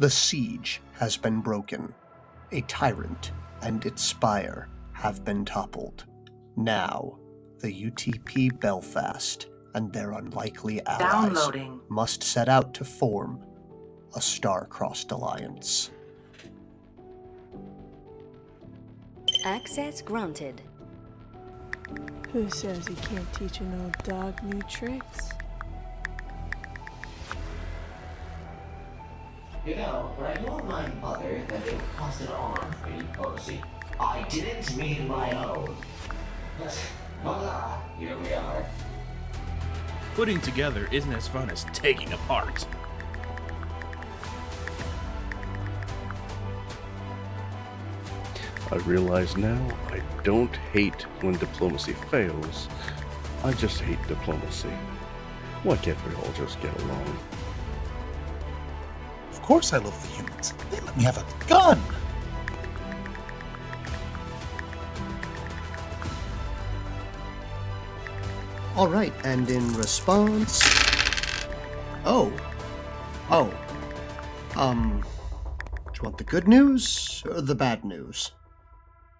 The siege has been broken. A tyrant and its spire have been toppled. Now, the UTP Belfast and their unlikely allies must set out to form a star-crossed alliance. Access granted. Who says he can't teach an old dog new tricks? You know, when I told my mother that they would pass it on for me, Posey, I didn't mean my own. But, voila, here we are. Putting together isn't as fun as taking apart. I realize now I don't hate when diplomacy fails. I just hate diplomacy. Why can't we all just get along? Of course I love the humans. They let me have a gun! All right, and in response... Do you want the good news or the bad news?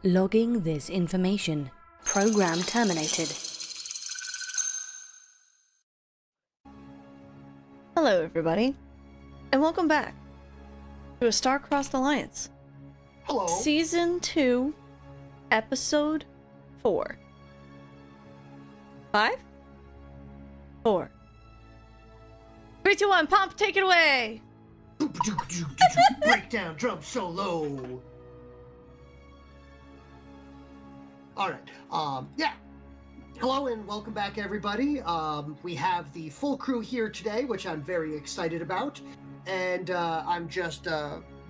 Logging this information. Program terminated. Hello, everybody, and welcome back to A Star-Crossed Alliance. Hello. Season 2, Episode 4. 5? 4. 3, 2, 1, Pomp, take it away! Breakdown drum solo. All right. Yeah. Hello and welcome back, everybody. We have the full crew here today, which I'm very excited about, and I'm just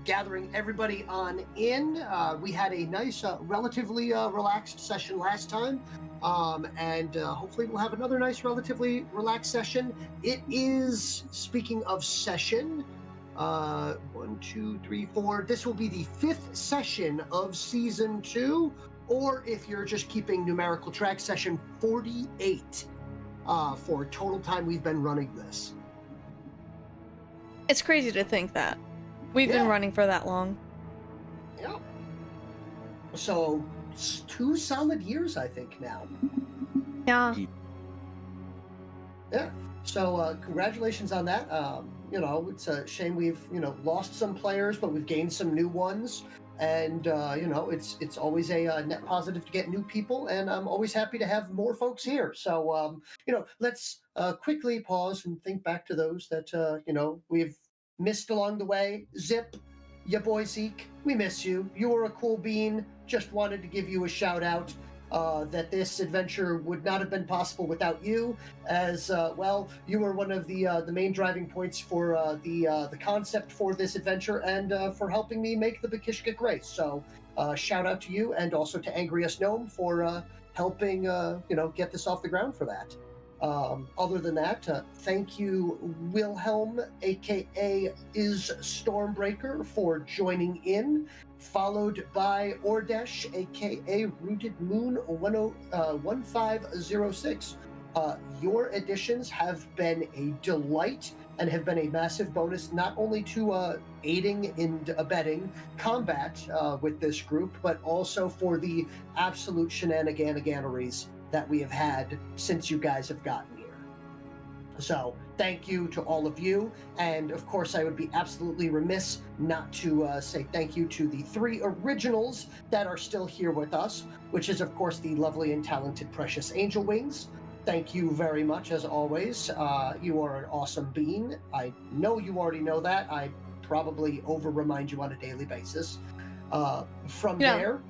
gathering everybody on in. We had a nice, relatively relaxed session last time, and hopefully we'll have another nice, relatively relaxed session. It is, speaking of session, 1, 2, 3, 4. This will be the 5th session of Season 2, or if you're just keeping numerical track, session 48 for total time we've been running this. It's crazy to think that. We've been running for that long. Yeah. So, 2 solid years, I think, now. Yeah. Yeah. So, congratulations on that. It's a shame we've, lost some players, but we've gained some new ones. And, it's always a net positive to get new people, and I'm always happy to have more folks here. So, let's quickly pause and think back to those that, we've missed along the way. Zip, your boy Zeke, we miss you. You were a cool bean. Just wanted to give you a shout out. That this adventure would not have been possible without you, as you were one of the main driving points for the concept for this adventure, and for helping me make the Bakishkik race. So shout out to you, and also to TheAngriestGnome for helping get this off the ground for that. Other than that, thank you, Wilhelm, aka Is Stormbreaker, for joining in, followed by Ordesh, aka Rooted Moon 1506. Your additions have been a delight and have been a massive bonus, not only to aiding in abetting combat with this group, but also for the absolute shenaniganeries that we have had since you guys have gotten here. So thank you to all of you, and of course I would be absolutely remiss not to say thank you to the 3 originals that are still here with us, which is of course the lovely and talented PreciousAngelWings. Thank you very much, as always. You are an awesome being. I know you already know that. I probably over-remind you on a daily basis. From there,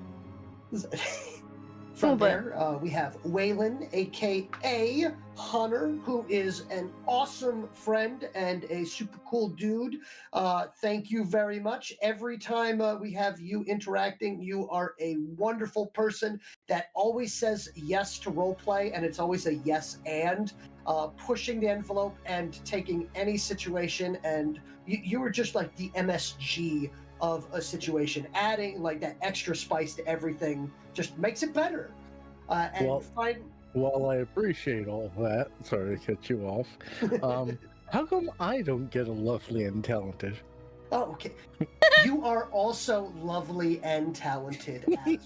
we have Whalen, aka Hunter, who is an awesome friend and a super cool dude. Thank you very much. Every time we have you interacting, you are a wonderful person that always says yes to roleplay, and it's always a yes and. Pushing the envelope and taking any situation, and you were just like the MSG of a situation. Adding like that extra spice to everything just makes it better. While I appreciate all that, sorry to cut you off, how come I don't get a lovely and talented? Oh, okay. You are also lovely and talented. As well.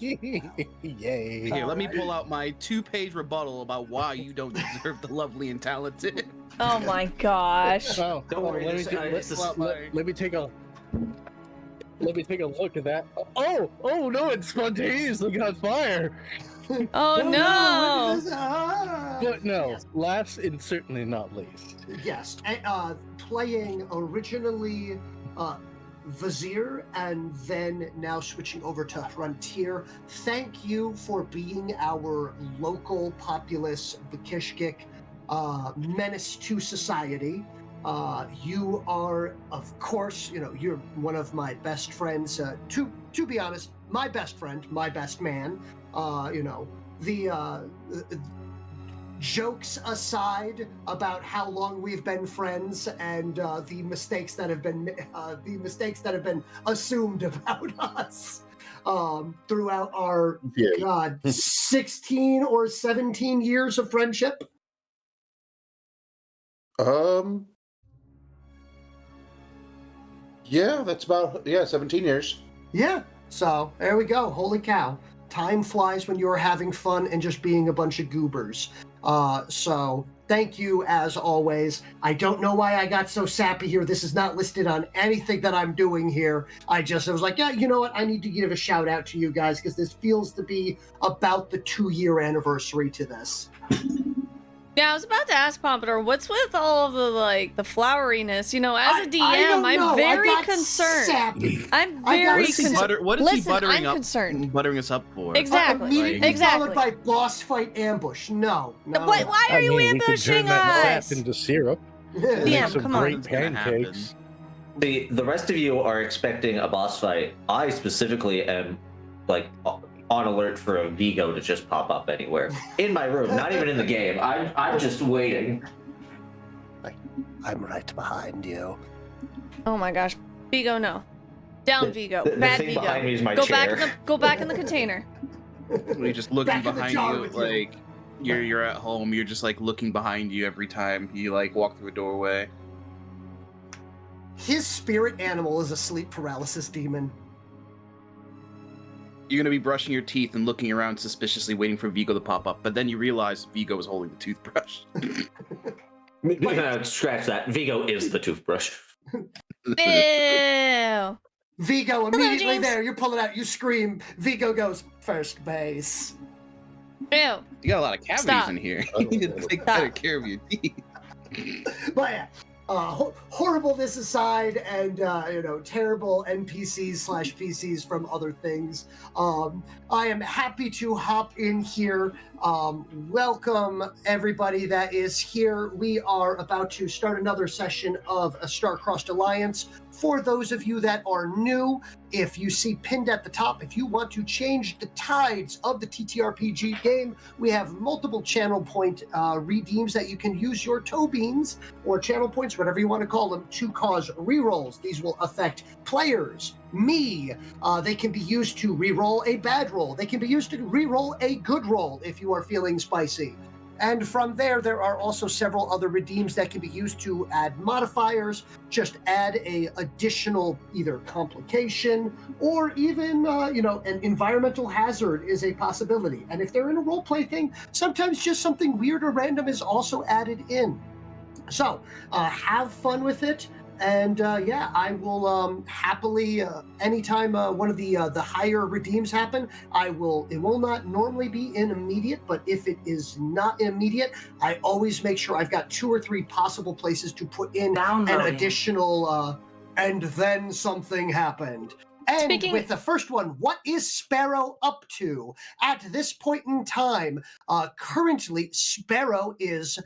Yay. Here, let me pull out my 2-page rebuttal about why you don't deserve the lovely and talented. Oh my gosh. Oh, Don't worry, let me this- ju- it's the let me take a look at that. Oh no, it's spontaneously on fire. Oh no! But no, last and certainly not least. Yes, playing originally Vizier and then now switching over to Hrun'Tiir. Thank you for being our local populous Bakishkik menace to society. You are, of course, you're one of my best friends. To be honest, my best friend, my best man. The jokes aside about how long we've been friends and the mistakes that have been assumed about us throughout our 16 or 17 years of friendship. Yeah, that's about 17 years. Yeah. So there we go. Holy cow. Time flies when you're having fun and just being a bunch of goobers. So thank you as always. I don't know why I got so sappy here. This is not listed on anything that I'm doing here. I was like, yeah, you know what? I need to give a shout out to you guys because this feels to be about the 2-year anniversary to this. Yeah, I was about to ask Pompador, what's with all of the floweriness? As a DM, I don't know. I'm very I got concerned. Sappy. I'm I got very concerned. concerned. What is he Listen, buttering I'm up? concerned. Buttering us up for? Exactly. Immediately Exactly. followed by boss fight ambush. No. Why are you we could ambushing turn that us? sap into syrup. Yeah, Make some come on. great It's gonna pancakes. The rest of you are expecting a boss fight. I specifically am on alert for a Vigo to just pop up anywhere in my room, not even in the game. I'm just waiting. I'm right behind you. Oh my gosh. Vigo, no. Down Vigo. The Bad thing Vigo. behind me is my Go chair. back in the container. You're just looking Back in the behind jar you, with you. like you're at home. You're just like looking behind you every time you walk through a doorway. His spirit animal is a sleep paralysis demon. You're gonna be brushing your teeth and looking around suspiciously, waiting for Vigo to pop up. But then you realize Vigo is holding the toothbrush. Scratch that. Vigo is the toothbrush. Ew. Vigo immediately James. there. You're pulling out. You scream. Vigo goes first base. Ew. You got a lot of cavities Stop. in here. You need to take better care of your teeth. But yeah, horribleness aside, and terrible NPCs/PCs from other things. I am happy to hop in here. Welcome everybody that is here. We are about to start another session of a Star-Crossed Alliance. For those of you that are new, if you see pinned at the top, if you want to change the tides of the TTRPG game, we have multiple channel point redeems that you can use your toe beans or channel points, whatever you want to call them, to cause rerolls. These will affect players, me. They can be used to reroll a bad roll. They can be used to reroll a good roll if you are feeling spicy. And from there are also several other redeems that can be used to add modifiers, just add a additional either complication or even, an environmental hazard is a possibility. And if they're in a roleplay thing, sometimes just something weird or random is also added in. So have fun with it. And I will happily, anytime one of the higher redeems happen, it will not normally be in immediate, but if it is not immediate, I always make sure I've got 2 or 3 possible places to put in an additional, and then something happened. And with the first one, what is Sparrow up to? At this point in time, currently Sparrow is...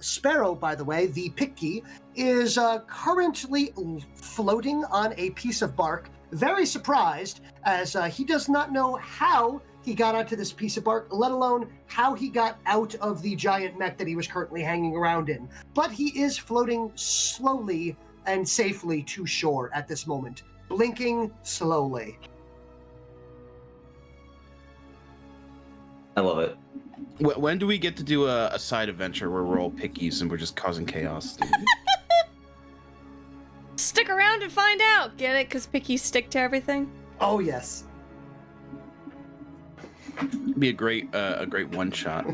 Sparrow, by the way, the picky, is currently floating on a piece of bark, very surprised, as he does not know how he got onto this piece of bark, let alone how he got out of the giant mech that he was currently hanging around in. But he is floating slowly and safely to shore at this moment, blinking slowly. I love it. When do we get to do a side adventure where we're all pickies and we're just causing chaos? Stick around around and find out. Get it? Because pickies stick to everything. Oh yes. Be a great one shot.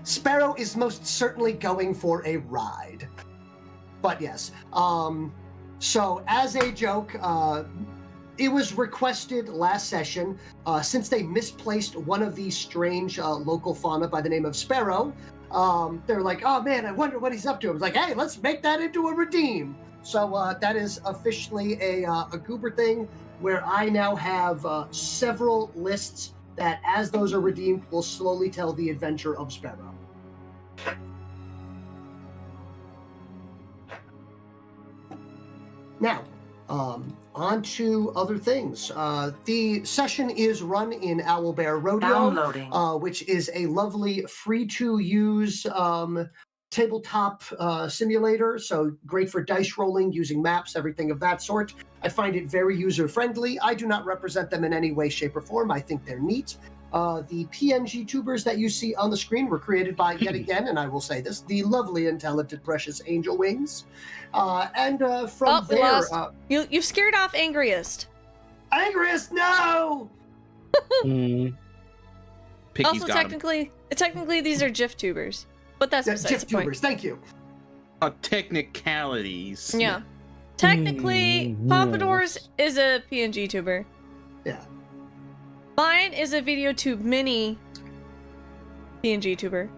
Sparrow is most certainly going for a ride. But yes. So as a joke, it was requested last session, since they misplaced one of these strange local fauna by the name of Sparrow, they're like, oh man, I wonder what he's up to. I was like, hey, let's make that into a redeem. So that is officially a Goober thing, where I now have several lists that, as those are redeemed, will slowly tell the adventure of Sparrow. Now, on to other things. The session is run in Owlbear Rodeo, which is a lovely free-to-use tabletop simulator, so great for dice rolling, using maps, everything of that sort. I find it very user-friendly. I do not represent them in any way, shape, or form. I think they're neat. The PNG tubers that you see on the screen were created by, yet again, and I will say this, the lovely and talented PreciousAngelWings. From we there... lost. You've scared off Angriest. Angriest, no! Picky's Also, got him. technically, these are GIF tubers. But that's besides GIF the point. tubers, thank you. Technicalities. Yeah. Technically, Pompador's is a PNG tuber. Yeah. Mine is a VideoTube mini PNG tuber.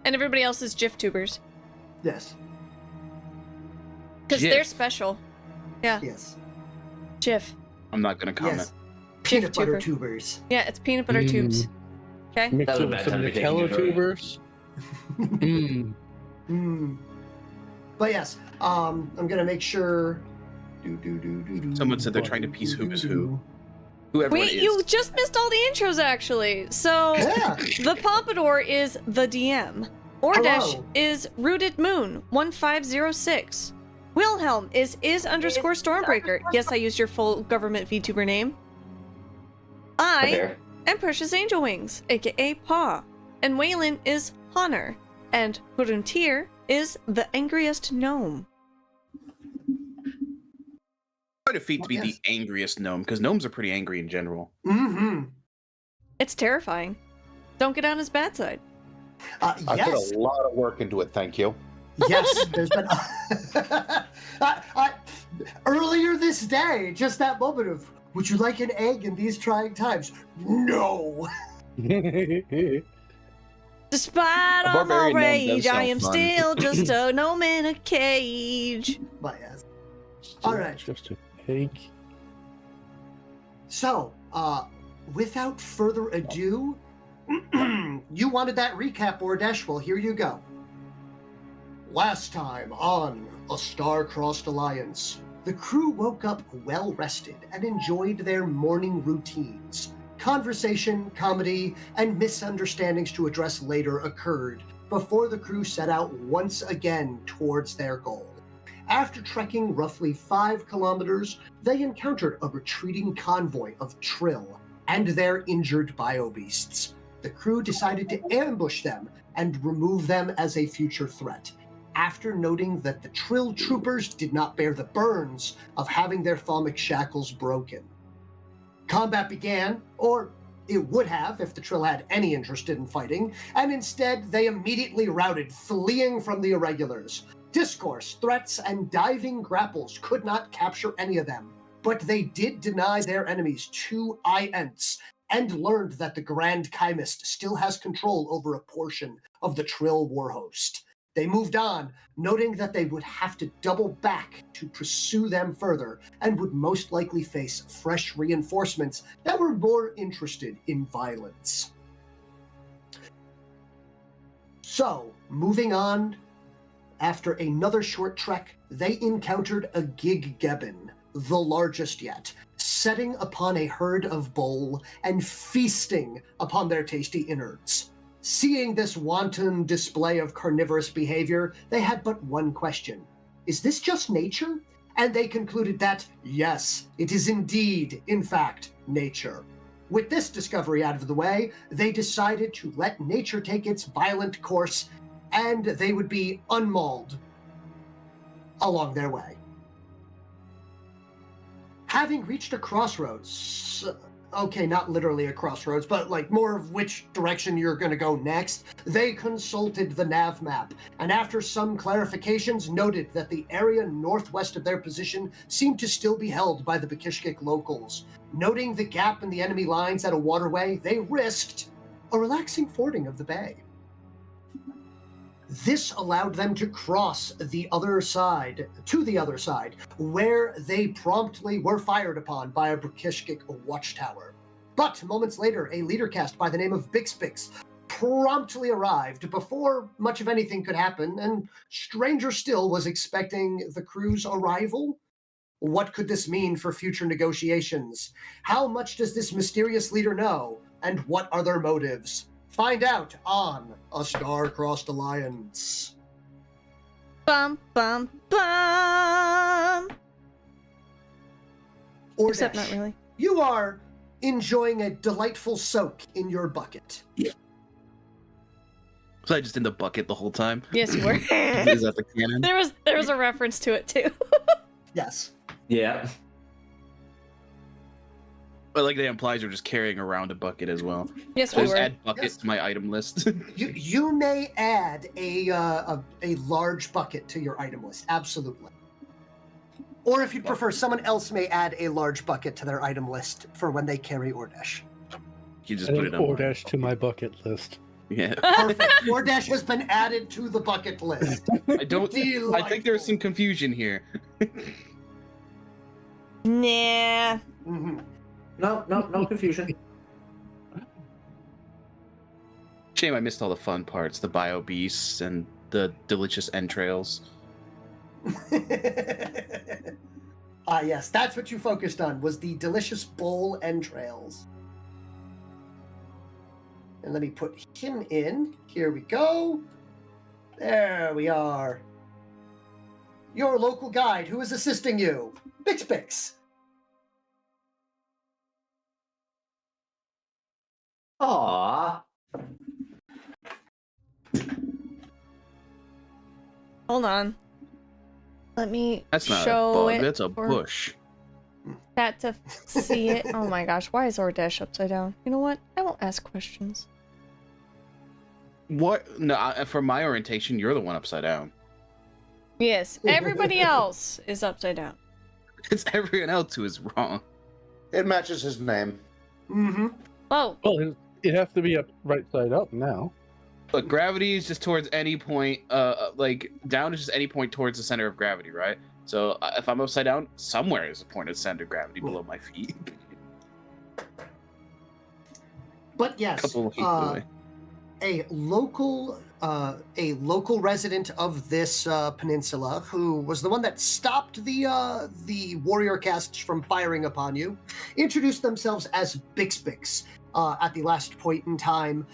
And everybody else is GIF tubers. Yes. Because they're special. Yeah. Yes. GIF. I'm not gonna comment. Yes. Peanut tuber. butter tubers. Yeah, it's peanut butter tubes. Okay? Mixed That was a with bad some time to be taking Nutella it early. tubers. But yes, I'm gonna make sure. Someone said they're trying to piece who is who. Whoever it Wait, is. you just missed all the intros, actually. So, Yeah. the Pompador is the DM. Ordesh Hello. is Rooted Moon 1506. Wilhelm is _Stormbreaker. Yes, I used your full government VTuber name. I Fair. am PreciousAngelWings, aka Paw. And Whalen is Honor. And Hrun'Tiir is TheAngriestGnome. Quite a feat to be the angriest gnome, because gnomes are pretty angry in general. Mm-hmm. It's terrifying. Don't get on his bad side. I Yes. put a lot of work into it, thank you. Yes, there's been earlier this day, just that moment of, would you like an egg in these trying times? No. Despite A all my barbarian gnome rage, does I sound am fun. still just a gnome in a cage. But yes. All right. Just a cake. So, without further ado, you wanted that recap, Ordesh? Well, here you go. Last time on A Star-Crossed Alliance, the crew woke up well-rested and enjoyed their morning routines. Conversation, comedy, and misunderstandings to address later occurred before the crew set out once again towards their goal. After trekking roughly 5 kilometers, they encountered a retreating convoy of Trill and their injured biobeasts. The crew decided to ambush them and remove them as a future threat, after noting that the Trill troopers did not bear the burns of having their thaumic shackles broken. Combat began, or it would have if the Trill had any interest in fighting, and instead they immediately routed, fleeing from the irregulars. Discourse, threats, and diving grapples could not capture any of them, but they did deny their enemies 2 Ents, and learned that the Grand Chymist still has control over a portion of the Trill warhost. They moved on, noting that they would have to double back to pursue them further, and would most likely face fresh reinforcements that were more interested in violence. So, moving on, after another short trek, they encountered a Gig-Gebbin, the largest yet, setting upon a herd of bull and feasting upon their tasty innards. Seeing this wanton display of carnivorous behavior, they had but one question. Is this just nature? And they concluded that, yes, it is indeed, in fact, nature. With this discovery out of the way, they decided to let nature take its violent course, and they would be unmauled. along their way. Having reached a crossroads, okay, not literally a crossroads, but like more of which direction you're going to go next, they consulted the nav map, and after some clarifications noted that the area northwest of their position seemed to still be held by the Bekishkik locals. Noting the gap in the enemy lines at a waterway, they risked a relaxing fording of the bay. This allowed them to cross to the other side, where they promptly were fired upon by a Bekishkik watchtower. But moments later, a leader cast by the name of Bixbix promptly arrived before much of anything could happen, and stranger still was expecting the crew's arrival. What could this mean for future negotiations? How much does this mysterious leader know, and what are their motives? Find out on A Star-Crossed Alliance. Bum, bum, bum! Or Except not really. You are enjoying a delightful soak in your bucket. Yeah. Was I just in the bucket the whole time? Yes, you were. Is that the canon? There was a reference to it, too. Yes. Yeah. But like that implies you're just carrying around a bucket as well. Yes, I'll we just were. add bucket to my item list. You may add a large bucket to your item list, absolutely. Or if you prefer, someone else may add a large bucket to their item list for when they carry Ordesh. You just put it on. Ordesh to my bucket list. Yeah. Perfect. Ordesh has been added to the bucket list. I think there's some confusion here. Nah. Mm-hmm. No confusion. Shame I missed all the fun parts, the bio beasts and the delicious entrails. Yes, that's what you focused on, was the delicious bowl entrails. And let me put him in. Here we go. There we are. Your local guide, who is assisting you, Bixbix. Aww. Hold on. Let me That's not show a bug, it that's a for bush. Chat to see it. Oh my gosh, why is Ordesh upside down? You know what? I won't ask questions. What? No, for my orientation, you're the one upside down. Yes, everybody else is upside down. It's everyone else who is wrong. It matches his name. Mm-hmm. Oh, Well, it has to be up right side up now. Look, gravity is just towards any point, like, down is just any point towards the center of gravity, right? So if I'm upside down, somewhere is a point of center of gravity below my feet. But yes, Couple of feet away. a local resident of this peninsula, who was the one that stopped the warrior castes from firing upon you, introduced themselves as Bixbix at the last point in time.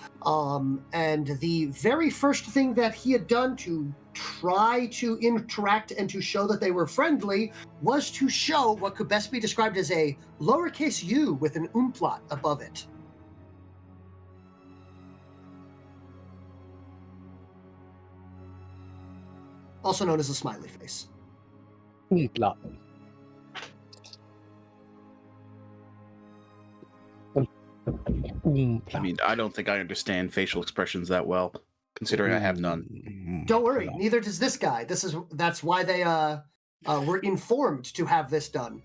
And the very first thing that he had done to try to interact and to show that they were friendly was to show what could best be described as a lowercase u with an umlaut above it. Also known as a smiley face. Umlaut. I mean, I don't think I understand facial expressions that well, considering I have none. Don't worry, neither does this guy. That's why they were informed to have this done.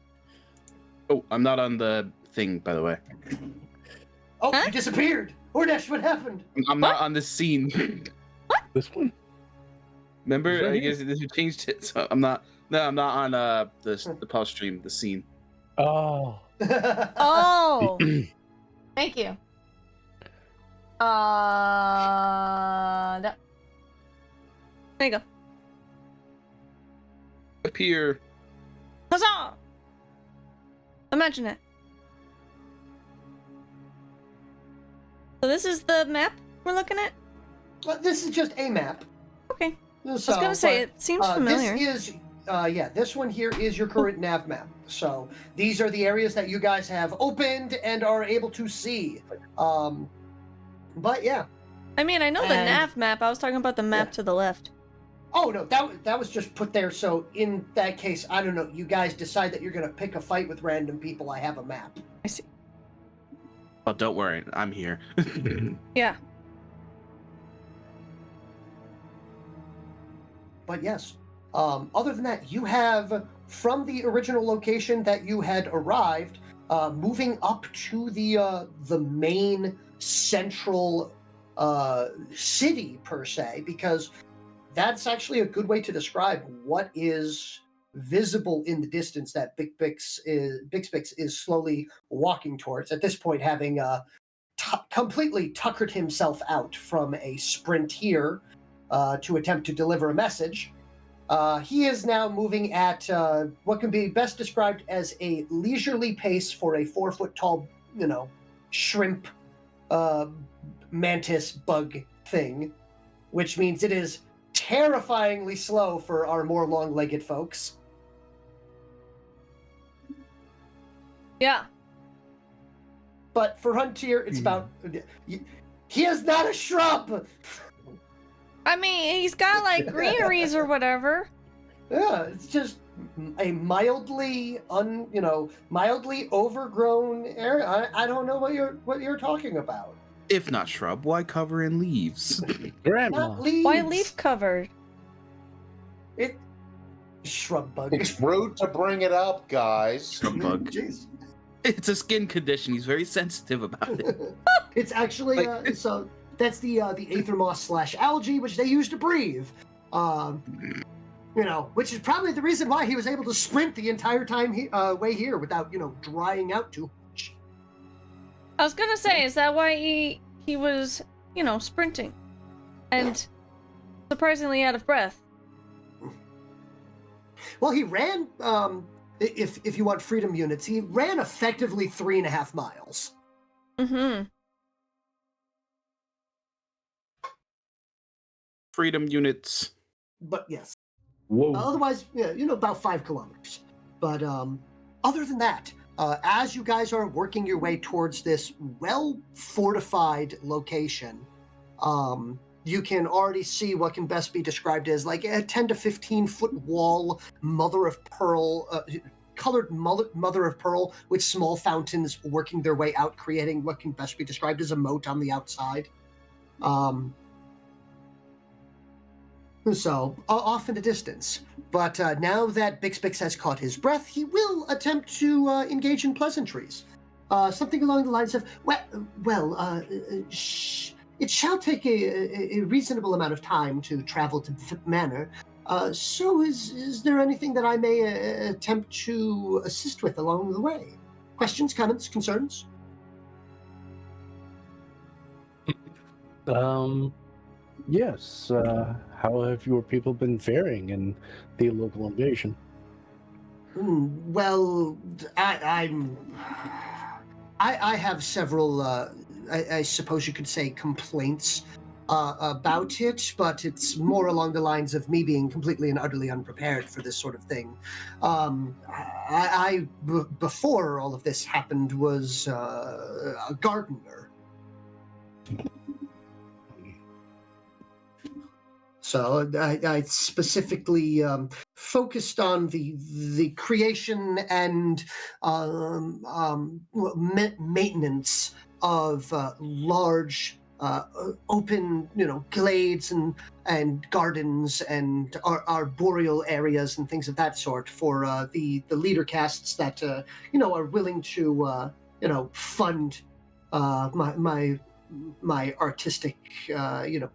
Oh, I'm not on the thing, by the way. Oh, Huh? you disappeared! Ordesh, what happened? I'm not on this scene. This one? Remember, Right I here. guess they changed it, so I'm not. No, I'm not on the pause stream, the scene. Oh. oh, thank you. There you go. Appear. Huzzah! Imagine it. So this is the map we're looking at? Well, this is just a map. Okay. So, I was gonna say, it seems familiar. This is, this one here is your current nav map. So these are the areas that you guys have opened and are able to see. But yeah. I mean, I know the and- nav map. I was talking about the map Yeah. to the left. Oh no, that was just put there. So in that case, I don't know. You guys decide that you're gonna pick a fight with random people. I have a map. I see. Oh, don't worry, I'm here. Yeah. But yes, other than that, you have from the original location that you had arrived, moving up to the main central city per se, because that's actually a good way to describe what is visible in the distance that Bixbix is slowly walking towards. At this point, having completely tuckered himself out from a sprint here to attempt to deliver a message. He is now moving at what can be best described as a leisurely pace for a 4-foot-tall, shrimp mantis bug thing, which means it is terrifyingly slow for our more long-legged folks. Yeah. But for Hrun'Tiir, it's about... He is not a shrub! I mean, he's got like greeneries or whatever. Yeah, it's just a mildly mildly overgrown area. I don't know what you're talking about. If not shrub, why cover in leaves? Grandma. Not leaves. Why leaf covered? It shrub bug. It's rude to bring it up, guys. Shrub bug. Jeez. It's a skin condition. He's very sensitive about it. It's actually so that's the aether moss / algae which they use to breathe. Which is probably the reason why he was able to sprint the entire time way here without drying out too much. I was gonna say, is that why he was sprinting and surprisingly out of breath? Well, he ran. If you want freedom units, he ran effectively 3.5 miles. Mm-hmm. Freedom units. But yes. Whoa. Otherwise, about 5 kilometers. But other than that, as you guys are working your way towards this well-fortified location, you can already see what can best be described as like a 10 to 15 foot wall, mother of pearl, colored mother of pearl with small fountains working their way out, creating what can best be described as a moat on the outside. So, off in the distance. But now that Bixbix has caught his breath, he will attempt to engage in pleasantries. Something along the lines of, it shall take a reasonable amount of time to travel to the manor. So is there anything that I may attempt to assist with along the way? Questions, comments, concerns? Yes. How have your people been faring in the local invasion? Well, I have several, I suppose you could say, complaints about it, but it's more along the lines of me being completely and utterly unprepared for this sort of thing. Before all of this happened, was a gardener. So I specifically focused on the creation and maintenance of large open, glades and gardens and arboreal areas and things of that sort for the leader castes that are willing to fund my artistic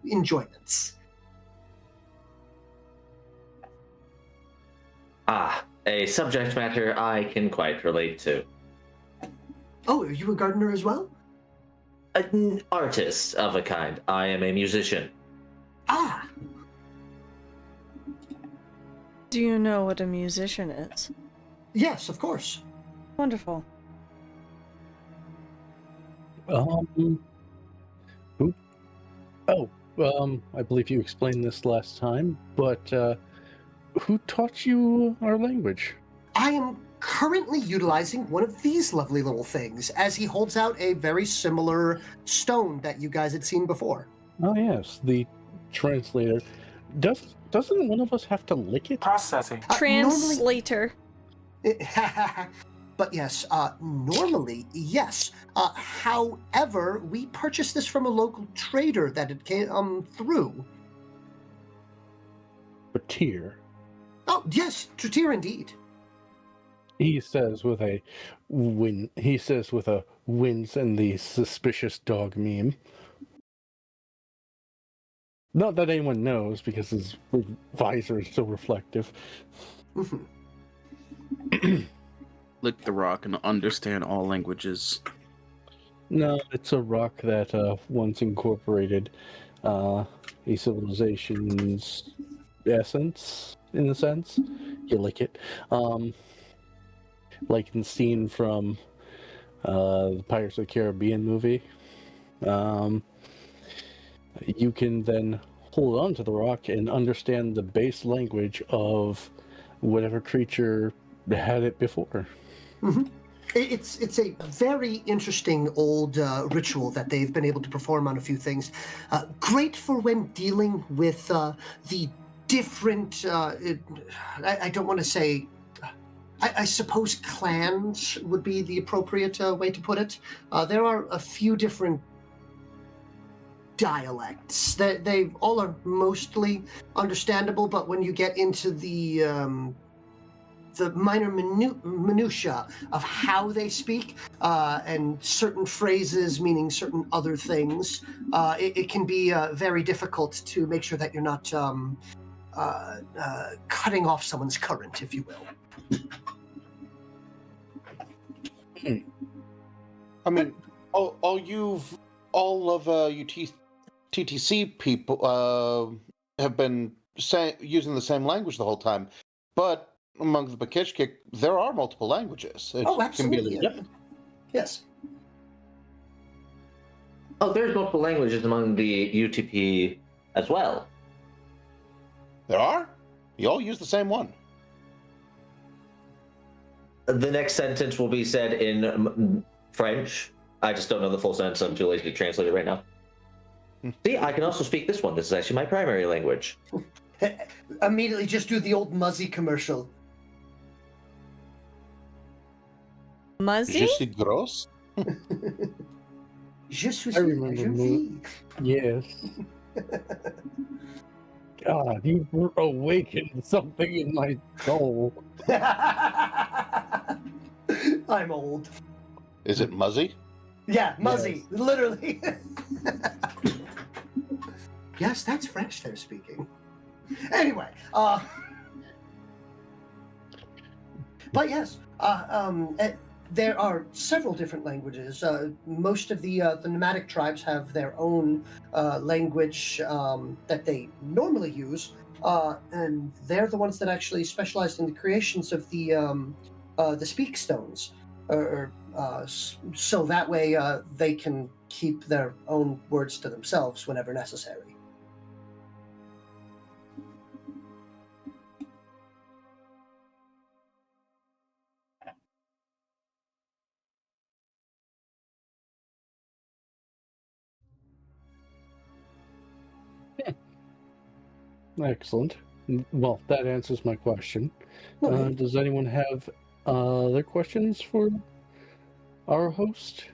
enjoyments. A subject matter I can quite relate to. Oh, are you a gardener as well? An artist of a kind. I am a musician. Ah! Do you know what a musician is? Yes, of course. Wonderful. I believe you explained this last time, but who taught you our language? I am currently utilizing one of these lovely little things as he holds out a very similar stone that you guys had seen before. Oh yes, the translator. Doesn't one of us have to lick it? Processing. Translator. But yes, normally, yes. However, we purchased this from a local trader that it came through. Hrun'Tiir. Oh, yes, Hrun'Tiir indeed. He says with a wince and the suspicious dog meme. Not that anyone knows, because his visor is so reflective. Lick the rock and understand all languages. No, it's a rock that once incorporated a civilization's essence, in a sense. You lick it. Like in the scene from the Pirates of the Caribbean movie. You can then hold on to the rock and understand the base language of whatever creature had it before. Mm-hmm. It's a very interesting old ritual that they've been able to perform on a few things. Great for when dealing with the different, I don't want to say, I suppose clans would be the appropriate way to put it. There are a few different dialects. They all are mostly understandable, but when you get into the minor minutia of how they speak and certain phrases meaning certain other things, it can be very difficult to make sure that you're not cutting off someone's current, if you will. I mean, all of you TTC people have been using the same language the whole time, but among the Bakishkik, there are multiple languages. It Absolutely. Can be Yes. Oh, there's multiple languages among the UTP as well. There are? You all use the same one. The next sentence will be said in French. I just don't know the full sentence. I'm too lazy to translate it right now. See, I can also speak this one. This is actually my primary language. Immediately just do the old Muzzy commercial. Muzzy? Je suis grosse. Je suis I remember me. Yes. God, you awakened something in my soul. I'm old. Is it Muzzy? Yeah, Muzzy, literally. Yes, that's French they're speaking. Anyway, but yes, there are several different languages. Most of the nomadic tribes have their own language that they normally use, and they're the ones that actually specialized in the creations of the speak stones, so that way they can keep their own words to themselves whenever necessary. Excellent. Well, that answers my question. Does anyone have other questions for our host?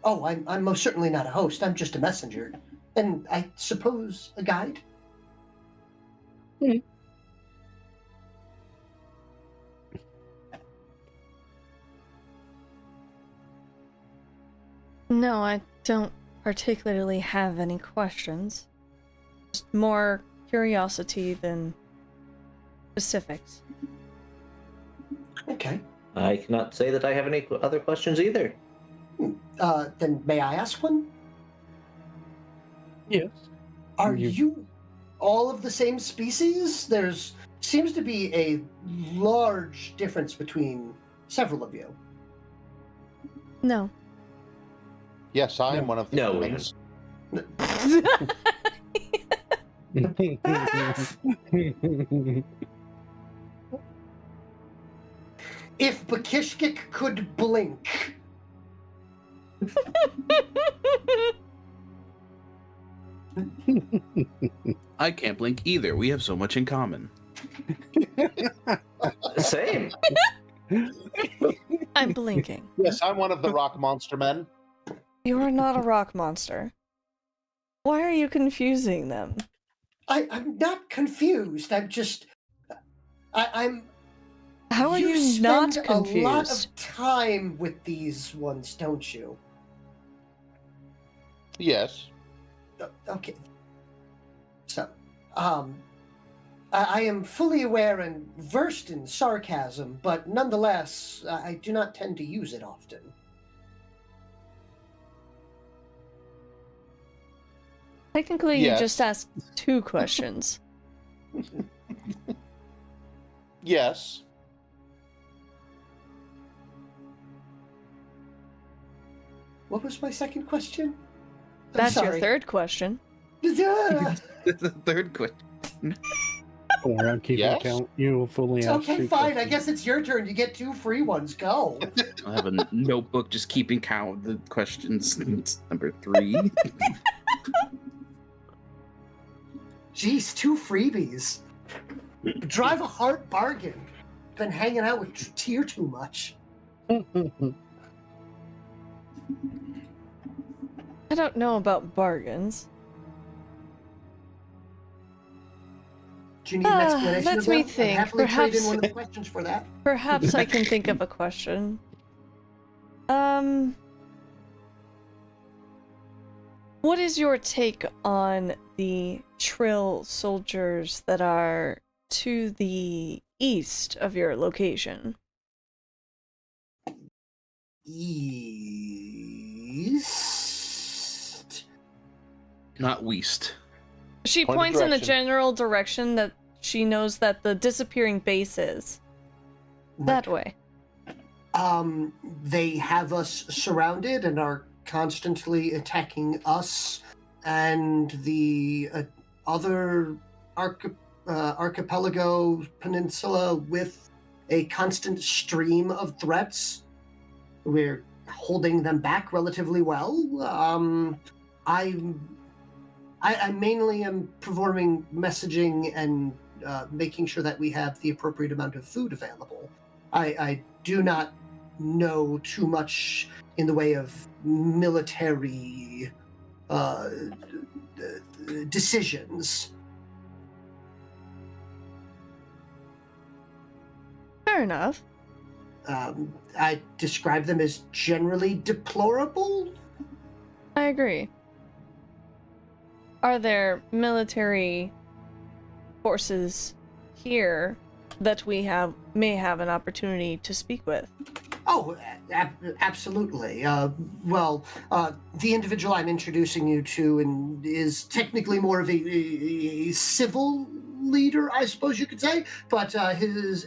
Oh, I'm most certainly not a host. I'm just a messenger. And I suppose a guide? No, I don't particularly have any questions. Just more curiosity than specifics. Okay. I cannot say that I have any other questions either. Then may I ask one? Yes. Are you all of the same species? There's seems to be a large difference between several of you. No. Yes, I am one of the No, humans. If Bakishkik could blink, I can't blink either. We have so much in common. Same. I'm blinking. Yes, I'm one of the rock monster men. You are not a rock monster. Why are you confusing them? I'm not confused. I'm. How are you spend not a lot confused? of time with these ones, don't you? Yes. Okay. So, I am fully aware and versed in sarcasm, but nonetheless, I do not tend to use it often. Technically, you Yes. just asked 2 questions. Yes. What was my second question? I'm That's your sorry. 3rd question. That's the 3rd question. Don't worry, I'm keeping Yes. count. You fully asked Okay, 2 fine. I questions. guess it's your turn. You get 2 free ones. Go. I'll have a notebook just keeping count of the questions. It's number 3. Jeez, 2 freebies. Drive a hard bargain. Been hanging out with Hrun'Tiir too much. I don't know about bargains. Do you need an explanation let of me that? think. I'd happily trade in Perhaps- one of the questions for that. Perhaps I can think of a question. What is your take on the Trill soldiers that are to the east of your location? East. Not Weast. She Point of points in the direction. general direction that she knows that the disappearing base is. That way. They have us surrounded and are constantly attacking us and the other archipelago peninsula with a constant stream of threats. We're holding them back relatively well. I mainly am performing messaging and making sure that we have the appropriate amount of food available. I do not know too much in the way of military decisions. Fair enough. I describe them as generally deplorable. I agree. Are there military forces here that we may have an opportunity to speak with? Oh, absolutely. The individual I'm introducing you to is technically more of a civil leader, I suppose you could say, but his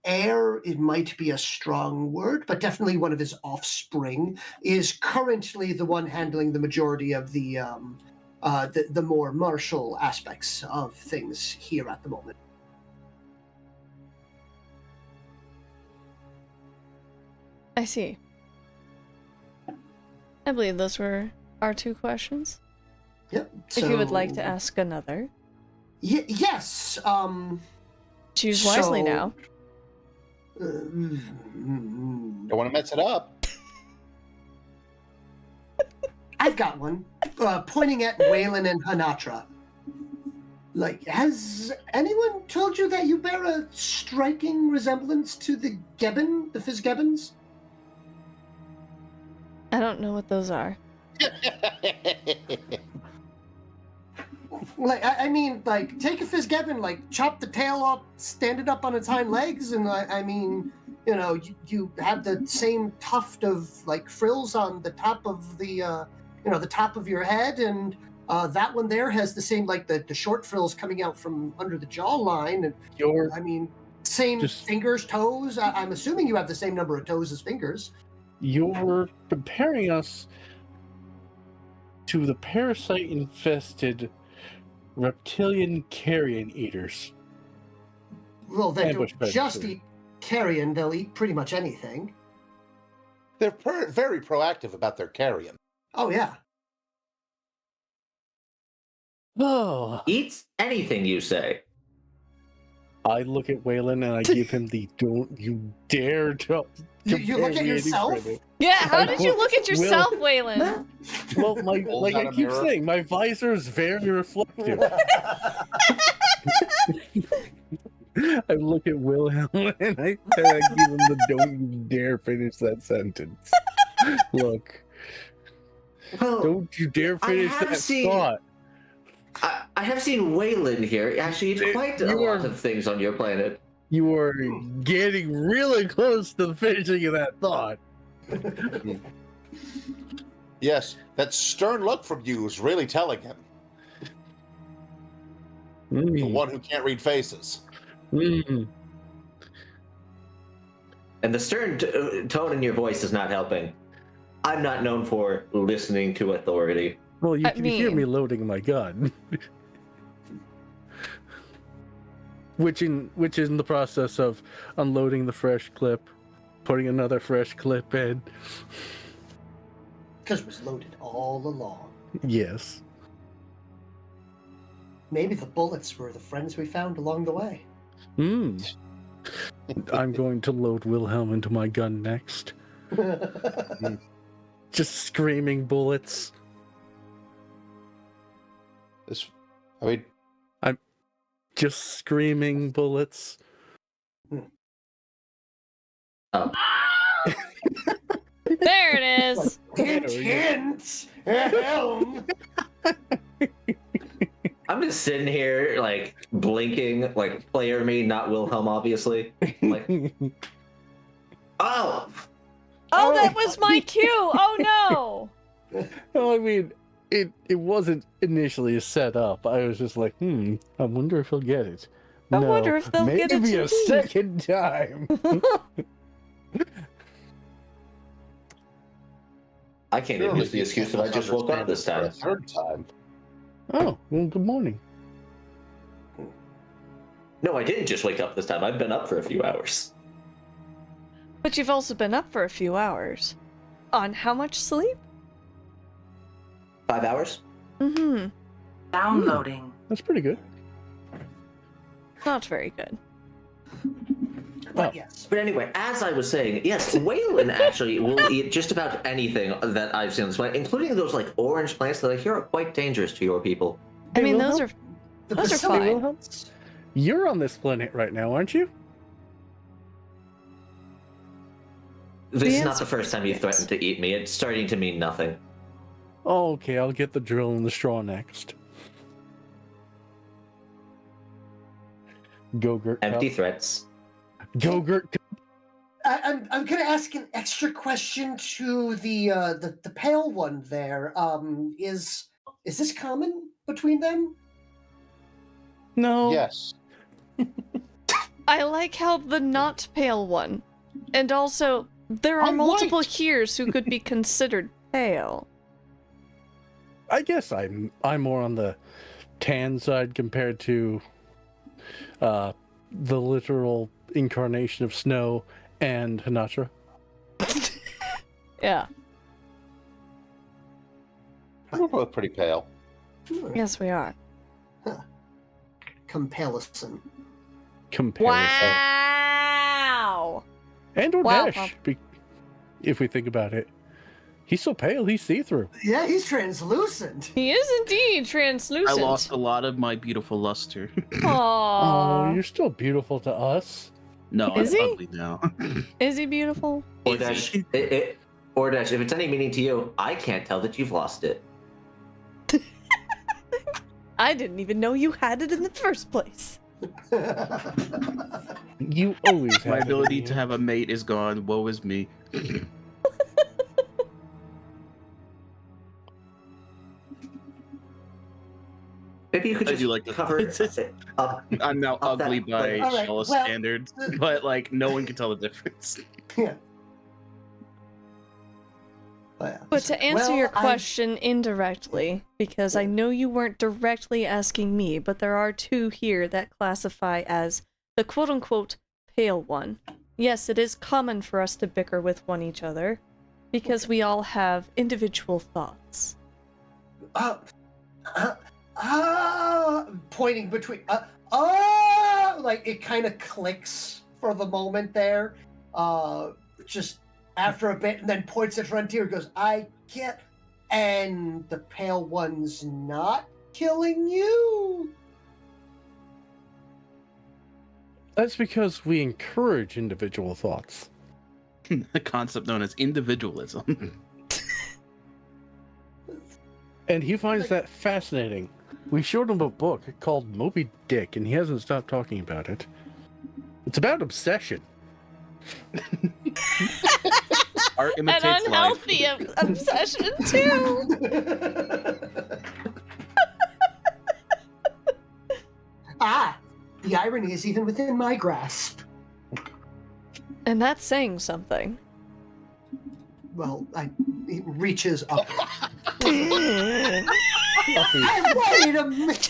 heir, it might be a strong word, but definitely one of his offspring, is currently the one handling the majority of the more martial aspects of things here at the moment. I see. I believe those were our 2 questions. Yep. If you would like to ask another, yes. choose wisely So- now. Don't want to mess it up. I've got one. Pointing at Whalen and Honatra. Like, has anyone told you that you bear a striking resemblance to the Gebbon, the Fizzgebbons? I don't know what those are. Like, I mean, like, take a Fizzgebbon, like, chop the tail off, stand it up on its hind legs, and I mean, you know, you have the same tuft of, like, frills on the top of the, the top of your head, and that one there has the same, like, the short frills coming out from under the jawline, and, I mean, same fingers, toes. I'm assuming you have the same number of toes as fingers. You're comparing us to the parasite-infested reptilian carrion eaters. Well, they Ambush don't just predator. eat carrion, they'll eat pretty much anything. They're very proactive about their carrion. Oh yeah. Oh, Eats anything you say. I look at Whalen and I give him the "don't you dare" to You look at yourself? Yeah, how I did you look at yourself, Whalen? Well, my Hold like out I a keep mirror. saying, my visor is very reflective. I look at Wilhelm and I give him the "don't you dare finish that sentence." Look, Well, don't you dare I finish have that seen- thought. I have seen Whalen here actually eat quite a You lot are- of things on your planet. You are getting really close to the finishing of that thought. Yes, that stern look from you is really telling him. The one who can't read faces. Mm. And the stern tone in your voice is not helping. I'm not known for listening to authority. Well, you I can hear me mean- loading my gun. which is in the process of unloading the fresh clip, putting another fresh clip in. Because it was loaded all along. Yes. Maybe the bullets were the friends we found along the way. Hmm. I'm going to load Wilhelm into my gun next. Just screaming bullets. This, I mean, Just screaming bullets. Oh. There it is. Hint, hint! Helm! I'm just sitting here, like, blinking, like, player me, not Wilhelm, obviously. Like, oh! Oh, that was my cue. Oh no. Well, I mean, it wasn't initially set up. I was just like, I wonder if he'll get it. I wonder if they'll maybe get it a indeed. second time. I can't even use the excuse that I just woke up this For a time. third time. Oh, well, good morning. No, I didn't just wake up this time. I've been up for a few hours. But you've also been up for a few hours. On how much sleep? 5 hours? Mm-hmm. Downloading. That's pretty good. Not very good. But yes. But anyway, as I was saying, yes, Whalen actually will eat just about anything that I've seen on this planet, including those like orange plants that I hear are quite dangerous to your people. I Hey, mean, Wilhelm? those are The Those are facility- fine. Wilhelm? You're on this planet right now, aren't you? This The is not answer the first time you is threatened to eat me. It's starting to mean nothing. Oh, okay, I'll get the drill and the straw next. Go-gurt Empty cup. threats. Go-gurt cup. I'm gonna ask an extra question to the pale one there. Is this common between them? No. Yes. I like how the not pale one. And also, there are I'm multiple white. here's who could be considered pale. I guess I'm more on the tan side compared to the literal incarnation of snow and Honatra. Yeah. We're both pretty pale. Yes, we are. Comparison. Comparison. Wow! And or Wow, Dash, if we think about it. He's so pale, he's see-through. Yeah, he's translucent. He is indeed I translucent. lost a lot of my beautiful luster. Oh, Aww. you're still beautiful to us. No, Is I'm he? ugly now. Is he beautiful? Ordash, Ordash, if it's any meaning to you, I can't tell that you've lost it. I didn't even know you had it in the first place. You always have My it, ability Ian. to have a mate is gone. Woe is me. Maybe you could I just do like the cover it up. I'm now Oh, that- ugly by All right, Shell's well, standards, but like no one can tell the difference. Yeah. But to answer Well, your I- question indirectly, because I know you weren't directly asking me, but there are two here that classify as the quote-unquote pale one. Yes, it is common for us to bicker with one each other. Because we all have individual thoughts. Pointing between. Like it kind of clicks for the moment there. Just after a bit, and then points at Hrun'Tiir, goes, I get. And the pale one's not killing you? That's because we encourage individual thoughts. The concept known as individualism. And he finds that fascinating. We showed him a book called Moby Dick, and he hasn't stopped talking about it. It's about obsession. Art An imitates unhealthy obsession, too! The irony is even within my grasp. And that's saying something. Well, he reaches up. Puppy. Wait a minute!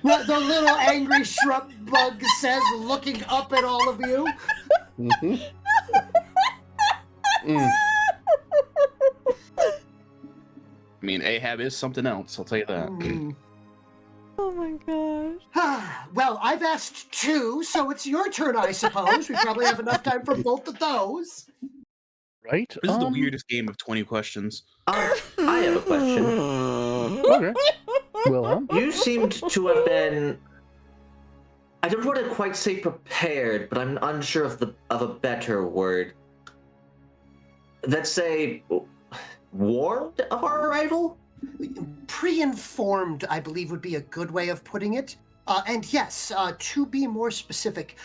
The little angry shrub bug says, looking up at all of you. Mm-hmm. Mm. I mean, Ahab is something else, I'll tell you that. Oh my gosh. Well, I've asked 2, so it's your turn, I suppose. We probably have enough time for both of those. Right? This is the weirdest game of 20 questions. I have a question. Okay. Wilhelm? You seemed to have been. I don't want to quite say prepared, but I'm unsure of a better word. Let's say warned of our arrival? Pre-informed, I believe, would be a good way of putting it. And yes, to be more specific,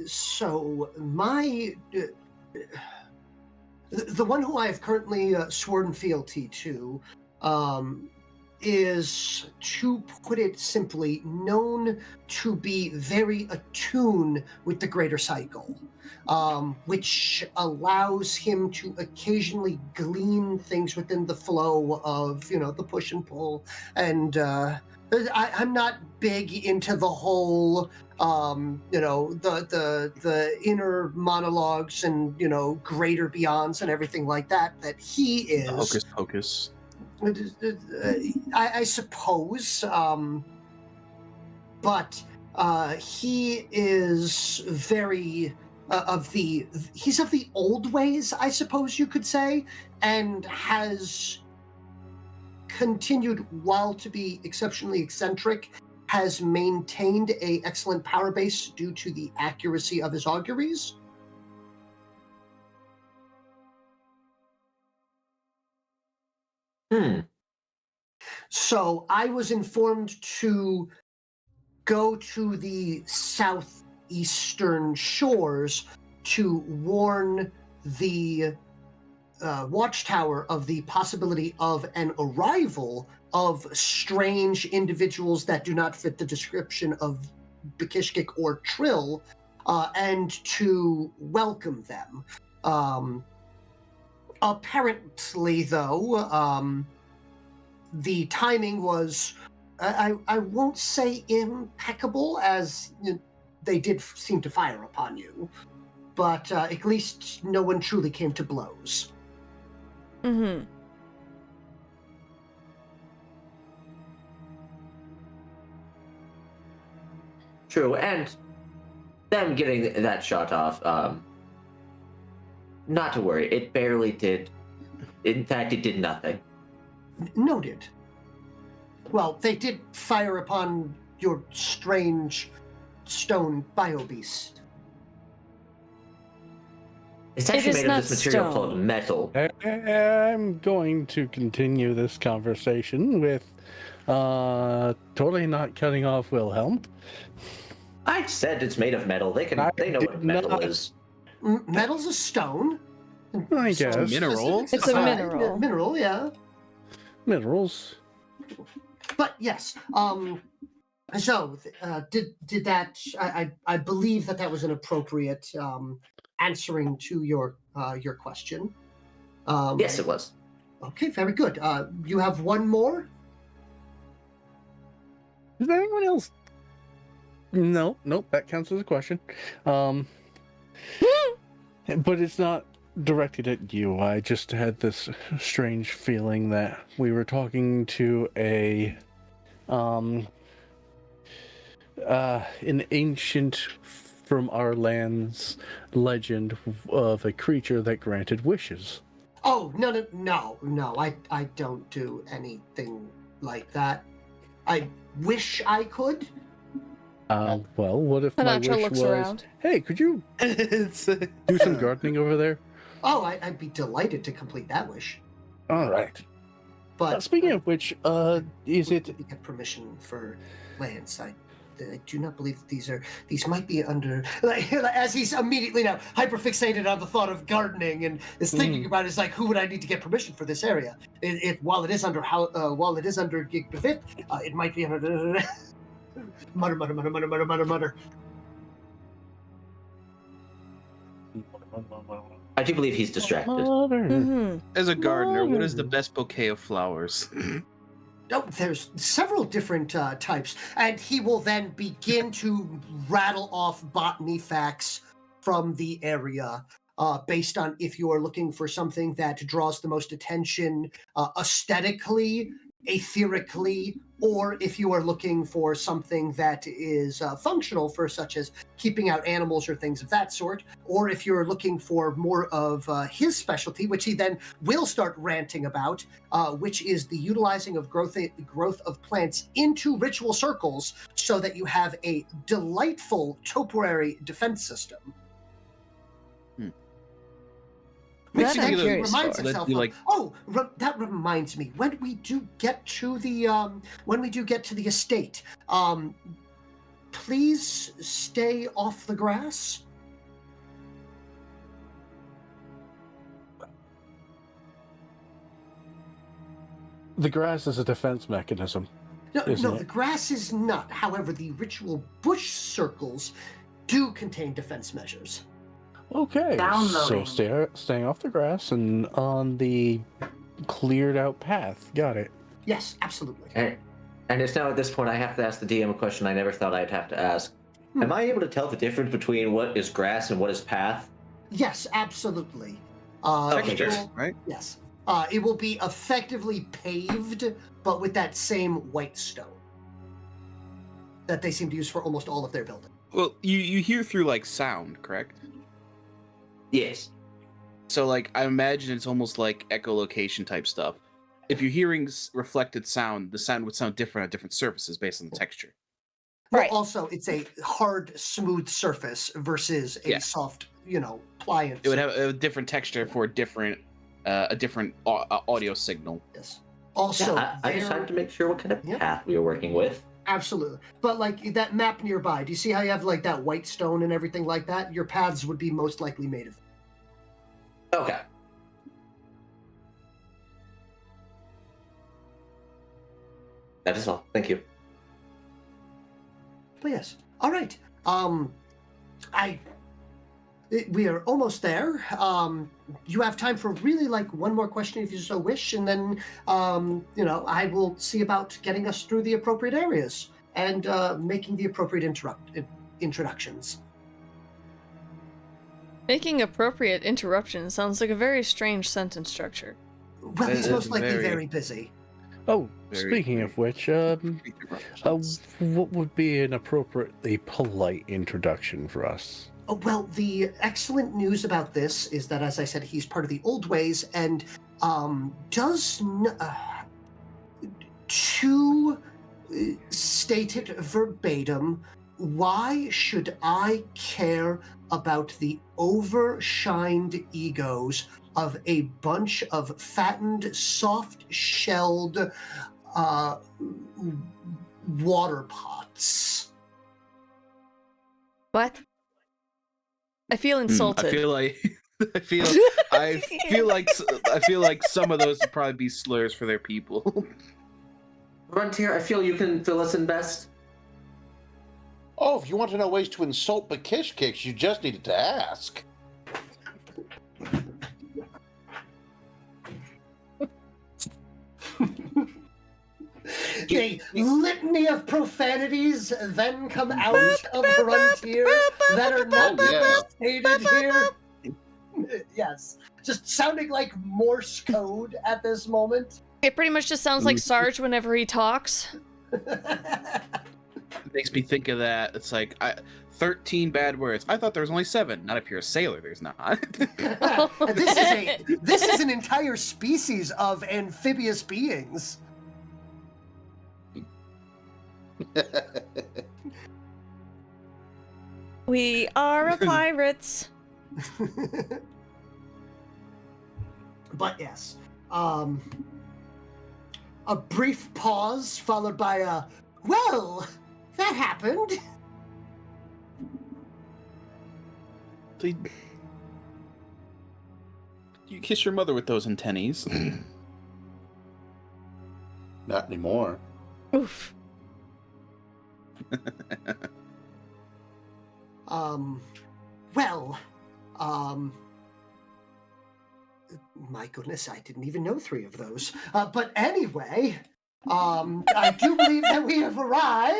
so my... the one who I have currently sworn fealty to is, to put it simply, known to be very attuned with the greater cycle, which allows him to occasionally glean things within the flow of, the push and pull. And I'm not big into the whole, the inner monologues and, greater beyonds and everything like that he is. Hocus pocus. I suppose, but he is very he's of the old ways, I suppose you could say, and has continued, while to be exceptionally eccentric, has maintained a excellent power base due to the accuracy of his auguries. So I was informed to go to the southeastern shores to warn the watchtower of the possibility of an arrival of strange individuals that do not fit the description of Bekishkik or Trill, and to welcome them. Apparently, though, the timing was, I won't say impeccable, as they did seem to fire upon you, but at least no one truly came to blows. Mm-hmm. True, and them getting that shot off, not to worry, it barely did. In fact, it did nothing. Noted. Well, they did fire upon your strange stone biobeast. It's actually is made of this not material stone. called metal. I'm going to continue this conversation with totally not cutting off Wilhelm. I said it's made of metal. They know what metal is. Metal's a stone. I guess. Mineral? It's a mineral. Mineral, yeah. Minerals. But yes, so did that? I believe that was an appropriate answering to your question. Yes, it was. Okay, very good. You have one more? Is there anyone else? No, nope, that counts as a question. But it's not directed at you. I just had this strange feeling that we were talking to an ancient from our land's legend of a creature that granted wishes. Oh, no, I don't do anything like that. I wish I could. Well, what if my Honatra wish looks was, around. hey, could you do some gardening over there? Oh, I'd be delighted to complete that wish. All right. But Speaking of which, is it... We get permission for lands. I do not believe that these might be under, as he's immediately now hyperfixated on the thought of gardening and is thinking about it, is like, who would I need to get permission for this area? While it is under Gig Bevit, it might be under mutter. I do believe he's distracted. As a gardener, what is the best bouquet of flowers? Oh, there's several different types, and he will then begin to rattle off botany facts from the area based on if you are looking for something that draws the most attention aesthetically, etherically, or if you are looking for something that is functional for such as keeping out animals or things of that sort, or if you're looking for more of his specialty, which he then will start ranting about, which is the utilizing of growth of plants into ritual circles so that you have a delightful topiary defense system. Which That then I'm curious reminds for. himself that reminds me, when we do get to the estate, please stay off the grass. The grass is a defense mechanism. No, Isn't it? the grass is not. However, the ritual bush circles do contain defense measures. Okay, Downloading. so staying off the grass and on the cleared out path. Got it. Yes, absolutely. And it's now at this point I have to ask the DM a question I never thought I'd have to ask. Am I able to tell the difference between what is grass and what is path? Yes, absolutely. Texture, it will- right? Yes. It will be effectively paved, but with that same white stone that they seem to use for almost all of their building. Well, you hear through like sound, correct? Yes. So like I imagine it's almost like echolocation type stuff. If you're hearing reflected sound, the sound would sound different on different surfaces based on the texture. Well, Right. also, it's a hard, smooth surface versus a soft, pliant. It would have a different texture for a different audio signal. Yes. Also, I just had to make sure what kind of Yeah. path we were working with. Absolutely. But like that map nearby, do you see how you have like that white stone and everything like that? Your paths would be most likely made of it. Okay. That is all. Thank you. But yes. All right. We are almost there. You have time for really like one more question if you so wish, and then I will see about getting us through the appropriate areas and making the appropriate introductions. Making appropriate interruptions sounds like a very strange sentence structure. Well, he's It most is likely very- very busy. Oh, Very, speaking of which, what would be an appropriately polite introduction for us? Oh, well, the excellent news about this is that, as I said, he's part of the old ways and to state it verbatim, why should I care about the overshined egos of a bunch of fattened, soft-shelled water pots? What? I feel insulted. I feel like some of those would probably be slurs for their people. Hrun'Tiir, I feel you can fill us in best. Oh, if you want to know ways to insult Bakishkicks, you just needed to ask. A litany of profanities then come out of Hrun'Tiir that are not stated here. Yes, just sounding like Morse code at this moment. It pretty much just sounds like Sarge whenever he talks. It makes me think of that. It's like 13 bad words. I thought there was only 7. Not if you're a sailor, there's not. This is an entire species of amphibious beings. We are pirates. But yes, a brief pause followed by a, well, that happened. You kiss your mother with those antennaes. Not anymore. Oof. Well, my goodness, I didn't even know 3 of those. But anyway, I do believe that we have arrived.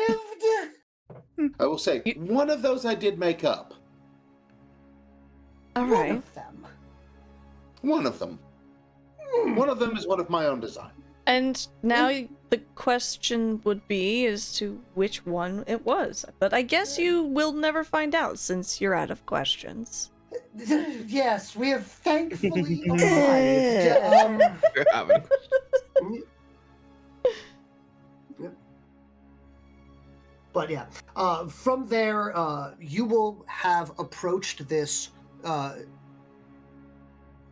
I will say, one of those I did make up. All One right. of them. One of them. One of them is one of my own design. And now the question would be as to which one it was. But I guess you will never find out since you're out of questions. Yes, we have thankfully arrived. But yeah, from there, you will have approached this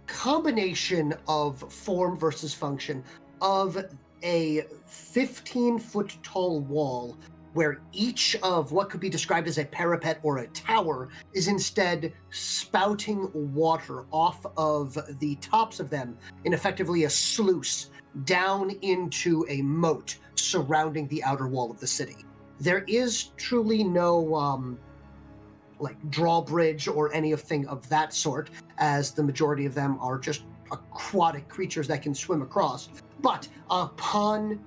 combination of form versus function of a 15-foot tall wall where each of what could be described as a parapet or a tower is instead spouting water off of the tops of them in effectively a sluice down into a moat surrounding the outer wall of the city. There is truly no like drawbridge or anything of that sort, as the majority of them are just aquatic creatures that can swim across. But upon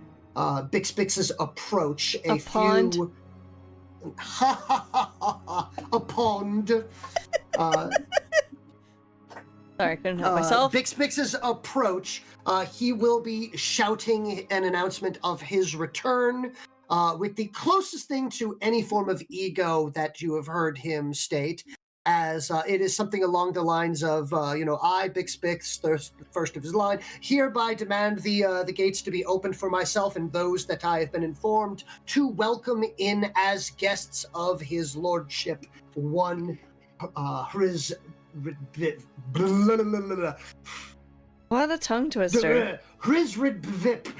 Bix's approach, a pond? few a pond. Sorry, I couldn't help myself. Bix's approach, he will be shouting an announcement of his return. With the closest thing to any form of ego that you have heard him state, as it is something along the lines of, I, Bix, the first of his line, hereby demand the gates to be opened for myself and those that I have been informed to welcome in as guests of his lordship, one What a tongue twister. Hrizridvip.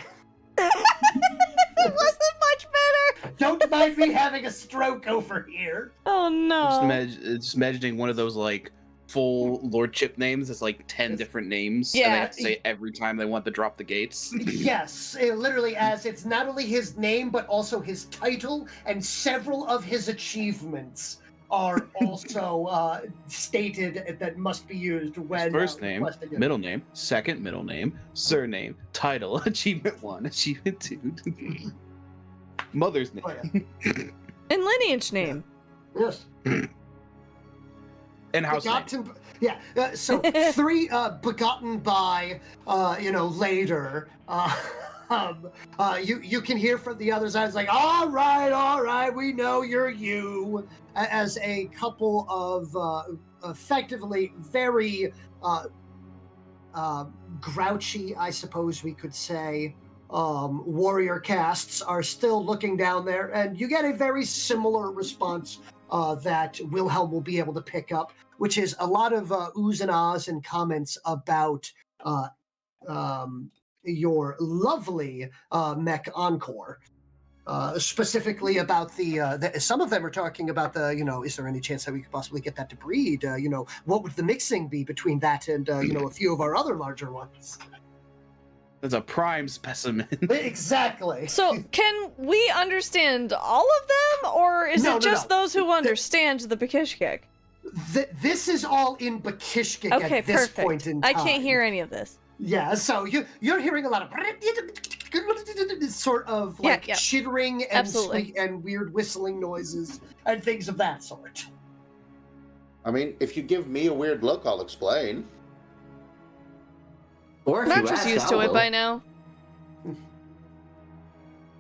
It wasn't much better. Don't mind me having a stroke over here. Oh no. Just imagining one of those like full lordship names. It's like 10 different names. Yeah. And they have to say every time they want to drop the gates. Yes, literally, as it's not only his name but also his title, and several of his achievements are also stated that must be used when First name, requesting it. middle name, second middle name, surname, title, achievement 1, achievement 2, mother's name. Oh, yeah. And lineage name. Yes. And house name. Begotten, yeah. So 3 begotten by, later. You can hear from the other side. It's like, all right, we know you're you. As a couple of effectively very grouchy, I suppose we could say, warrior casts are still looking down there, and you get a very similar response that Wilhelm will be able to pick up, which is a lot of oohs and ahs and comments about your lovely mech encore. Specifically about the some of them are talking about is there any chance that we could possibly get that to breed? What would the mixing be between that and, a few of our other larger ones? That's a prime specimen. Exactly. So, can we understand all of them, or is No, it just those who understand the Bekishkik? This is all in Bekishkik Okay, at this perfect. point in time. I can't hear any of this. Yeah, so you're hearing a lot of sort of like Yeah. chittering and Absolutely. and weird whistling noises and things of that sort. I mean, if you give me a weird look, I'll explain. Or if Not you just ask, used I to it will. by now.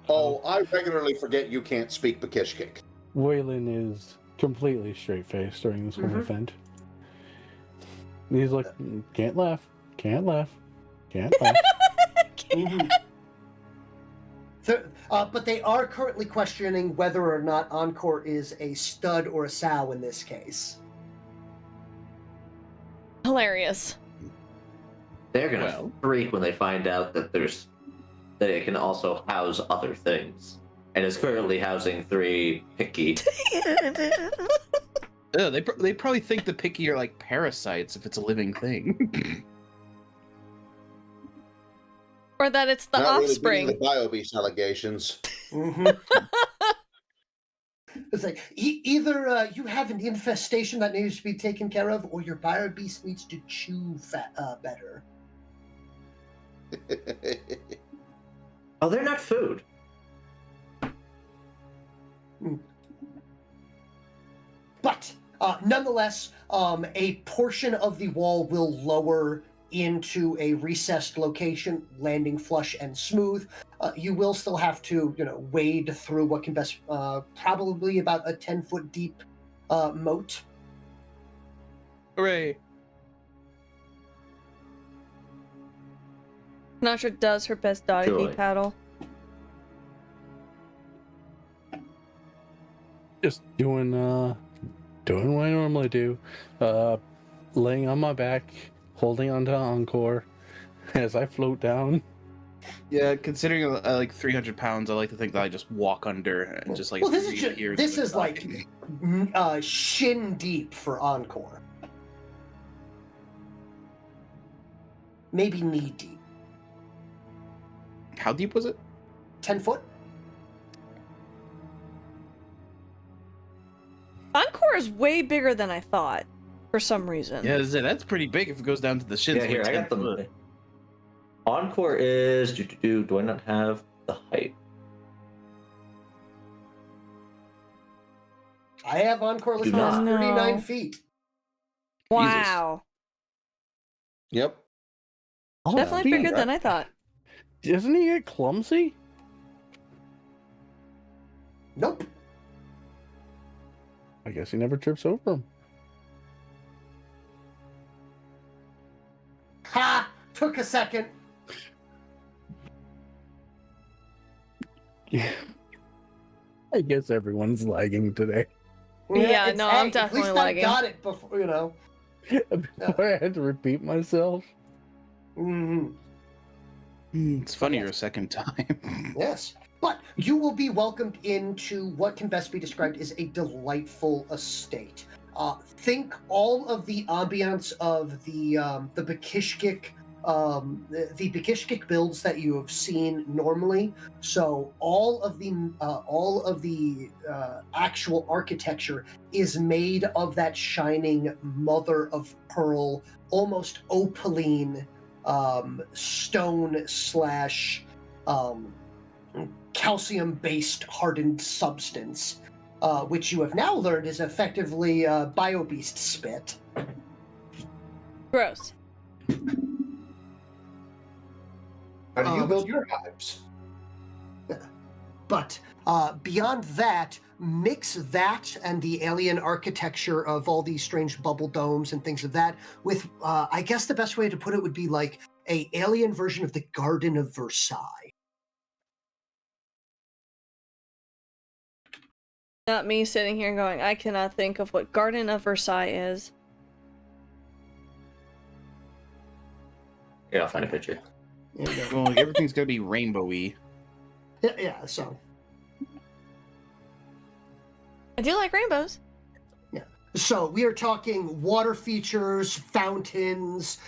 Oh, I regularly forget you can't speak Bakishkik. Whalen is completely straight-faced during this whole event. He's like, can't laugh, can't laugh, can't laugh. Mhm. But they are currently questioning whether or not Encore is a stud or a sow in this case. Hilarious. They're gonna Well. freak when they find out that that it can also house other things, and is currently housing 3 picky. They probably think the picky are like parasites if it's a living thing. Or that it's the Not offspring. really beating the BioBeast allegations. Mhm. It's like either you have an infestation that needs to be taken care of, or your bio beast needs to chew better. Oh, they're not food. But nonetheless, a portion of the wall will lower into a recessed location, landing flush and smooth. You will still have to, wade through what can best, probably about a 10-foot deep moat. Hooray! Honatra does her best doggy Joy. paddle. Just doing what I normally do. Laying on my back, holding onto Encore as I float down. Yeah, considering like 300 pounds, I like to think that I just walk under and just like. Well, this reappear is to the like side. shin deep for Encore. Maybe knee deep. How deep was it? 10 foot? Encore is way bigger than I thought, for some reason. Yeah, that's pretty big if it goes down to the shins. Yeah, here, I got them. Encore is... Do I not have the height? I have Encore listed Do as not. 39 No. feet. Wow. Yep. Oh, Definitely feet. bigger than I thought. Doesn't he get clumsy? Nope. I guess he never trips over him. Ha! Took a second. Yeah. I guess everyone's lagging today. Yeah, it's- no, I'm at definitely least lagging. I got it before, Before I had to repeat myself. hmm It's funnier a second time. Yes. But you will be welcomed into what can best be described as a delightful estate. Think all of the ambience of the Bakishkik, the Bakishkik builds that you have seen normally. So all of the actual architecture is made of that shining mother of pearl, almost opaline stone slash calcium-based hardened substance, which you have now learned is effectively BioBeast spit. Gross. How do you build your hives? But beyond that, mix that and the alien architecture of all these strange bubble domes and things of that with, I guess the best way to put it would be like a alien version of the Garden of Versailles. Not me sitting here going, I cannot think of what Garden of Versailles is. Yeah, I'll find a picture. Well, like, everything's gonna be rainbowy. Yeah, so. I do like rainbows. So we are talking water features, fountains,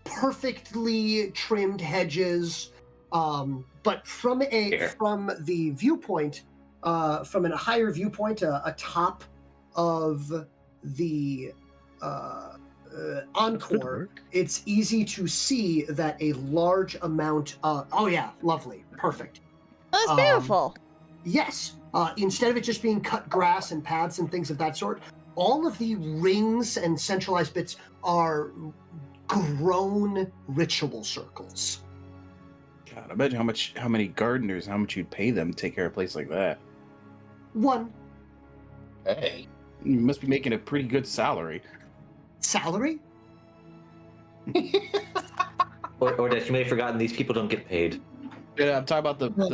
perfectly trimmed hedges, but from the viewpoint, from a higher viewpoint, atop of the Encore, it's easy to see that a large amount of... Oh yeah, lovely, perfect. Oh, that's beautiful. Yes, instead of it just being cut grass and paths and things of that sort, all of the rings and centralized bits are grown ritual circles. God, imagine how many gardeners, how much you'd pay them to take care of a place like that. One Hey. You must be making a pretty good salary. salary? Or that you may have forgotten these people don't get paid. Yeah, I'm talking about the No.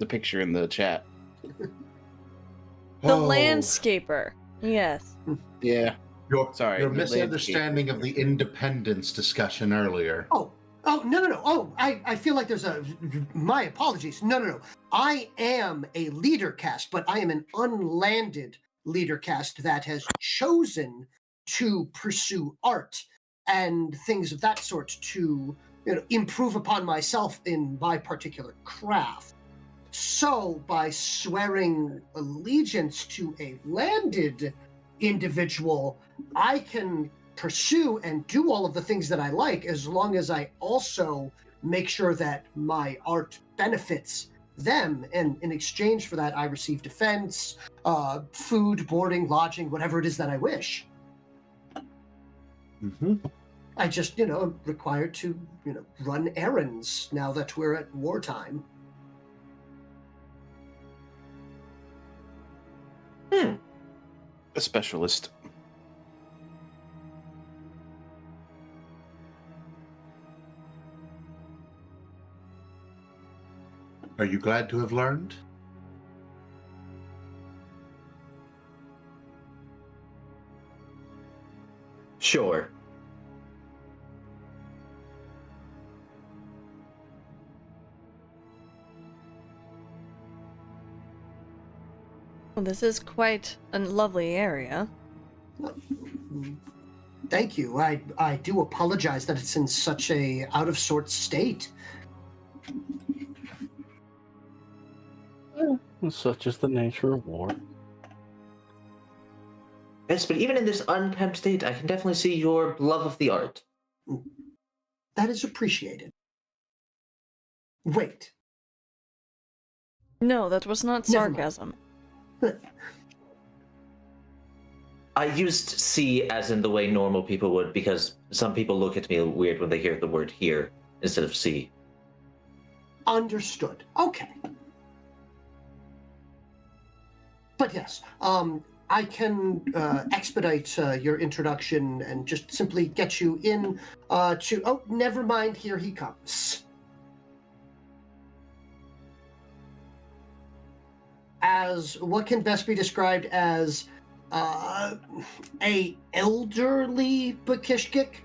picture in the chat. The Oh, landscaper. Yes. Yeah. Your, Sorry, your the misunderstanding of the independence discussion earlier. Oh, no. Oh, I feel like there's a. My apologies. No. I am a leader caste, but I am an unlanded leader caste that has chosen to pursue art and things of that sort to improve upon myself in my particular craft. So, by swearing allegiance to a landed individual, I can pursue and do all of the things that I like as long as I also make sure that my art benefits them. And in exchange for that, I receive defense, food, boarding, lodging, whatever it is that I wish. Mm-hmm. I just, am required to, run errands now that we're at wartime. A specialist. Are you glad to have learned? Sure. Well, this is quite a lovely area. Thank you. I do apologize that it's in such a out of sorts state. Such is the nature of war. Yes, but even in this unkempt state, I can definitely see your love of the art. That is appreciated. Wait. No, that was not Never mind. sarcasm. I used see as in the way normal people would, because some people look at me weird when they hear the word here instead of see. Understood. Okay. But yes, I can expedite your introduction and just simply get you in to... Oh, never mind. Here he comes. As what can best be described as a elderly Bakishkik,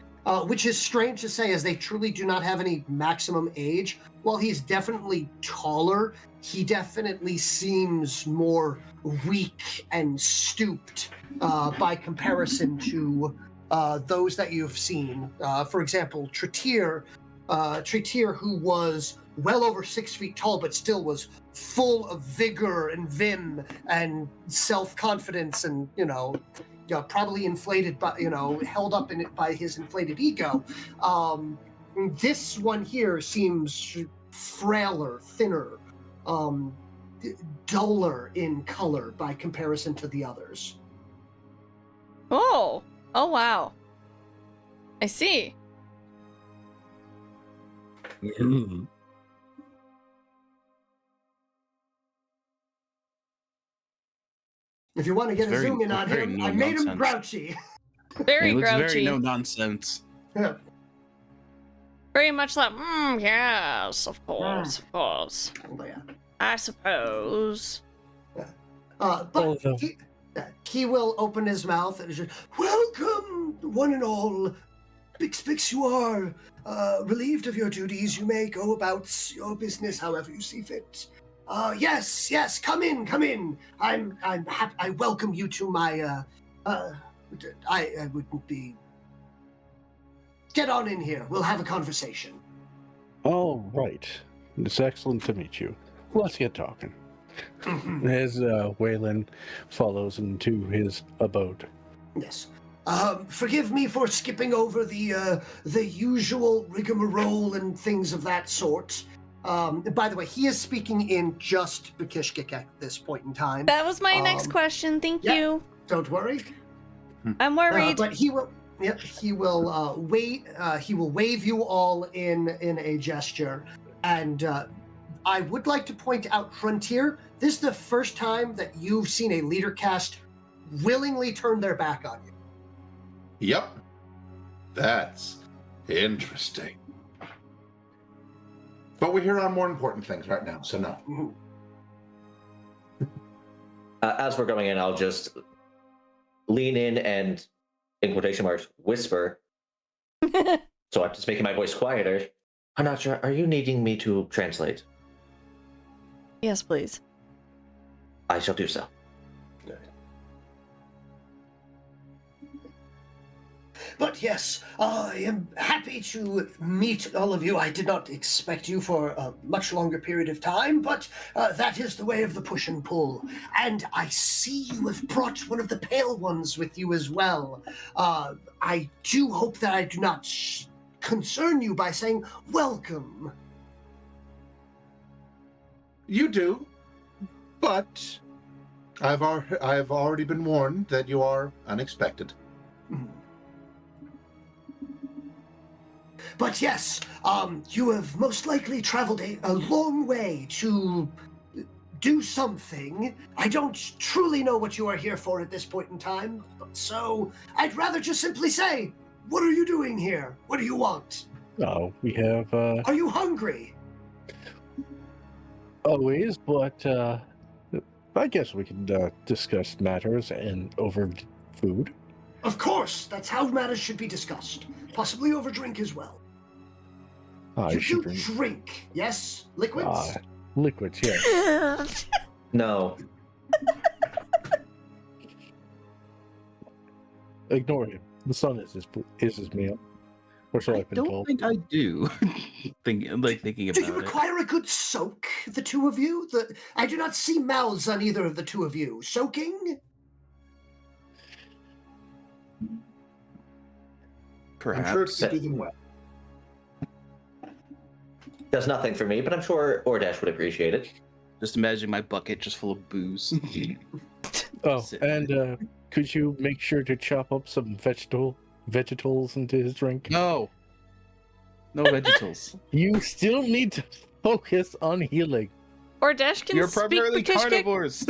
which is strange to say as they truly do not have any maximum age. While he's definitely taller, he definitely seems more weak and stooped by comparison to those that you've seen. For example, Hrun'Tiir, who was well over 6 feet tall, but still was full of vigor and vim and self-confidence and, probably inflated by, held up in it by his inflated ego. This one here seems frailer, thinner, duller in color by comparison to the others. Oh wow. I see. If you want to get a Very- zoom in on very him, no I made him nonsense. grouchy. Very It looks grouchy. very no nonsense. Very much like, yes, of course, of course. Oh, yeah. I suppose. But he will open his mouth and just, welcome, one and all. Bix, you are relieved of your duties. You may go about your business however you see fit. Yes, come in. I'm happy. I welcome you to my. I wouldn't be. Get on in here. We'll have a conversation. All right. It's excellent to meet you. Let's get talking. As Whalen follows into his abode. Yes. Forgive me for skipping over the usual rigmarole and things of that sort. By the way, he is speaking in just Bakishkik at this point in time. That was my next question. Thank yeah. you. Don't worry. I'm worried. But he will. Yep, he will wait. He will wave you all in a gesture, and I would like to point out, Hrun'Tiir, this is the first time that you've seen a leader cast willingly turn their back on you. Yep. That's interesting. But we're here on more important things right now, so no. Mhm. As we're going in, I'll just lean in and, in quotation marks, whisper. So I'm just making my voice quieter. Honatra, are you needing me to translate? Yes, please. I shall do so. But yes, I am happy to meet all of you. I did not expect you for a much longer period of time, but that is the way of the push and pull. And I see you have brought one of the pale ones with you as well. I do hope that I do not concern you by saying welcome. You do, but I've already been warned that you are unexpected. But yes, you have most likely traveled a long way to do something. I don't truly know what you are here for at this point in time, so I'd rather just simply say, what are you doing here? What do you want? Oh, we have Are you hungry? always, but I guess we can discuss matters and over food. Of course, that's how matters should be discussed. Possibly over drink as well. I You should do drink, yes? Liquids? liquids, yes. No. Ignore him. The sun is his meal. Or so I I've been don't told. think I do. thinking about Do you it. require a good soak, the two of you? I do not see mouths on either of the two of you. Soaking? Perhaps. I'm sure it's to do them well. Does nothing for me, but I'm sure Ordash would appreciate it. Just imagine my bucket just full of booze. Oh, Sit. and could you make sure to chop up some vegetables into his drink? No. No vegetables. You still need to focus on healing. Or Dash can You're speak primarily Pakishkic. carnivores.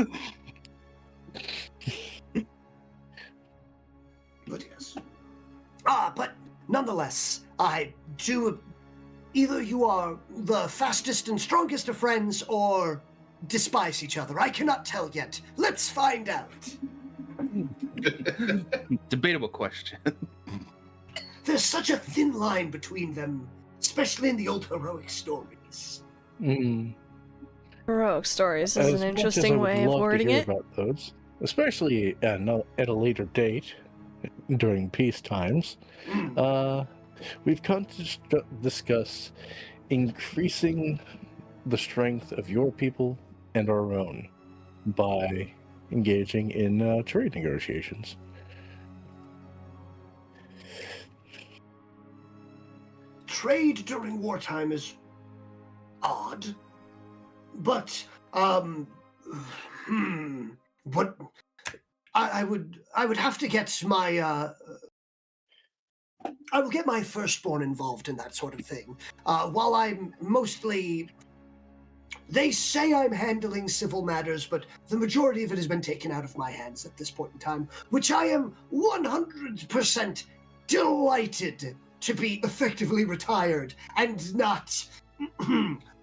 But yes. But nonetheless, I do. Either you are the fastest and strongest of friends, or despise each other. I cannot tell yet. Let's find out. Debatable question. There's such a thin line between them, especially in the old heroic stories. Heroic stories is As an much as I interesting would way of love to wording hear it. about those, especially at a later date during peace times. We've come to discuss increasing the strength of your people and our own by engaging in trade negotiations. Trade during wartime is odd, but what I would have to get my I will get my firstborn involved in that sort of thing. While I'm mostly, they say I'm handling civil matters, but the majority of it has been taken out of my hands at this point in time, which I am 100% delighted to be effectively retired and not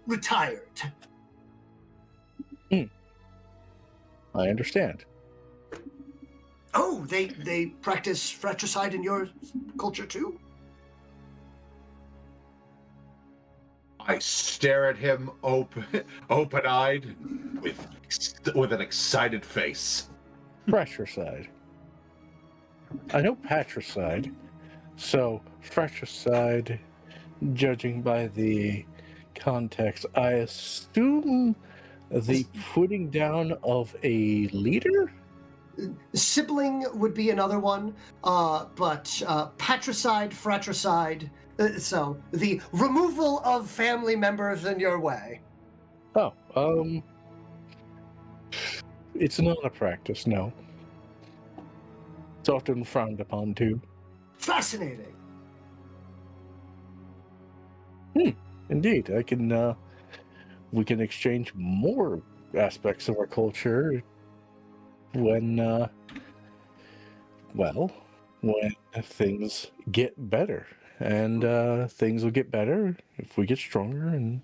retired. I understand. Oh, they practice fratricide in your culture too? I stare at him open-eyed with an excited face. Fratricide. I know patricide, so fratricide, judging by the context, I assume the putting down of a leader? Sibling would be another one, but patricide, fratricide, so the removal of family members in your way. Oh, it's not a practice, no. It's often frowned upon too. Fascinating. Indeed, I can. We can exchange more aspects of our culture when, when things get better. And things will get better if we get stronger. And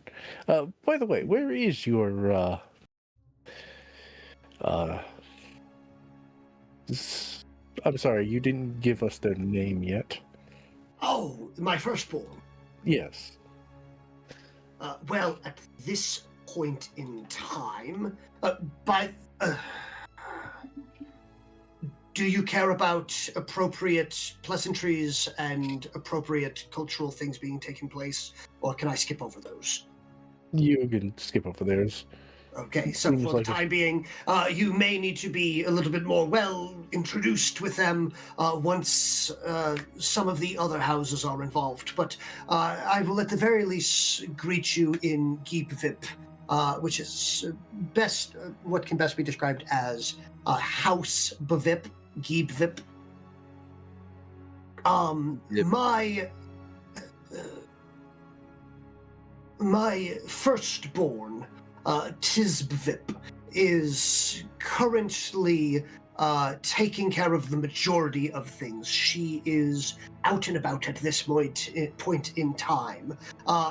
by the way, where is your I'm sorry, you didn't give us their name yet. Oh, my firstborn. Yes. Well, at this point in time, do you care about appropriate pleasantries and appropriate cultural things being taking place, or can I skip over those? You can skip over theirs. Okay, so Seems for the like time being, you may need to be a little bit more well introduced with them once some of the other houses are involved. But I will at the very least greet you in Giebvip, which is what can best be described as House Bevip, Giebvip. Yep. My firstborn, Tizbvip, is currently taking care of the majority of things. She is out and about at this point in time.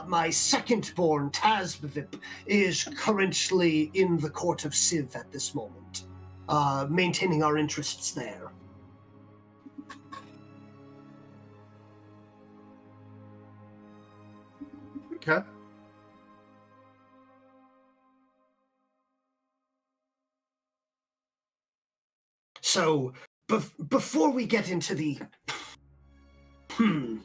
My second-born, Tazbvip, is currently in the court of Civ at this moment, maintaining our interests there. Okay. So, before we get into the... I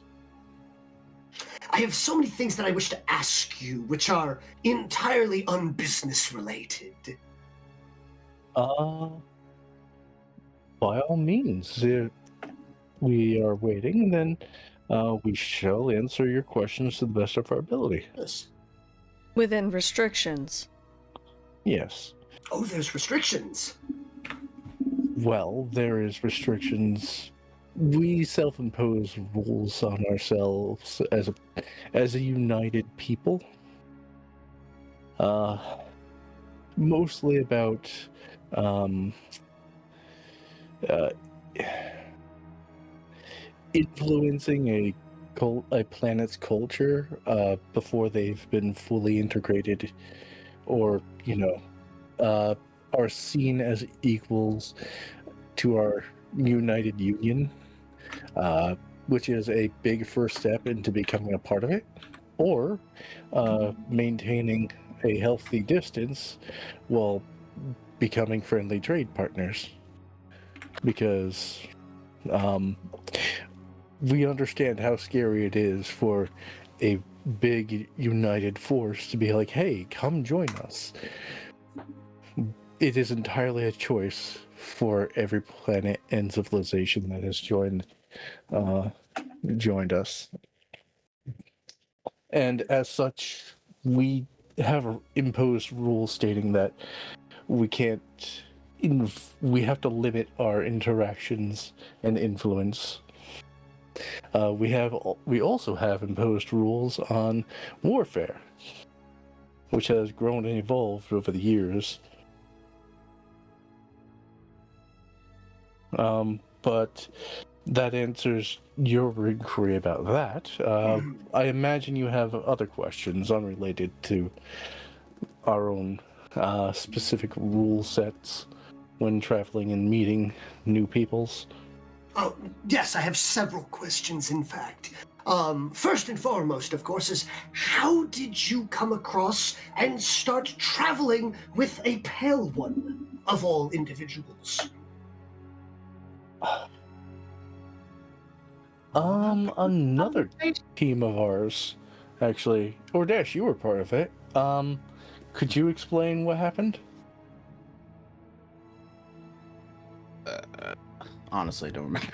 have so many things that I wish to ask you, which are entirely unbusiness related. By all means, if we are waiting, then we shall answer your questions to the best of our ability. Yes. Within restrictions. Yes. Oh, there's restrictions. Well, there is restrictions. We self-impose rules on ourselves as a united people. Mostly about influencing a planet's culture before they've been fully integrated, or are seen as equals to our united union, which is a big first step into becoming a part of it, or maintaining a healthy distance while becoming friendly trade partners. Because we understand how scary it is for a big united force to be like, hey, come join us. It is entirely a choice for every planet and civilization that has joined us. And as such, we have imposed rules stating that we can't we have to limit our interactions and influence. We also have imposed rules on warfare, which has grown and evolved over the years. But that answers your inquiry about that. I imagine you have other questions unrelated to our own specific rule sets when traveling and meeting new peoples. Oh, yes, I have several questions, in fact. First and foremost, of course, is how did you come across and start traveling with a pale one, of all individuals? Another team of ours, actually. Or Dash, you were part of it. Could you explain what happened? Honestly, don't remember.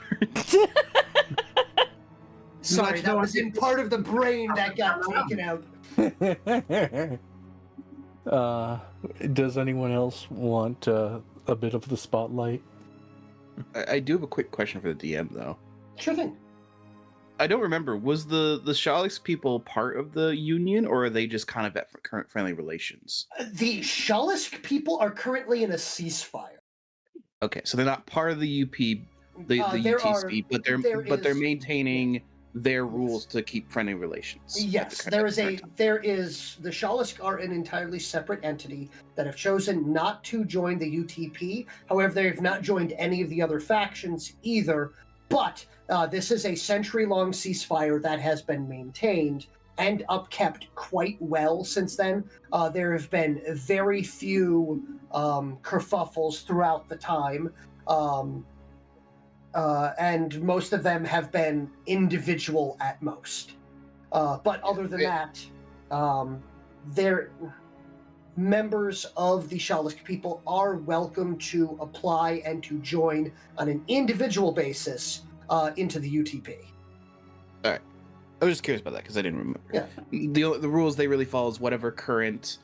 Sorry, that was in part of the brain that got taken out. Does anyone else want a bit of the spotlight? I do have a quick question for the DM, though. Sure thing. I don't remember. Was the Shalix people part of the Union, or are they just kind of at current friendly relations? The Shalisk people are currently in a ceasefire. Okay, so they're not part of the UP, the There UTSP, but they're is- maintaining their rules to keep friendly relations. Yes, at there the is current time. the Shalisk are an entirely separate entity that have chosen not to join the UTP. However, they have not joined any of the other factions either. But this is a century-long ceasefire that has been maintained and upkept quite well since then. There have been very few kerfuffles throughout the time. And most of them have been individual at most. But other than that, they're members of the Shalisk people are welcome to apply and to join on an individual basis into the UTP. I was just curious about that because I didn't remember. Yeah. The rules they really follow is whatever current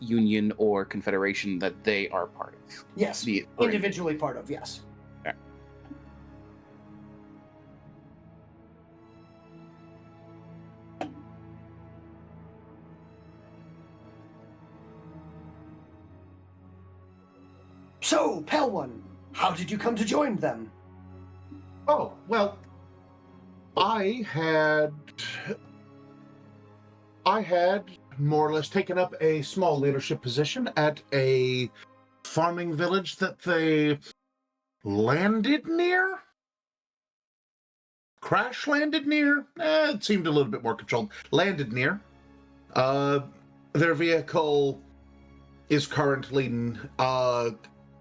union or confederation that they are part of. Yes, individually part of, yes. Okay. So, Pale One, how did you come to join them? Oh, well, I had more or less taken up a small leadership position at a farming village that they landed near? Crash landed near? It seemed a little bit more controlled. Landed near. Their vehicle is currently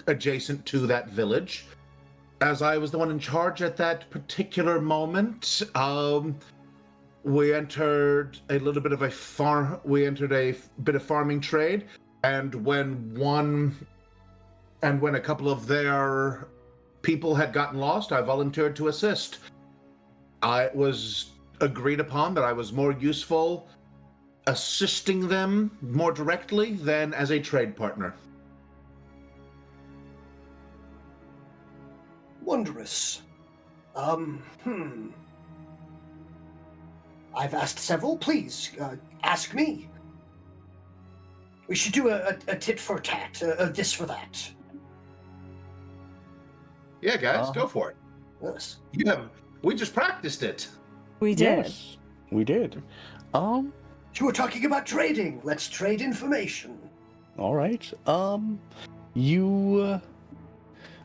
adjacent to that village. As I was the one in charge at that particular moment, we entered a little bit of a bit of farming trade, and when a couple of their people had gotten lost, I volunteered to assist. It was agreed upon that I was more useful assisting them more directly than as a trade partner. Wondrous. I've asked several. Please, ask me. We should do a tit for tat, this for that. Yeah, guys, go for it. Yes. We just practiced it. We did. Yes, we did. You were talking about trading. Let's trade information. All right. You.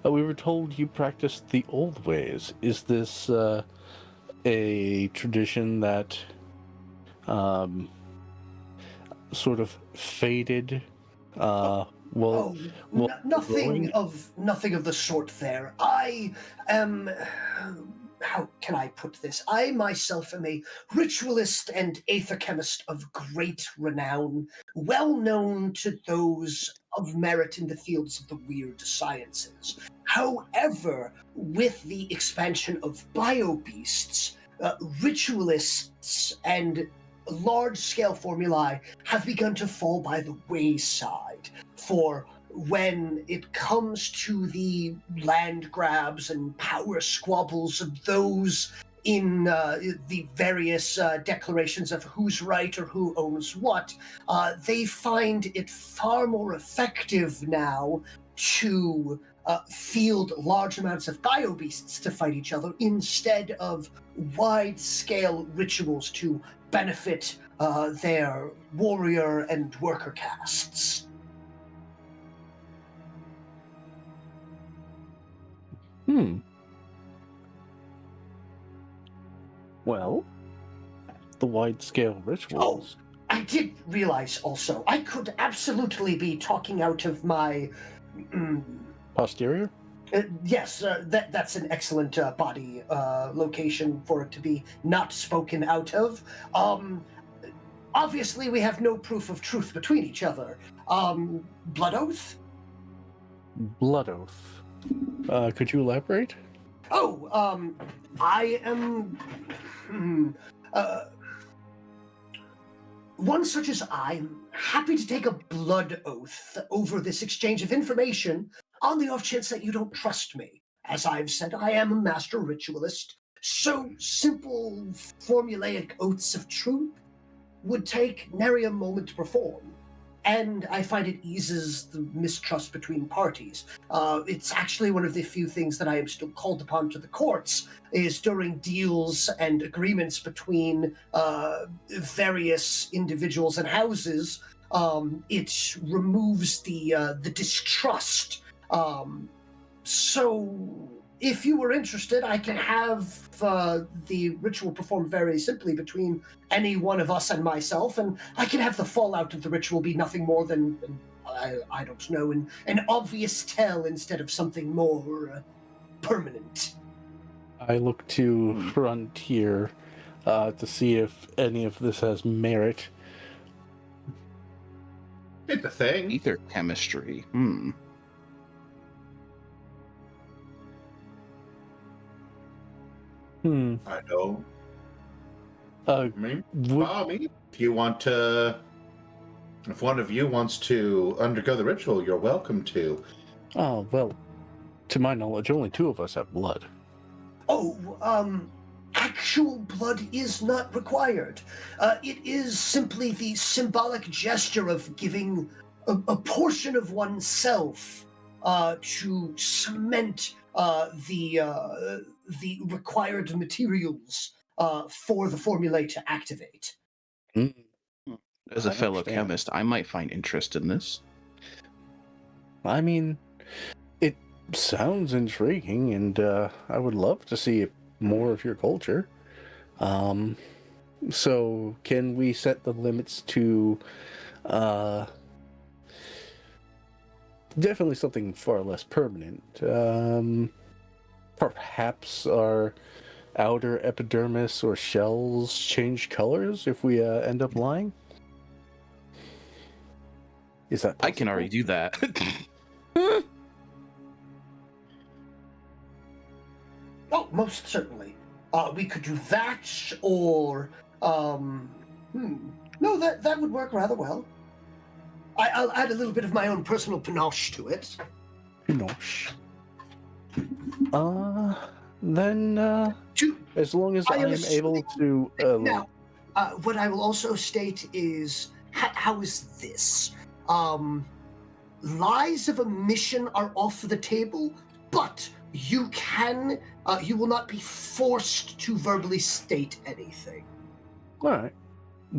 We were told you practiced the old ways. Is this a tradition that sort of faded? Nothing of the sort there. I am. How can I put this? I myself am a ritualist and aetherchemist of great renown, well known to those of merit in the fields of the weird sciences. However, with the expansion of biobeasts, ritualists and large-scale formulae have begun to fall by the wayside. For when it comes to the land grabs and power squabbles of those in the various declarations of who's right or who owns what, they find it far more effective now to field large amounts of biobeasts to fight each other instead of wide-scale rituals to benefit their warrior and worker castes. Well, the wide-scale rituals. I did realize also, I could absolutely be talking out of my... Posterior? Yes, that's an excellent body location for it to be not spoken out of. Obviously, we have no proof of truth between each other. Blood oath? Blood oath. Could you elaborate? I am... one such as I'm happy to take a blood oath over this exchange of information on the off chance that you don't trust me. As I've said, I am a master ritualist, so simple, formulaic oaths of truth would take nary a moment to perform. And I find it eases the mistrust between parties. It's actually one of the few things that I am still called upon to the courts, is during deals and agreements between various individuals and houses. It removes the distrust. So if you were interested, I can have the ritual performed very simply between any one of us and myself, and I can have the fallout of the ritual be nothing more than, I don't know, an obvious tell instead of something more permanent. I look to Hrun'Tiir to see if any of this has merit. It's a thing. Ether chemistry. I know. Would- If you want to, if one of you wants to undergo the ritual, you're welcome to. Oh, well, to my knowledge, only two of us have blood. Oh, actual blood is not required. It is simply the symbolic gesture of giving a portion of oneself to cement the required materials for the formulae to activate. As a I fellow understand. chemist, I might find interest in this. I mean, it sounds intriguing, and I would love to see more of your culture. So can we set the limits to definitely something far less permanent? Perhaps our outer epidermis or shells change colors if we end up lying? Is that possible? I can already do that. Oh, most certainly. We could do that, or no, that would work rather well. I'll add a little bit of my own personal panache to it. Pinoche. Then, To, as long as I am able to... now, what I will also state is, how is this? Lies of omission are off the table, but you will not be forced to verbally state anything. All right.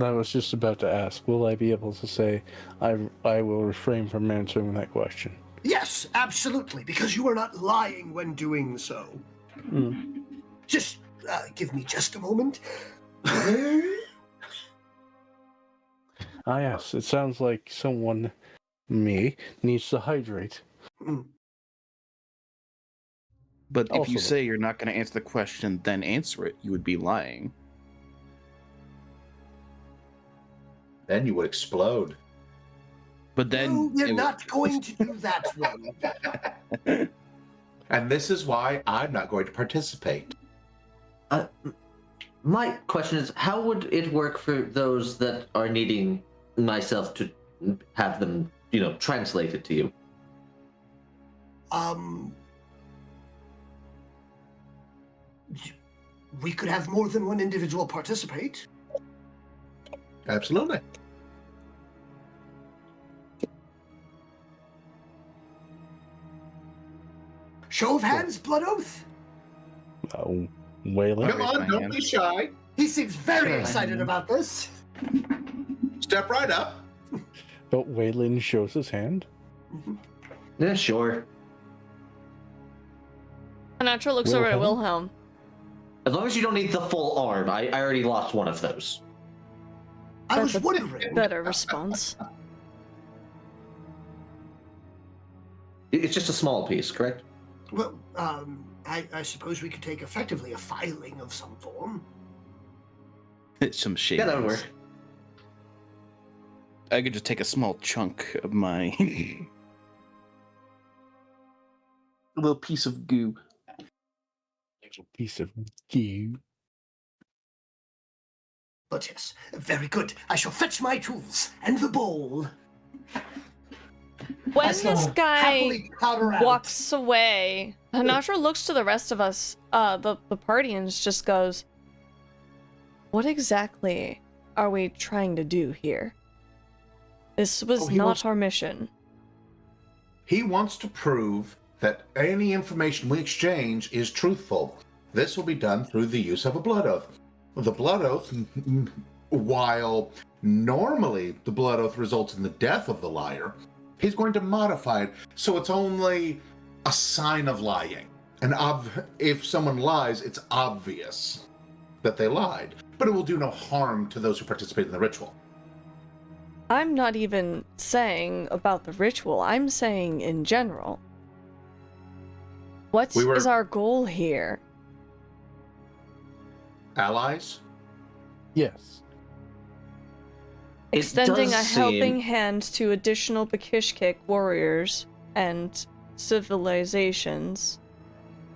I was just about to ask, will I be able to say, I will refrain from answering that question? Yes, absolutely, because you are not lying when doing so. Just give me just a moment. Yes, it sounds like someone, me, needs to hydrate. But if Also- you say you're not going to answer the question, then answer it, you would be lying. Then you would explode. But then No, it you're would- not going to do that one. And this is why I'm not going to participate. My question is, how would it work for those that are needing myself to have them, translated to you? We could have more than one individual participate. Absolutely. Show of hands, blood oath. Oh, Whalen? Come on, don't be shy. He seems very excited about this. Step right up. But Whalen shows his hand. Yeah, sure. Honatra looks over at Wilhelm? Wilhelm. As long as you don't need the full arm, I already lost one of those. I was That's a wondering. Better response. It's just a small piece, correct? Well, I suppose we could take effectively a filing of some form. some shit. Yeah, that would work. I could just take a small chunk of my a little piece of goo. Little piece of goo. But yes, very good. I shall fetch my tools and the bowl. When As this he'll guy happily powder out. walks away, Honatra looks to the rest of us, the party, and just goes, "What exactly are we trying to do here? This was not our mission." He wants to prove that any information we exchange is truthful. This will be done through the use of a blood oath. The blood oath, while normally the blood oath results in the death of the liar, he's going to modify it so it's only a sign of lying. And if someone lies, it's obvious that they lied, but it will do no harm to those who participate in the ritual. I'm not even saying about the ritual, I'm saying in general. What is our goal here? Allies? Yes. Extending a helping hand to additional Bakishkik warriors and civilizations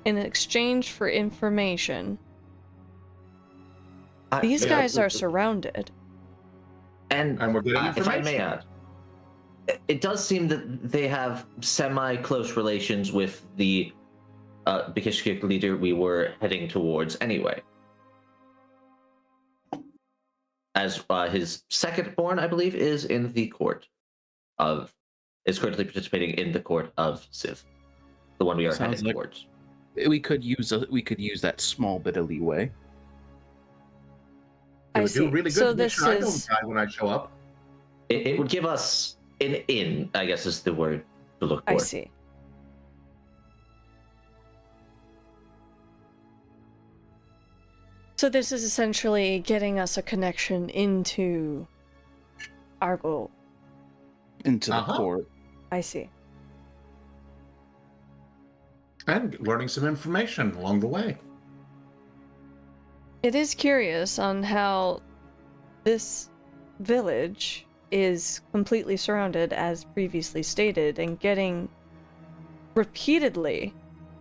in exchange for information. These guys are surrounded. And we're getting information. If I may add, it does seem that they have semi-close relations with the Bakishkik leader we were heading towards anyway. As his second-born, I believe, is in the court of... is currently participating in the court of Civ. The one we are heading towards. We could use that small bit of leeway. It would do really good to make sure I don't die when I show up. It would give us an in, I guess is the word to look for. I see. So this is essentially getting us a connection into our goal. Into the court. I see. And learning some information along the way. It is curious on how this village is completely surrounded, as previously stated, and getting repeatedly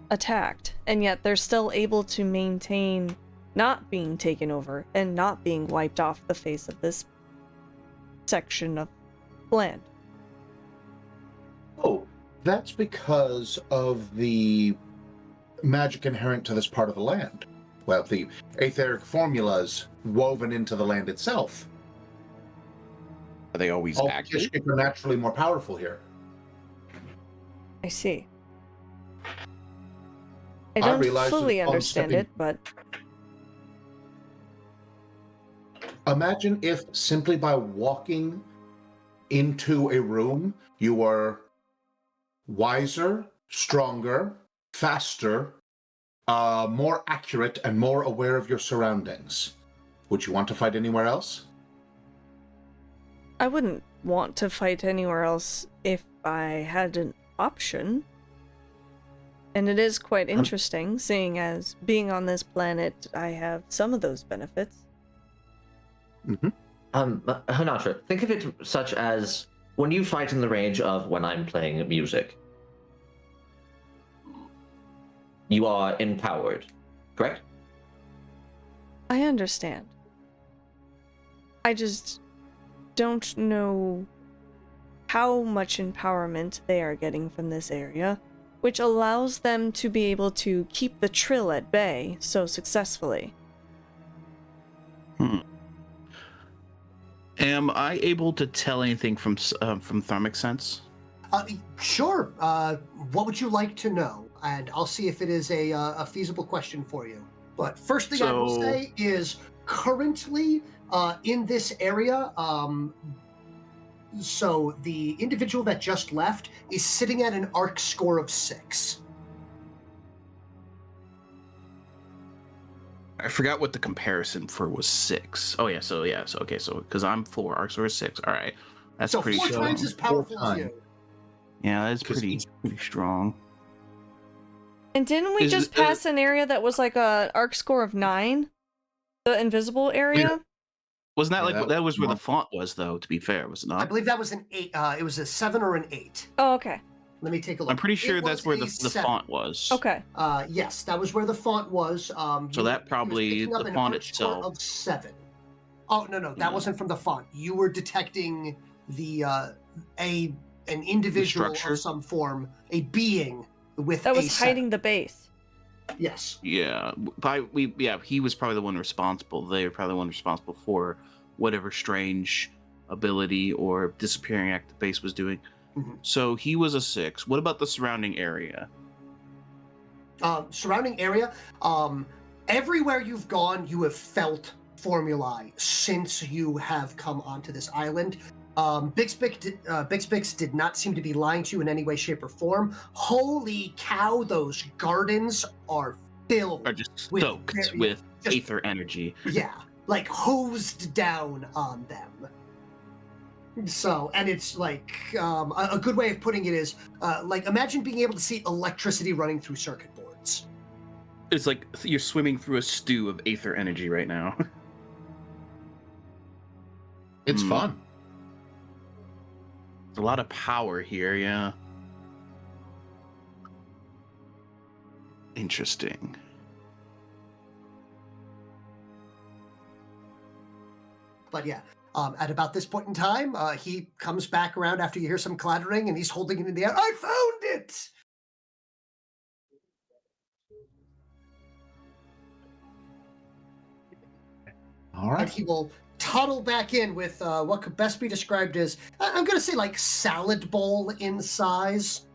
attacked, and yet they're still able to maintain not being taken over and not being wiped off the face of this section of land. Oh, that's because of the magic inherent to this part of the land. Well, the aetheric formulas woven into the land itself. Are they always active? All are naturally more powerful here. I see. I don't fully understand it, but... Imagine if simply by walking into a room, you are wiser, stronger, faster, more accurate, and more aware of your surroundings. Would you want to fight anywhere else? I wouldn't want to fight anywhere else if I had an option. And it is quite interesting, seeing as being on this planet, I have some of those benefits. Mm-hmm. Honatra, think of it such as when you fight in the range of when I'm playing music. You are empowered, correct? I understand. I just don't know how much empowerment they are getting from this area, which allows them to be able to keep the Trill at bay so successfully. Am I able to tell anything from thermic sense? Sure. What would you like to know? And I'll see if it is a feasible question for you. But first thing I will say is currently in this area, so the individual that just left is sitting at an arc score of 6. I forgot what the comparison for was 6. Oh yeah, so because I'm 4, arc score is 6. All right, that's so pretty 4 strong. times as powerful as you. Yeah, that's pretty strong. And didn't we just pass an area that was like a arc score of 9? The invisible area? Wasn't that like that was where the font was, though? To be fair, was it not? I believe that was an 8. It was a 7 or an 8. Oh, okay. Let me take a look. I'm pretty sure that's where the font was. Okay. Yes, that was where the font was. So that probably the font itself. Of 7. Oh no, that wasn't from the font. You were detecting the a an individual structure? of some form, a being with That a was hiding the base. Yes. Yeah, he was probably the one responsible. They were probably the one responsible for whatever strange ability or disappearing act the base was doing. Mhm. So he was a 6. What about the surrounding area? Surrounding area, everywhere you've gone, you have felt formulae since you have come onto this island. Bixbix did not seem to be lying to you in any way, shape, or form. Holy cow, those gardens are filled. Are just with stoked very- with just- aether energy. Yeah, like hosed down on them. So, and it's like, a good way of putting it is, like, imagine being able to see electricity running through circuit boards. It's like you're swimming through a stew of aether energy right now. It's Hmm. fun. There's a lot of power here, yeah. Interesting. But yeah, at about this point in time, he comes back around after you hear some clattering, and he's holding it in the air. I found it! All And right. he will toddle back in with what could best be described as, I'm going to say, like, salad bowl in size.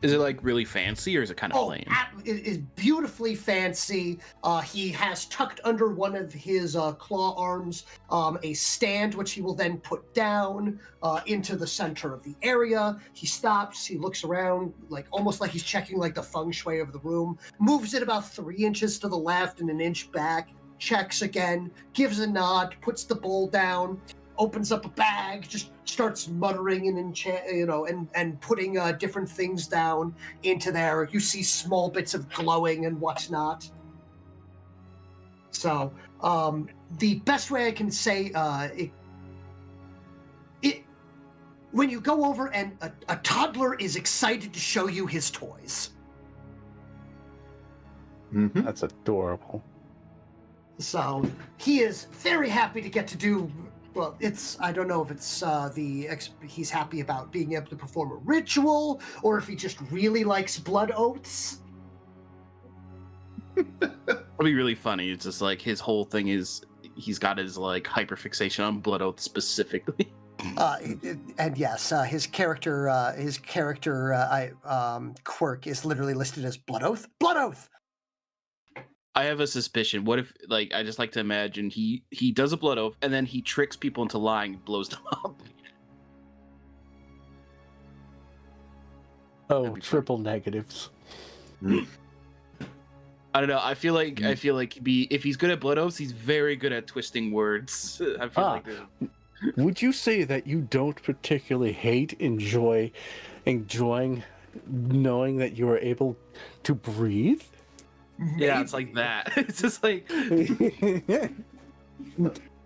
Is it like really fancy or is it kind of Oh, plain? it is beautifully fancy. He has tucked under one of his claw arms a stand, which he will then put down into the center of the area. He stops, he looks around, like almost like he's checking like the feng shui of the room, moves it about 3 inches to the left and an inch back, checks again, gives a nod, puts the bowl down, opens up a bag, just starts muttering and putting different things down into there. You see small bits of glowing and whatnot. So, the best way I can say it when you go over and a toddler is excited to show you his toys. Mm-hmm. That's adorable. So he is very happy to get to do. Well, I don't know if it's he's happy about being able to perform a ritual, or if he just really likes blood oaths. It'll be really funny. It's just like his whole thing is he's got his like hyperfixation on blood oath specifically. And yes, his character quirk is literally listed as blood oath. Blood oath. I have a suspicion. What if, like, I just like to imagine he does a blood oath and then he tricks people into lying and blows them up. Oh, That'd be fun. triple negatives. I don't know. I feel like if he's good at blood oaths, he's very good at twisting words. I feel like Would you say that you don't particularly enjoying knowing that you are able to breathe? yeah, it's like that. It's just like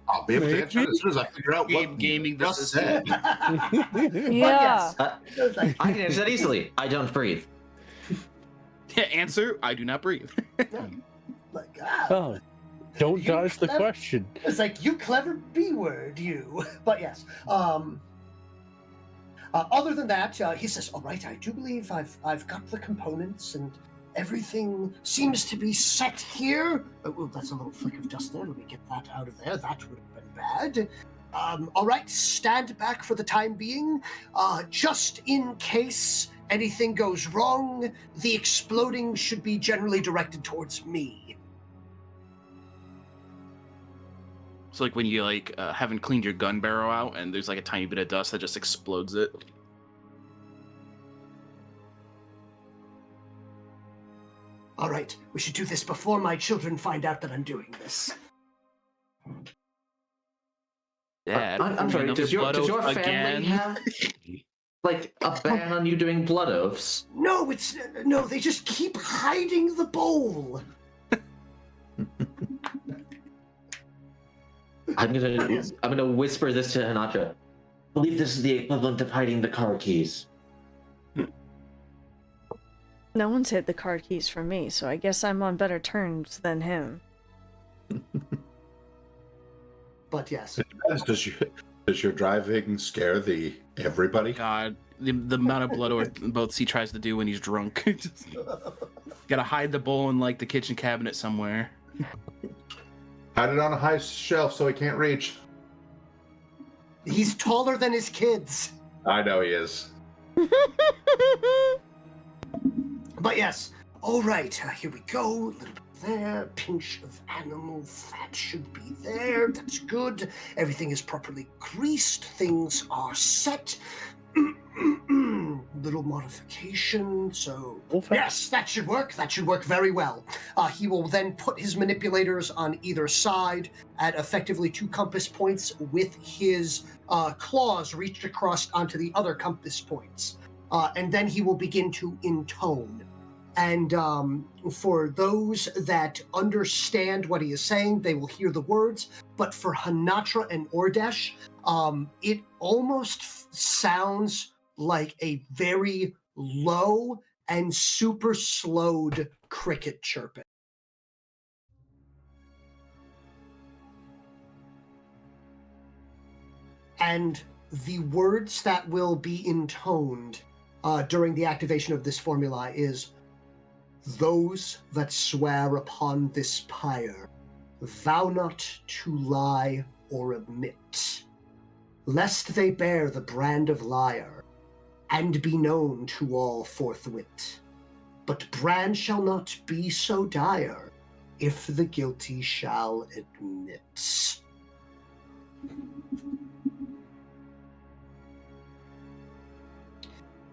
I'll be able to answer as soon as I figure out what gaming you the just system. said. Yeah. It's like, I can answer that easily. I don't breathe. yeah, answer. I do not breathe. like, Oh, don't You dodge the clever- question. It's like, you clever B word, you. But yes. Other than that, he says, all right, I do believe I've got the components and everything seems to be set here. Oh, well, that's a little flick of dust there. Let me get that out of there. That would have been bad. All right, stand back for the time being. Just in case anything goes wrong, the exploding should be generally directed towards me. It's like when you like haven't cleaned your gun barrel out and there's like a tiny bit of dust that just explodes it. All right, we should do this before my children find out that I'm doing this. Dad, I'm sorry. another Does your blood oath family again? have like a ban on you doing blood oaths? No, they just keep hiding the bowl. I'm gonna whisper this to Honatra. I believe this is the equivalent of hiding the car keys. No one's hid the car keys from me, so I guess I'm on better terms than him. But yes. Does your driving scare the Everybody. God, the amount of blood oath both he tries to do when he's drunk. Just gotta hide the bowl in like the kitchen cabinet somewhere. Hide it on a high shelf so he can't reach. He's taller than his kids. I know he is. But yes. All right, here we go. A little bit there. Pinch of animal fat should be there. That's good. Everything is properly greased. Things are set. Little modification. So yes, that should work. That should work very well. He will then put his manipulators on either side at effectively 2 compass points with his claws reached across onto the other compass points. And then he will begin to intone. And for those that understand what he is saying, they will hear the words. But for Honatra and Ordesh, it almost sounds like a very low and super slowed cricket chirping. And the words that will be intoned during the activation of this formula is, "Those that swear upon this pyre, vow not to lie or omit, lest they bear the brand of liar, and be known to all forthwith. But brand shall not be so dire, if the guilty shall admit."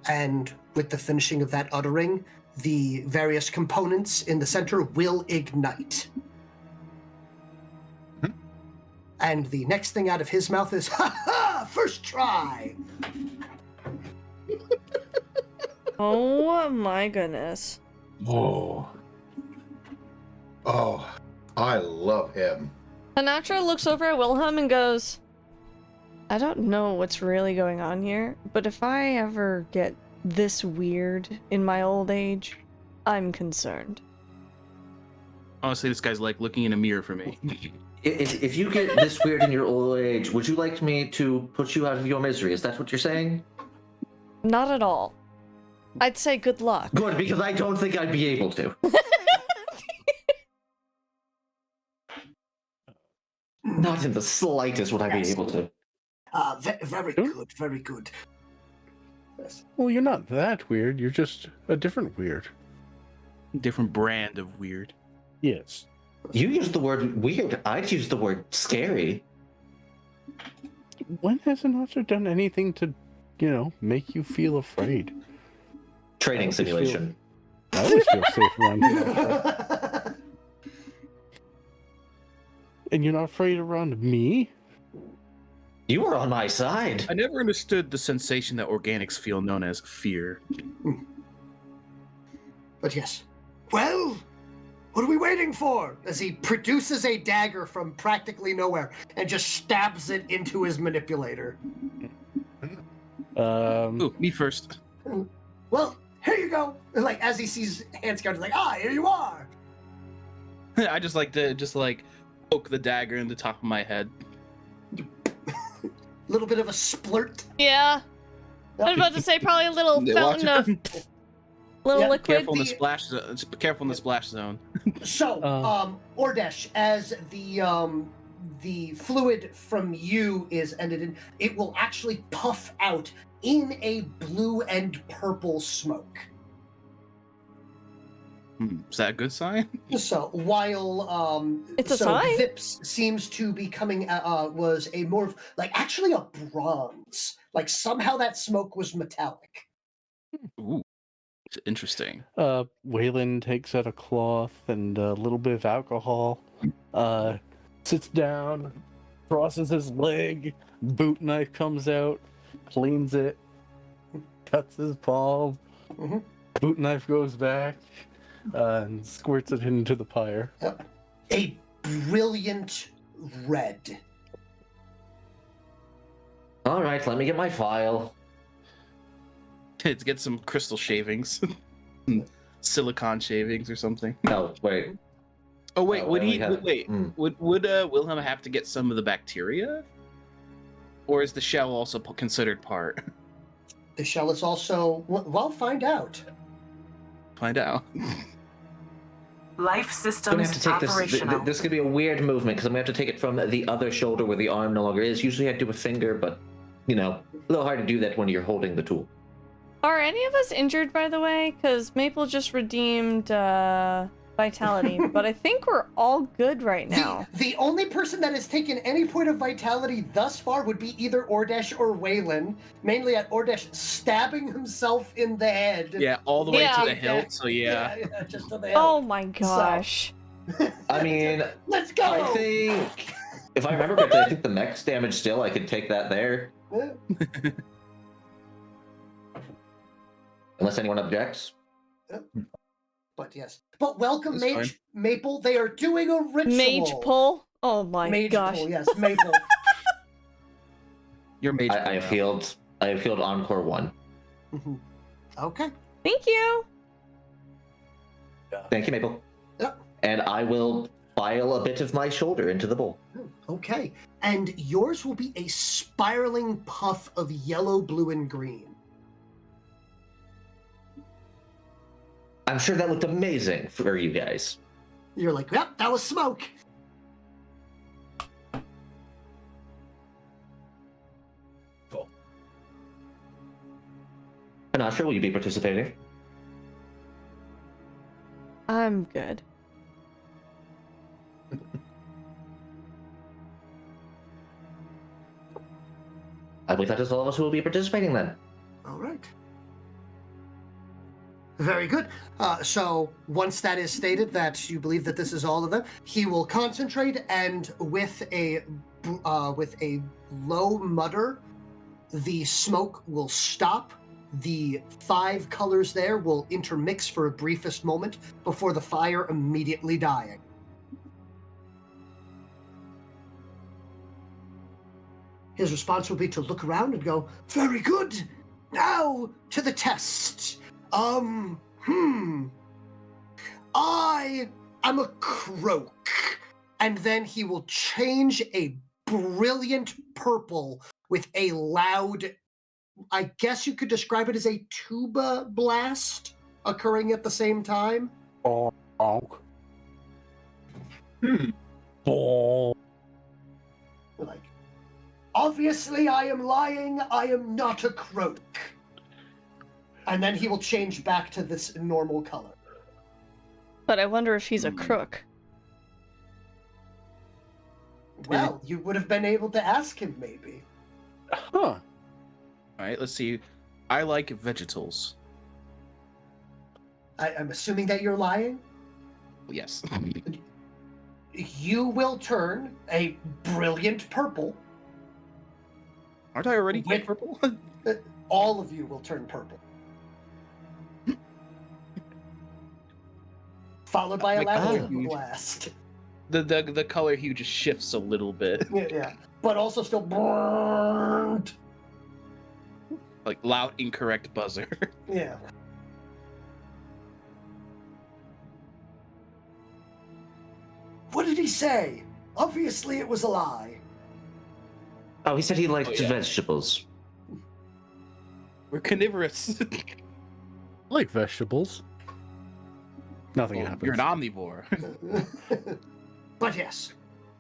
And with the finishing of that uttering, the various components in the center will ignite. And the next thing out of his mouth is, "Ha ha! First try!" Oh my goodness. Oh, I love him. Honatra looks over at Wilhelm and goes, I don't know what's really going on here, but if I ever get this weird in my old age, I'm concerned. Honestly, this guy's like looking in a mirror for me. If you get this weird in your old age, would you like me to put you out of your misery? Is that what you're saying? Not at all. I'd say good luck. Good, because I don't think I'd be able to. Not in the slightest would I be able to. Very good, very good. Yes. Well, you're not that weird. You're just a different weird. Different brand of weird. Yes. You used the word weird. I'd use the word scary. When has Honatra done anything to, make you feel afraid? Training simulation. I always feel safe around here. And you're not afraid around me? You were on my side. I never understood the sensation that organics feel, known as fear. But yes. Well, what are we waiting for? As he produces a dagger from practically nowhere and just stabs it into his manipulator. Ooh, me first. Well, here you go. Like, as he sees Handscout, he's like, here you are. I just like to poke the dagger in the top of my head. Little bit of a splurt. Yeah. I was about to say probably a little fountain of little liquid. Careful in the splash zone. Careful in the splash zone. So, Ordesh, as the fluid from you is ended in, it will actually puff out in a blue and purple smoke. Is that a good sign? So while it's a sign? Vips seems to be coming was a more actually a bronze. Like somehow that smoke was metallic. Ooh, interesting. Whalen takes out a cloth and a little bit of alcohol, sits down, crosses his leg, boot knife comes out, cleans it, cuts his palm, boot knife goes back, and squirts it into the pyre. A brilliant red. All right, let me get my file. Let's get some crystal shavings. Silicon shavings or something. No, wait. Oh, wait, Oh, would I he... only have- Wait, would Wilhelm have to get some of the bacteria? Or is the shell also considered part? The shell is also. Well, find out. Find out. Life I'm gonna have systems to take this. operational. This is gonna be a weird movement because I'm gonna have to take it from the other shoulder where the arm no longer is. Usually I do a finger, but a little hard to do that when you're holding the tool. Are any of us injured, by the way? Because Maple just redeemed vitality, but I think we're all good right now. The only person that has taken any point of vitality thus far would be either Ordesh or Whalen, mainly at Ordesh stabbing himself in the head. Yeah, all the way Yeah. to the hilt. So yeah. Just to the Oh hilt. my gosh. I mean, Let's go. I think if I remember correctly, I think the max damage still I could take that there, Yeah. unless anyone objects. But yes. But welcome, That's Mage Maple. They are doing a ritual. Mage pull? Oh my Mage gosh. pull, yes, Maple. Your mage. I have healed. I have healed Encore 1. Mhm. Okay. Thank you. Thank you, Maple. Yep. And I will file a bit of my shoulder into the bowl. Okay. And yours will be a spiraling puff of yellow, blue, and green. I'm sure that looked amazing for you guys. You're like, yep, that was smoke. Honatra, will you be participating? I'm good. I believe that is all of us who will be participating then. All right. Very good. So once that is stated that you believe that this is all of them, he will concentrate and with a low mutter, the smoke will stop. The 5 colors there will intermix for a briefest moment before the fire immediately dying. His response will be to look around and go, "Very good. Now to the test. I am a croak." And then he will change a brilliant purple with a loud, I guess you could describe it as a tuba blast occurring at the same time. Bonk. Hmm. Bonk. Like, obviously I am lying, I am not a croak. And then he will change back to this normal color. But I wonder if he's a crook. Well, you would have been able to ask him, maybe. Huh. All right, let's see. I like vegetables. I'm assuming that you're lying. Yes. You will turn a brilliant purple. Aren't I already Wait. purple? All of you will turn purple. Followed by a Like, loud oh. tuba blast. The color hue just shifts a little bit. Yeah. But also still burned. Like loud incorrect buzzer. Yeah. What did he say? Obviously it was a lie. Oh, he said he liked Oh, yeah. vegetables. We're carnivorous. Like vegetables. Nothing Well, happens. you're an omnivore. But yes.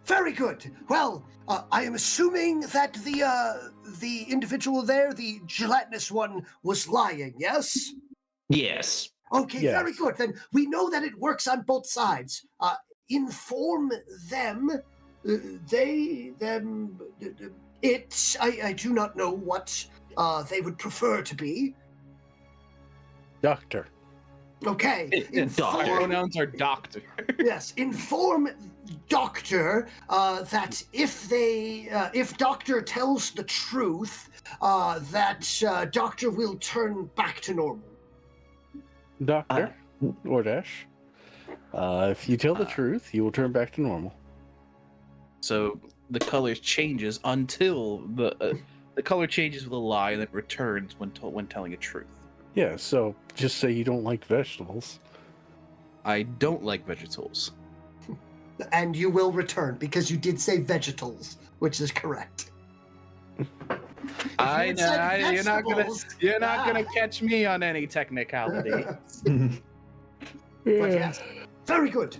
Very good. Well, I am assuming that the individual there, the gelatinous one, was lying, yes? Yes. Okay, Yes. very good. Then we know that it works on both sides. Inform them, I do not know what they would prefer to be. Doctor. Okay. Doctor. Pronouns are doctor. Yes, inform Doctor that if Doctor tells the truth, that Doctor will turn back to normal. Doctor. Ordesh. If you tell the truth, you will turn back to normal. So the color changes until the color changes with a lie and then returns when telling a truth. Yeah, so just say you don't like vegetables. I don't like vegetables. And you will return because you did say vegetals, which is correct. I had said know vegetables, you're not gonna catch me on any technicality. But yes, very good.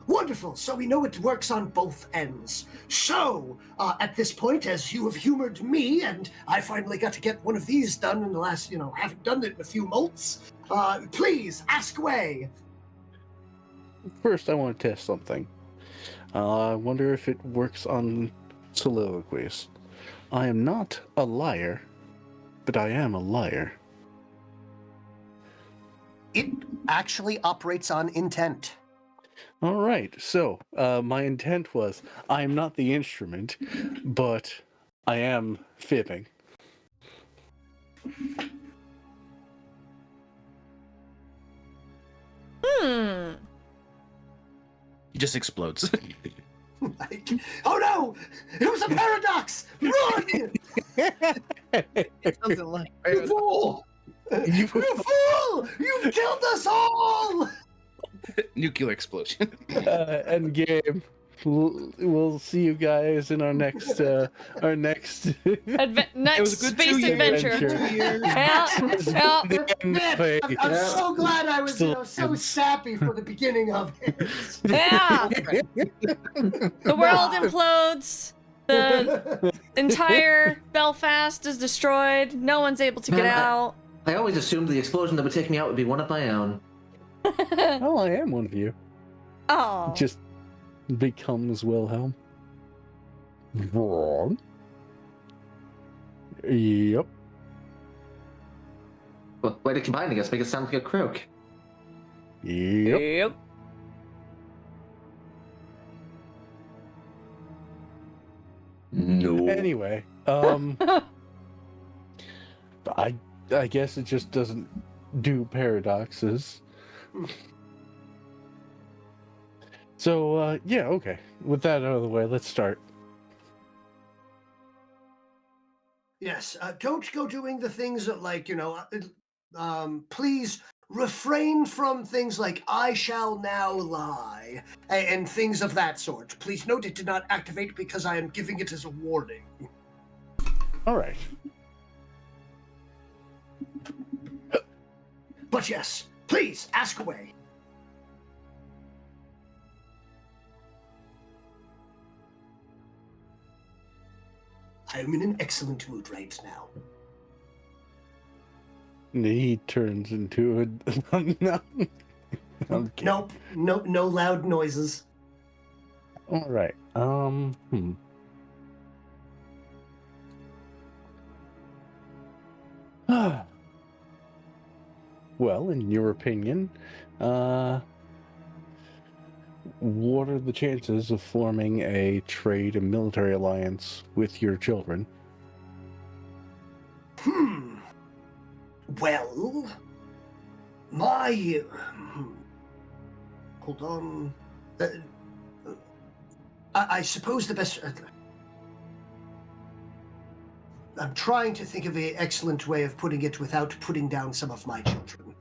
Wonderful. So we know it works on both ends. So, at this point, as you have humored me, and I finally got to get one of these done in the last, haven't done it in a few months, please, ask away. First, I want to test something. I wonder if it works on soliloquies. I am not a liar, but I am a liar. It actually operates on intent. All right, so my intent was I am not the instrument, but I am fibbing. He just explodes. Like, oh no! It was a paradox! Run! It doesn't like You fool! You fool! You've killed us all! nuclear explosion. End game. We'll see you guys in our next It Next was a good space 2 years. adventure. 2 years. Yeah. Man, I'm so glad I was so sappy for the beginning of it. Yeah. The world implodes. The entire Belfast is destroyed. No one's able to get out. I always assumed the explosion that would take me out would be one of my own. Oh, I am one of you. Oh. Just becomes Wilhelm. Wrong. Yep. Well, way to combine, I guess, make it sound like a croak. Yep. No. Anyway, I guess it just doesn't do paradoxes. So, yeah, okay. With that out of the way, let's start. Yes, don't go doing the things that, like, please refrain from things like "I shall now lie" and things of that sort. Please note it did not activate because I am giving it as a warning. All right. But yes, please ask away. I am in an excellent mood right now. He turns into a... No. Okay. Nope, no loud noises. All right. Well, in your opinion, what are the chances of forming a trade and military alliance with your children? Well, hold on. I suppose the best... I'm trying to think of an excellent way of putting it without putting down some of my children.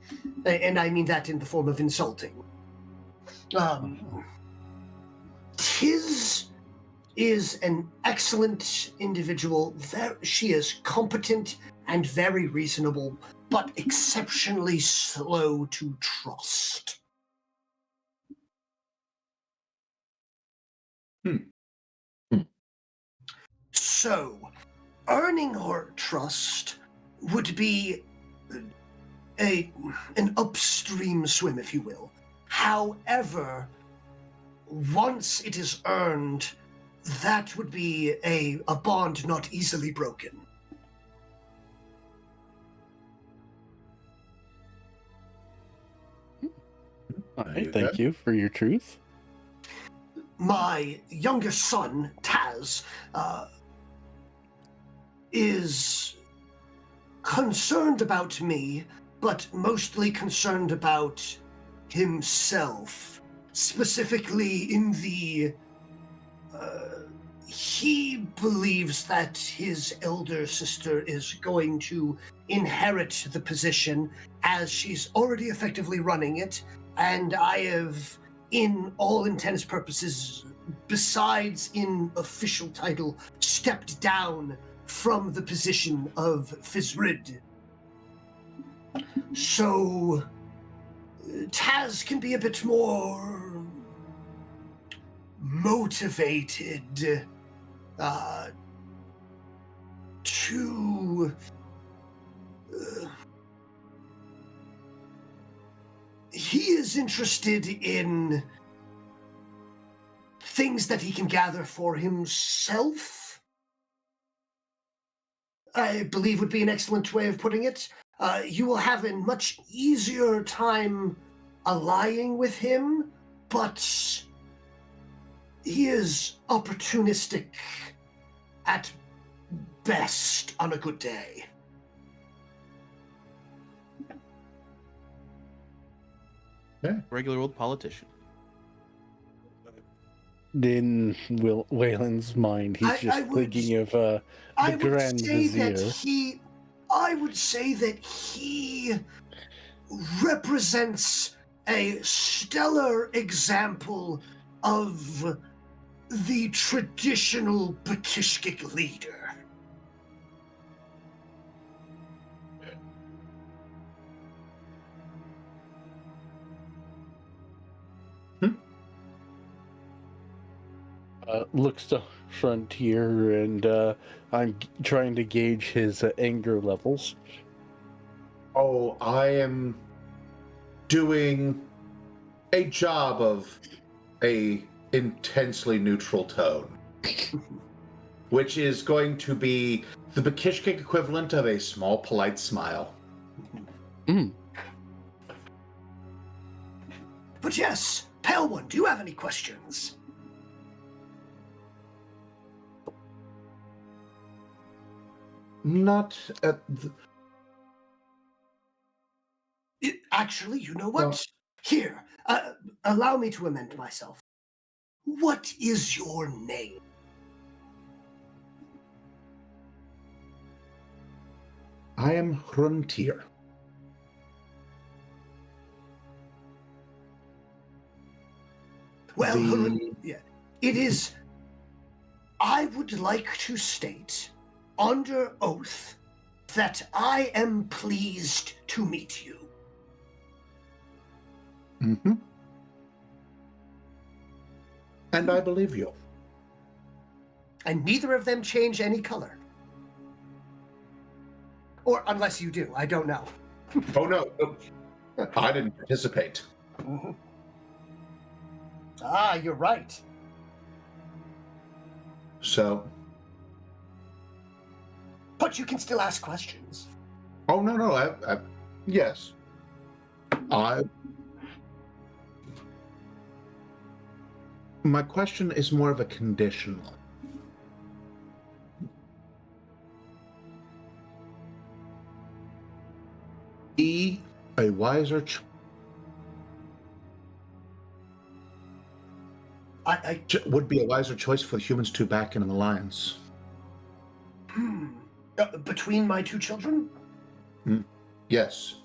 And I mean that in the form of insulting. Tiz is an excellent individual. She is competent and very reasonable, but exceptionally slow to trust. So, earning her trust would be an upstream swim, if you will. However, once it is earned, that would be a bond not easily broken. All right, thank you for your truth. My youngest son, Taz, is concerned about me, but mostly concerned about himself. Specifically in the... he believes that his elder sister is going to inherit the position, as she's already effectively running it, and I have, in all intents purposes, besides in official title, stepped down from the position of Fizrid. So Taz can be a bit more motivated to he is interested in things that he can gather for himself, I believe would be an excellent way of putting it. You will have a much easier time allying with him, but he is opportunistic at best on a good day. Regular old politician. In Whalen's mind, he's just thinking of the Grand Vizier. I would say that he represents a stellar example of the traditional Bakishkik leader. Looks to Hrun'Tiir, and I'm trying to gauge his anger levels. Oh, I am doing a job of a intensely neutral tone, which is going to be the Bakishkik equivalent of a small, polite smile. But yes, Pale One, do you have any questions? Not at Actually, you know what? Well, here, allow me to amend myself. What is your name? I am Hrun'Tiir. Well, yeah, it is. I would like to state under oath that I am pleased to meet you. Mm-hmm. And I believe you. And neither of them change any color. Or unless you do, I don't know. Oh, no. I didn't participate. Mm-hmm. Ah, you're right. So... But you can still ask questions. Oh, no. Yes. My question is more of a conditional. A wiser would be a wiser choice for the humans to back in an alliance. Between my two children? Yes.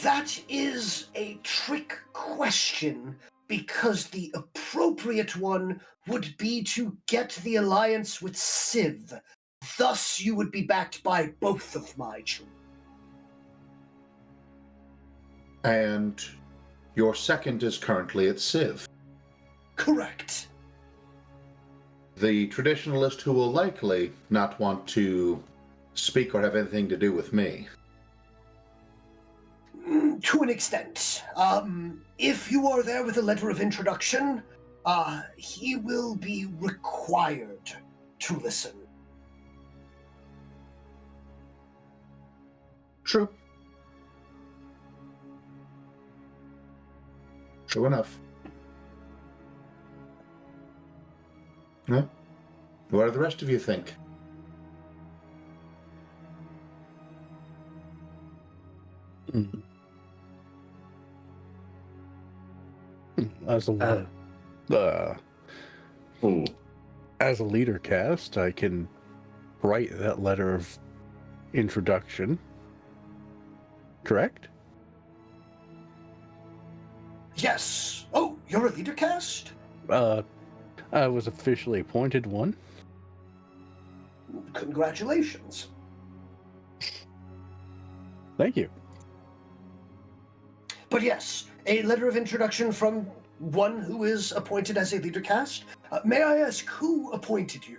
That is a trick question, because the appropriate one would be to get the alliance with Civ. Thus, you would be backed by both of my children. And your second is currently at Civ. Correct. The traditionalist who will likely not want to speak or have anything to do with me. To an extent. If you are there with a letter of introduction, he will be required to listen. True. True enough. Yeah. What do the rest of you think? As a leader cast, I can write that letter of introduction. Correct? Yes. Oh, you're a leader cast? I was officially appointed one. Congratulations. Thank you. But yes, a letter of introduction from one who is appointed as a leader cast. May I ask who appointed you?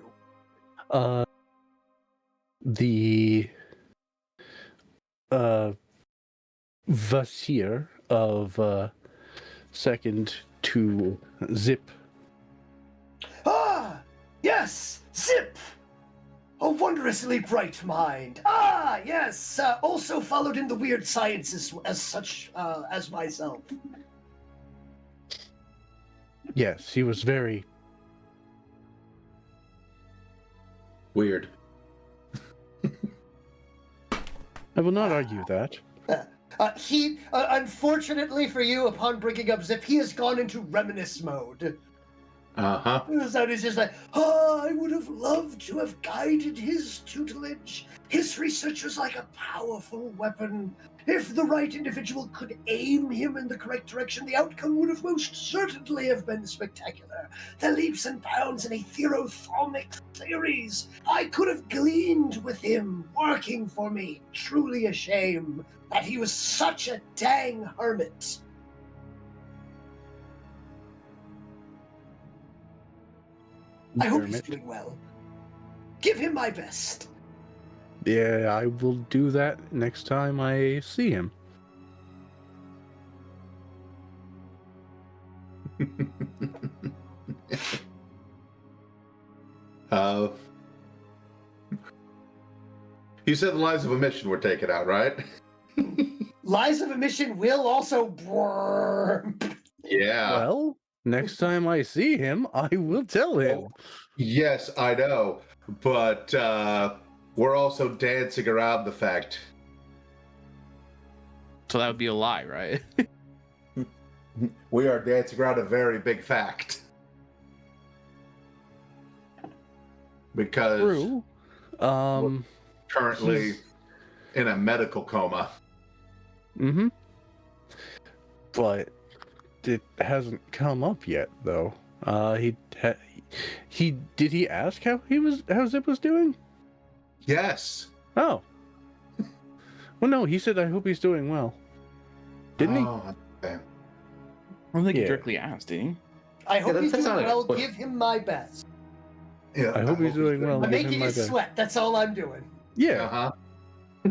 The Vasir of second to Zip. Ah, yes, Zip! A wondrously bright mind. Ah, yes, also followed in the weird sciences as myself. Yes, he was very Weird. I will not argue that. He, unfortunately for you, upon bringing up Zip, he has gone into reminisce mode. Uh-huh. So he's just like, oh, I would have loved to have guided his tutelage. His research was like a powerful weapon. If the right individual could aim him in the correct direction, the outcome would have most certainly have been spectacular. The leaps and bounds in aetherothomic theories I could have gleaned with him working for me. Truly a shame that he was such a dang hermit. I hope he's doing well. Give him my best. Yeah, I will do that next time I see him. You said the lives of a mission were taken out, right? Lies of a mission will also. Yeah. Well, next time I see him, I will tell him. Yes, I know. But we're also dancing around the fact. So that would be a lie, right? We are dancing around a very big fact. Because True. currently in a medical coma. Mm-hmm. But it hasn't come up yet, though. Did he ask how Zip was doing? Yes. Oh. Well, no, he said, I hope he's doing well. Didn't he? Oh, okay. I don't think he Yeah. directly asked, did he? I hope he's that's doing not well. what- Give him my best. Yeah, I hope he's doing well. I'm Give him making my you best. sweat. That's all I'm doing. Yeah. Uh-huh.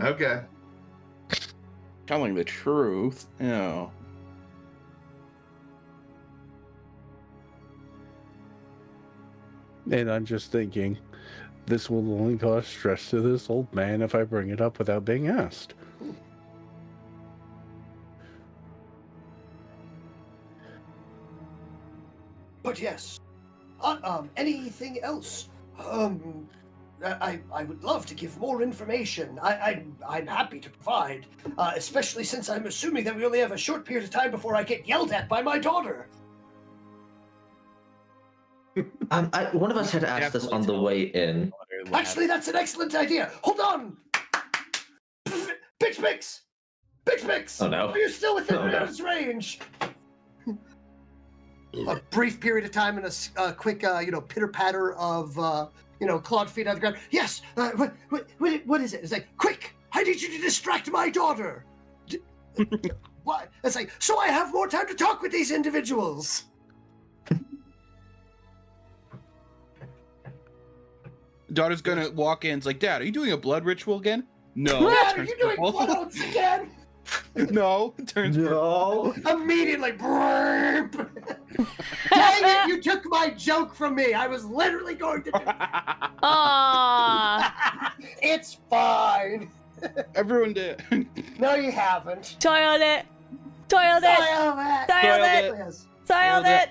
Okay. Telling the truth. Yeah. And I'm just thinking, this will only cause stress to this old man if I bring it up without being asked. But yes. Anything else? I would love to give more information. I'm happy to provide, especially since I'm assuming that we only have a short period of time before I get yelled at by my daughter. One of us had asked this on the way in. Actually, that's an excellent idea. Hold on. Pix! Oh no. Are you still within Oh, no. Rena's range? A brief period of time and a quick, pitter patter of, clawed feet on the ground. Yes. What is it? It's like, quick! I need you to distract my daughter. What? It's like, so I have more time to talk with these individuals. Daughter's gonna walk in. It's like, Dad, are you doing a blood ritual again? No. Dad, are Turns you doing purple. blood oaths again? No. Turns purple. No. Immediately, burp. Dang it! You took my joke from me. I was literally going to do. Aww. It's fine. Everyone did. No, you haven't. Toiled it. Toiled it. Toiled it.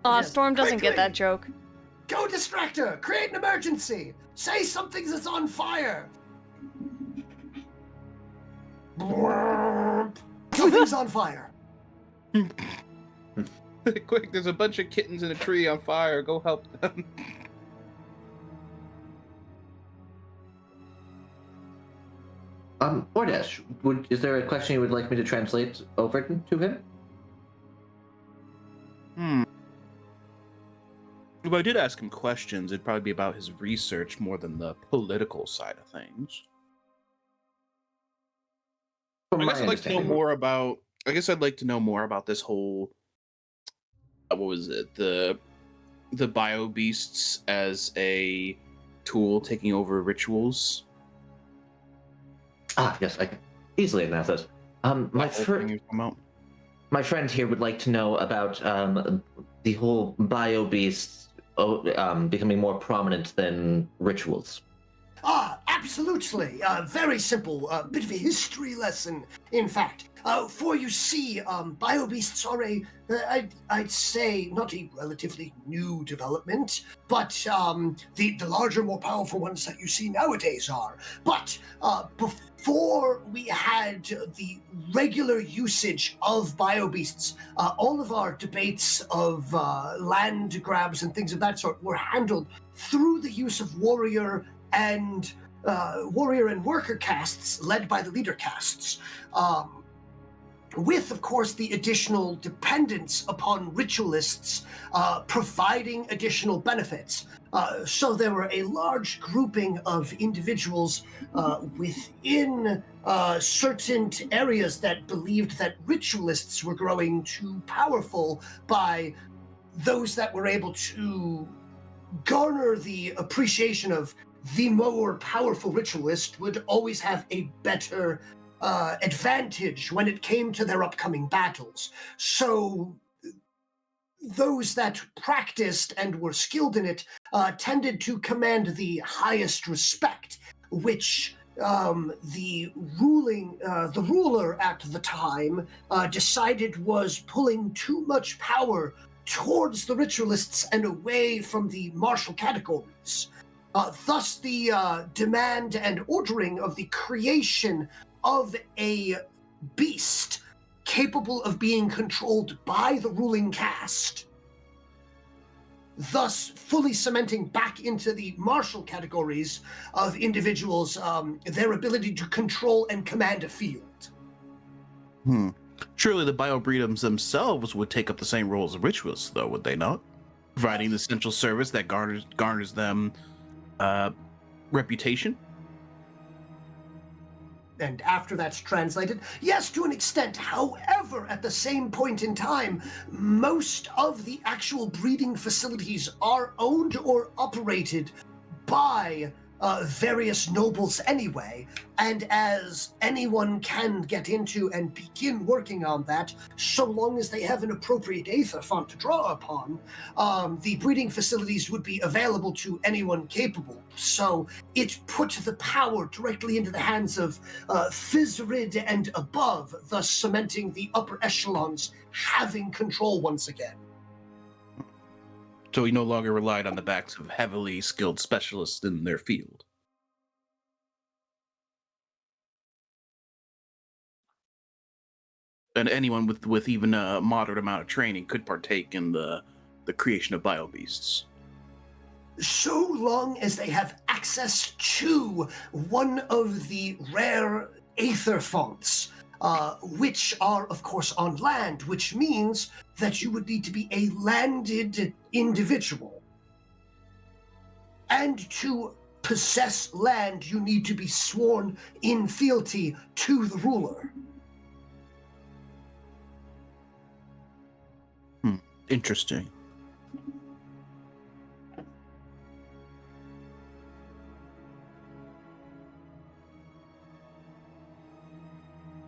Aw, Yes, Storm doesn't get quickly. that joke. Go distract her. Create an emergency. Say something's on fire. Something's on fire. Quick, there's a bunch of kittens in a tree on fire. Go help them. Ordesh, is there a question you would like me to translate over to him? if I did ask him questions, it'd probably be about his research more than the political side of things. From I my guess I'd like to know understanding- more about. I guess I'd like to know more about this whole. What was it? The bio beasts as a tool taking over rituals. Yes, I can easily announce this. My That whole thing you're talking about? My friend here would like to know about the whole bio beasts becoming more prominent than rituals. Absolutely. Very simple. Bit of a history lesson, in fact. For you see, biobeasts are I'd say, not a relatively new development, but the larger, more powerful ones that you see nowadays are. But before we had the regular usage of biobeasts, all of our debates of land grabs and things of that sort were handled through the use of warrior and worker castes led by the leader castes, with, of course, the additional dependence upon ritualists providing additional benefits. So there were a large grouping of individuals within certain areas that believed that ritualists were growing too powerful by those that were able to garner the appreciation of the more powerful ritualist would always have a better advantage when it came to their upcoming battles. So those that practiced and were skilled in it tended to command the highest respect, which the ruler at the time decided was pulling too much power towards the ritualists and away from the martial categories. Thus, the demand and ordering of the creation of a beast capable of being controlled by the ruling caste, thus fully cementing back into the martial categories of individuals their ability to control and command a field. Surely the biobreedums themselves would take up the same role as ritualists, though, would they not? Providing the essential service that garners them reputation? And after that's translated, yes, to an extent. However, at the same point in time, most of the actual breeding facilities are owned or operated by various nobles anyway, and as anyone can get into and begin working on that, so long as they have an appropriate aether font to draw upon, the breeding facilities would be available to anyone capable. So it put the power directly into the hands of Fizrid and above, thus cementing the upper echelons having control once again. So he no longer relied on the backs of heavily skilled specialists in their field. And anyone with even a moderate amount of training could partake in the creation of biobeasts. So long as they have access to one of the rare aether fonts, which are, of course, on land, which means that you would need to be a landed individual. And to possess land, you need to be sworn in fealty to the ruler. Interesting.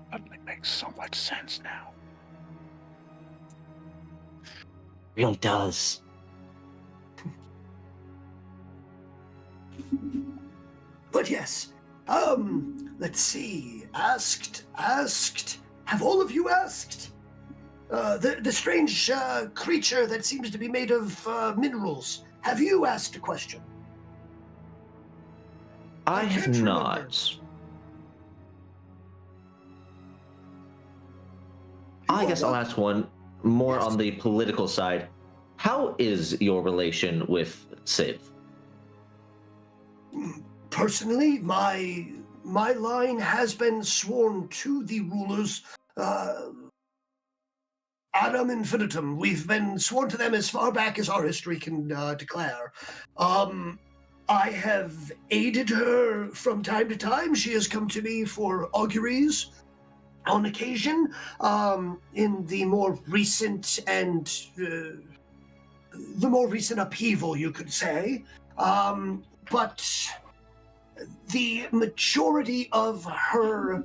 Suddenly makes so much sense now. Really does. But yes, let's see. Asked. Have all of you asked? The strange creature that seems to be made of minerals. Have you asked a question? I have can't remember. not. I guess I'll ask one more on the political side. How is your relation with Civ? Personally, my line has been sworn to the rulers Adam Infinitum. We've been sworn to them as far back as our history can declare. I have aided her from time to time. She has come to me for auguries on occasion. In the more recent upheaval, you could say. But the majority of her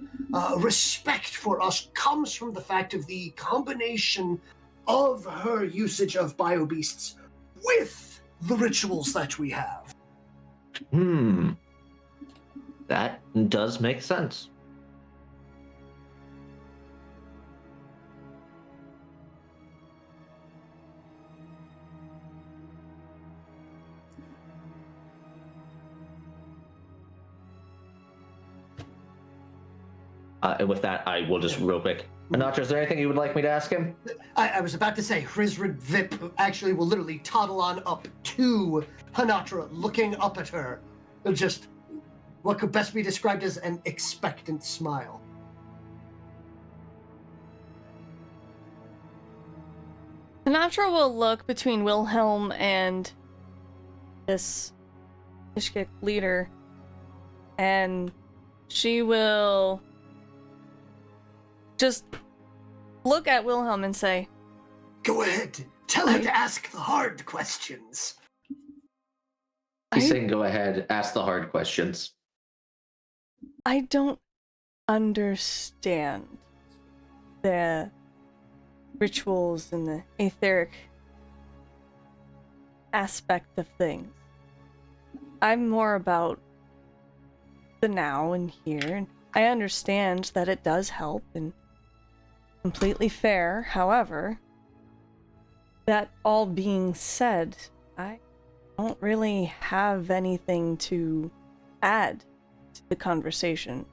respect for us comes from the fact of the combination of her usage of biobeasts with the rituals that we have. That does make sense. And with that, I will just real quick. Honatra, is there anything you would like me to ask him? I was about to say, Hrizrid Vip actually will literally toddle on up to Honatra, looking up at her. Just what could best be described as an expectant smile. Honatra will look between Wilhelm and this Ishkik leader, and she will just look at Wilhelm and say, "Go ahead. Tell her to ask the hard questions." He's saying go ahead, ask the hard questions. I don't understand the rituals and the etheric aspect of things. I'm more about the now and here, and I understand that it does help and completely fair. However, that all being said, I don't really have anything to add to the conversation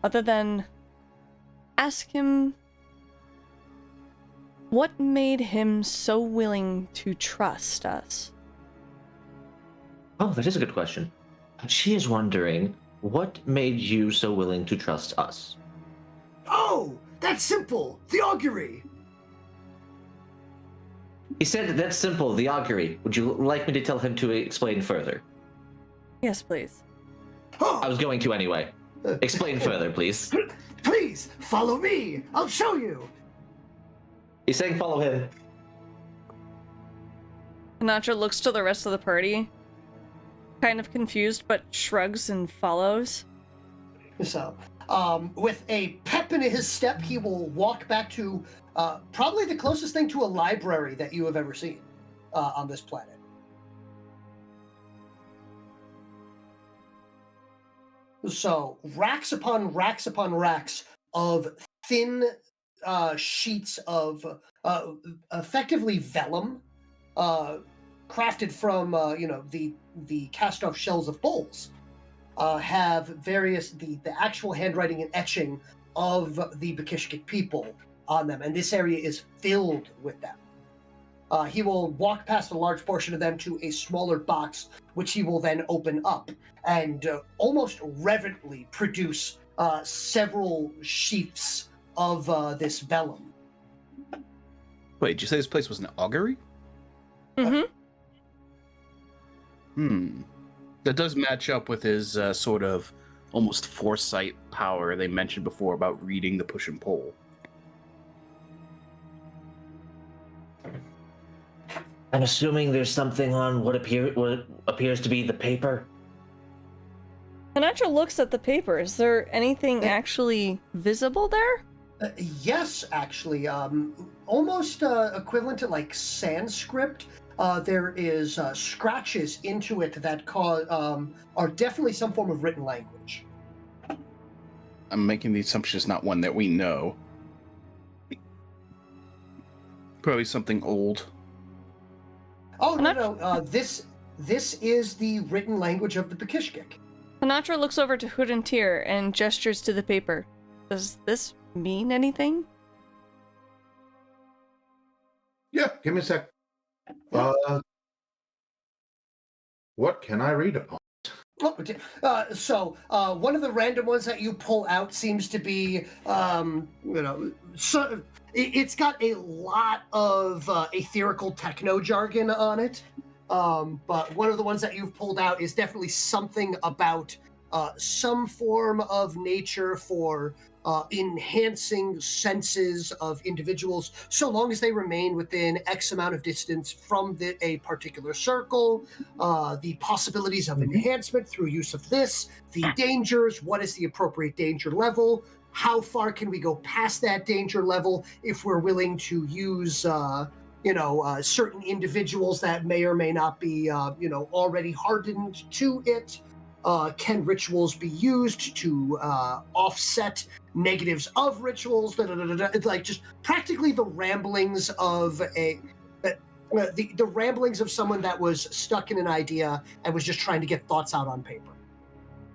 other than ask him what made him so willing to trust us. Oh, that is a good question. She is wondering, what made you so willing to trust us? Oh, that's simple. The augury. He said that's simple, the augury. Would you like me to tell him to explain further? Yes, please. Oh, I was going to anyway. Explain further, please. please, follow me. I'll show you. He's saying follow him. Honatra looks to the rest of the party, kind of confused, but shrugs and follows. So, with a pep in his step, he will walk back to probably the closest thing to a library that you have ever seen on this planet. So, racks upon racks upon racks of thin sheets of effectively vellum, crafted from the cast-off shells of bowls. Have various the actual handwriting and etching of the Bakishkik people on them, and this area is filled with them. He will walk past a large portion of them to a smaller box, which he will then open up and almost reverently produce several sheets of this vellum. Wait, did you say this place was an augury? Mm-hmm. That does match up with his sort of almost foresight power they mentioned before about reading the push and pull. I'm assuming there's something on what appears to be the paper. Honatra looks at the paper. Is there anything actually visible there? Yes, actually, almost equivalent to like Sanskrit. There is scratches into it that are definitely some form of written language. I'm making the assumption it's not one that we know. Probably something old. Oh, no. This is the written language of the Bakishkik. Honatra looks over to Hrun'Tiir and gestures to the paper. Does this mean anything? Yeah, give me a sec. What can I read upon? So one of the random ones that you pull out seems to be, so it's got a lot of etherical techno jargon on it. But one of the ones that you've pulled out is definitely something about some form of nature for enhancing senses of individuals, so long as they remain within X amount of distance from a particular circle, the possibilities of enhancement through use of this, the dangers, what is the appropriate danger level, how far can we go past that danger level if we're willing to use certain individuals that may or may not be already hardened to it. Can rituals be used to offset negatives of rituals? It's like just practically the ramblings of the ramblings of someone that was stuck in an idea and was just trying to get thoughts out on paper.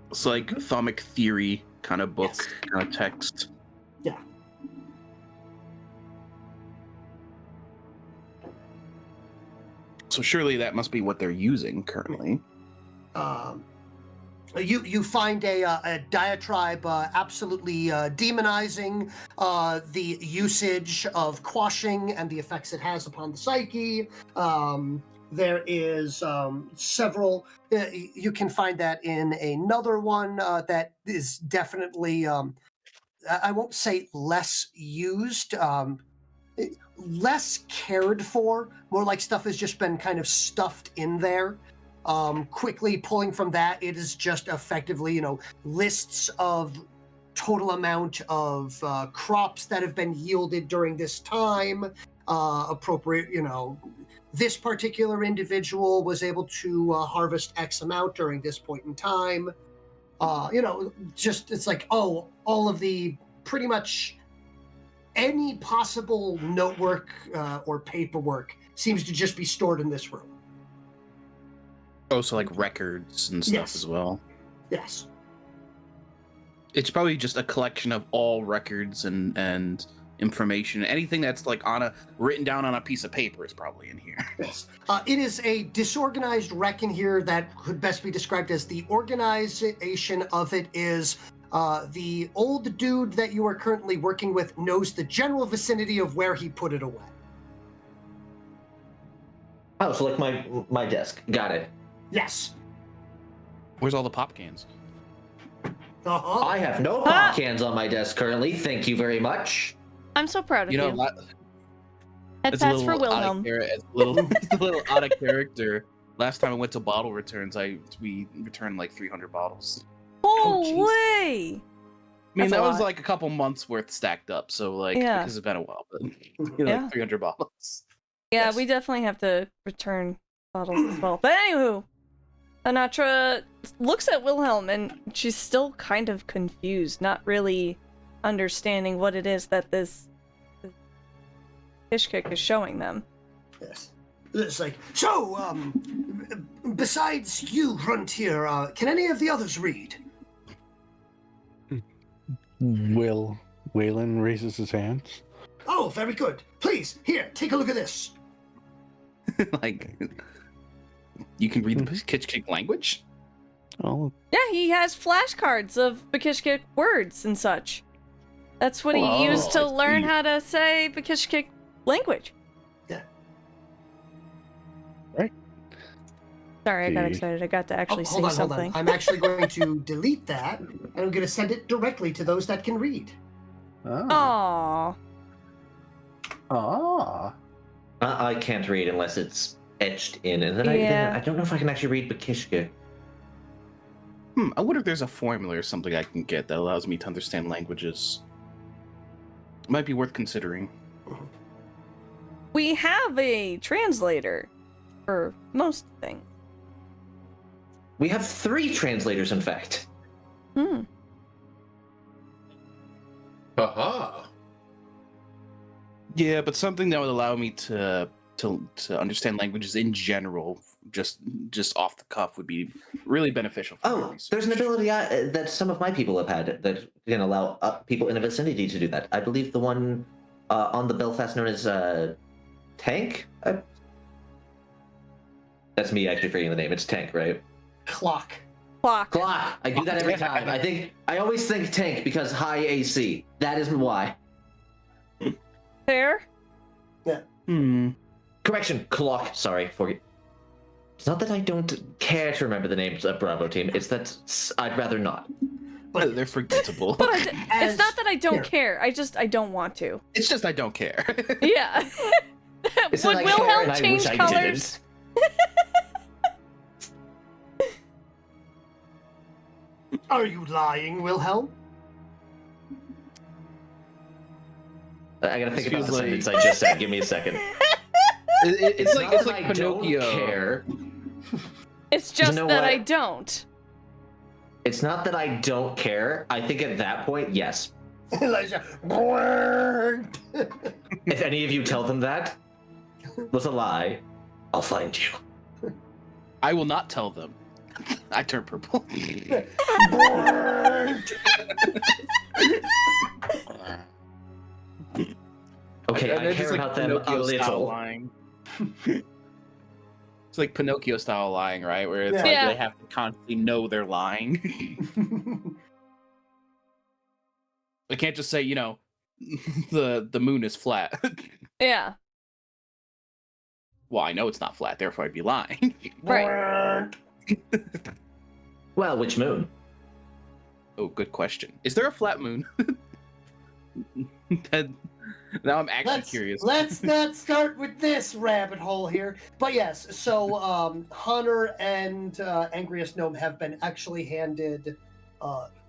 It's like Thaumic theory kind of book, Yes. kind of text. Yeah. So surely that must be what they're using currently. You find a diatribe absolutely demonizing the usage of quashing and the effects it has upon the psyche. There is several. You can find that in another one that is definitely, I won't say less used, less cared for. More like stuff has just been kind of stuffed in there. Quickly pulling from that, it is just effectively, lists of total amount of crops that have been yielded during this time, appropriate, this particular individual was able to harvest X amount during this point in time. It's like, all of the pretty much any possible notework or paperwork seems to just be stored in this room. Oh, so like records and stuff Yes. as well. Yes. It's probably just a collection of all records and information. Anything that's like written down on a piece of paper is probably in here. Yes. It is a disorganized wreck in here that could best be described as the organization of it is the old dude that you are currently working with knows the general vicinity of where he put it away. Oh, so like my desk. Got it. Yes. Where's all the pop cans? Uh-huh. I have no pop cans on my desk currently. Thank you very much. I'm so proud of you. Head Head pats for Wilhelm. It's a little out of character. Last time I went to bottle returns, we returned like 300 bottles. Oh, way! I mean, That's a that was lot. like a couple months worth stacked up. So like, Yeah. because it's been a while, but Yeah. like 300 bottles. Yeah, Yes. we definitely have to return bottles as well. But anywho, Honatra looks at Wilhelm and she's still kind of confused, not really understanding what it is that this Ishkik is showing them. Yes. It's like, so, besides you, Hrun'Tiir, can any of the others read? Whalen raises his hands. Oh, very good. Please, here, take a look at this. Like, you can read the Kitschkik language? Oh, Yeah, he has flashcards of Bekishkik words and such. That's what he Oh, used to I learn see. how to say Bekishkik language. Yeah. Right. Sorry, I got See. excited. I got to actually hold say on, something. hold on. I'm actually going to delete that, and I'm going to send it directly to those that can read. ah. Aww. Ah. I can't read unless it's etched in, and then Yeah. I don't know if I can actually read Bakishka. I wonder if there's a formula or something I can get that allows me to understand languages. Might be worth considering. We have a translator for most things. We have 3 translators, in fact. Hmm. Aha. Yeah, but something that would allow me to understand languages in general, just off the cuff, would be really beneficial for my Oh, research. there's an ability that some of my people have had that can allow people in a vicinity to do that. I believe the one on the Belfast known as Tank. That's me actually forgetting the name. It's Tank, right? Clock. Clock. Clock. I do that every time. I always think tank because high AC. That isn't why. Fair? Correction. Clock. Sorry. Forget. It's not that I don't care to remember the names of Bravo team. It's that I'd rather not. But they're forgettable. But it's not that I don't care. I don't want to. It's just I don't care. Yeah. It's Would that I care Wilhelm and change I wish colors? I didn't. Are you lying, Wilhelm? I gotta think about the feels sentence I just said. Give me a second. It's not like that I Pinocchio. don't care. It's just You know that what? I don't. It's not that I don't care. I think at that point, yes. Elijah, burned. If any of you tell them that was a lie, I'll find you. I will not tell them. I turn purple. Burned. Okay, I It's care just like about them a Pinocchio-style little. lying. It's like Pinocchio style lying, right? Where it's Yeah. like they have to constantly know they're lying. They can't just say, the moon is flat. Yeah. Well, I know it's not flat, therefore I'd be lying. Right. Well, which moon? Oh, good question. Is there a flat moon? Now I'm actually curious. Let's not start with this rabbit hole here. But yes, so Hunter and AngriestGnome have been actually handed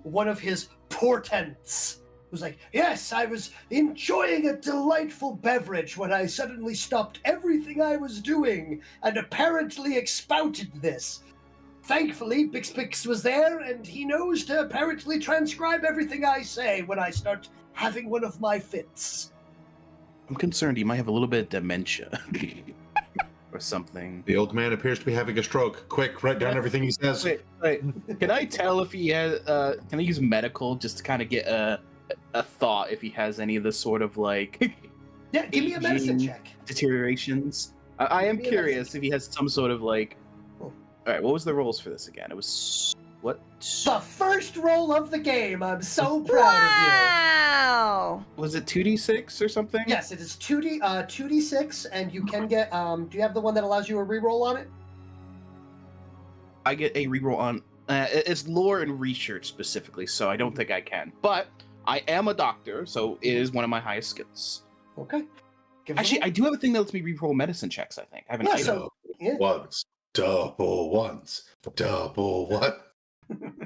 one of his portents. It was like, yes, I was enjoying a delightful beverage when I suddenly stopped everything I was doing and apparently expouted this. Thankfully, Bixbix was there, and he knows to apparently transcribe everything I say when I start having one of my fits. I'm concerned he might have a little bit of dementia. Or something. The old man appears to be having a stroke. Quick, write down everything he says. Wait. Can I tell if he has, can I use medical just to kind of get a thought if he has any of the sort of like Yeah, give me a medicine aging check. deteriorations? I am Give me a curious medicine if he has some sort of like. Cool. All right, what was the rolls for this again? It was what? The first roll of the game. I'm so proud Wow. Was it 2d6 or something? of you. Yes, it is 2d6, and you can get. Do you have the one that allows you a reroll on it? I get a reroll on. It's lore and research specifically, so I don't think I can. But I am a doctor, so it is one of my highest skills. Okay. Give it a Actually, roll. I do have a thing that lets me reroll medicine checks. I think I have an Yeah, item. so yeah. Once, double once, double what?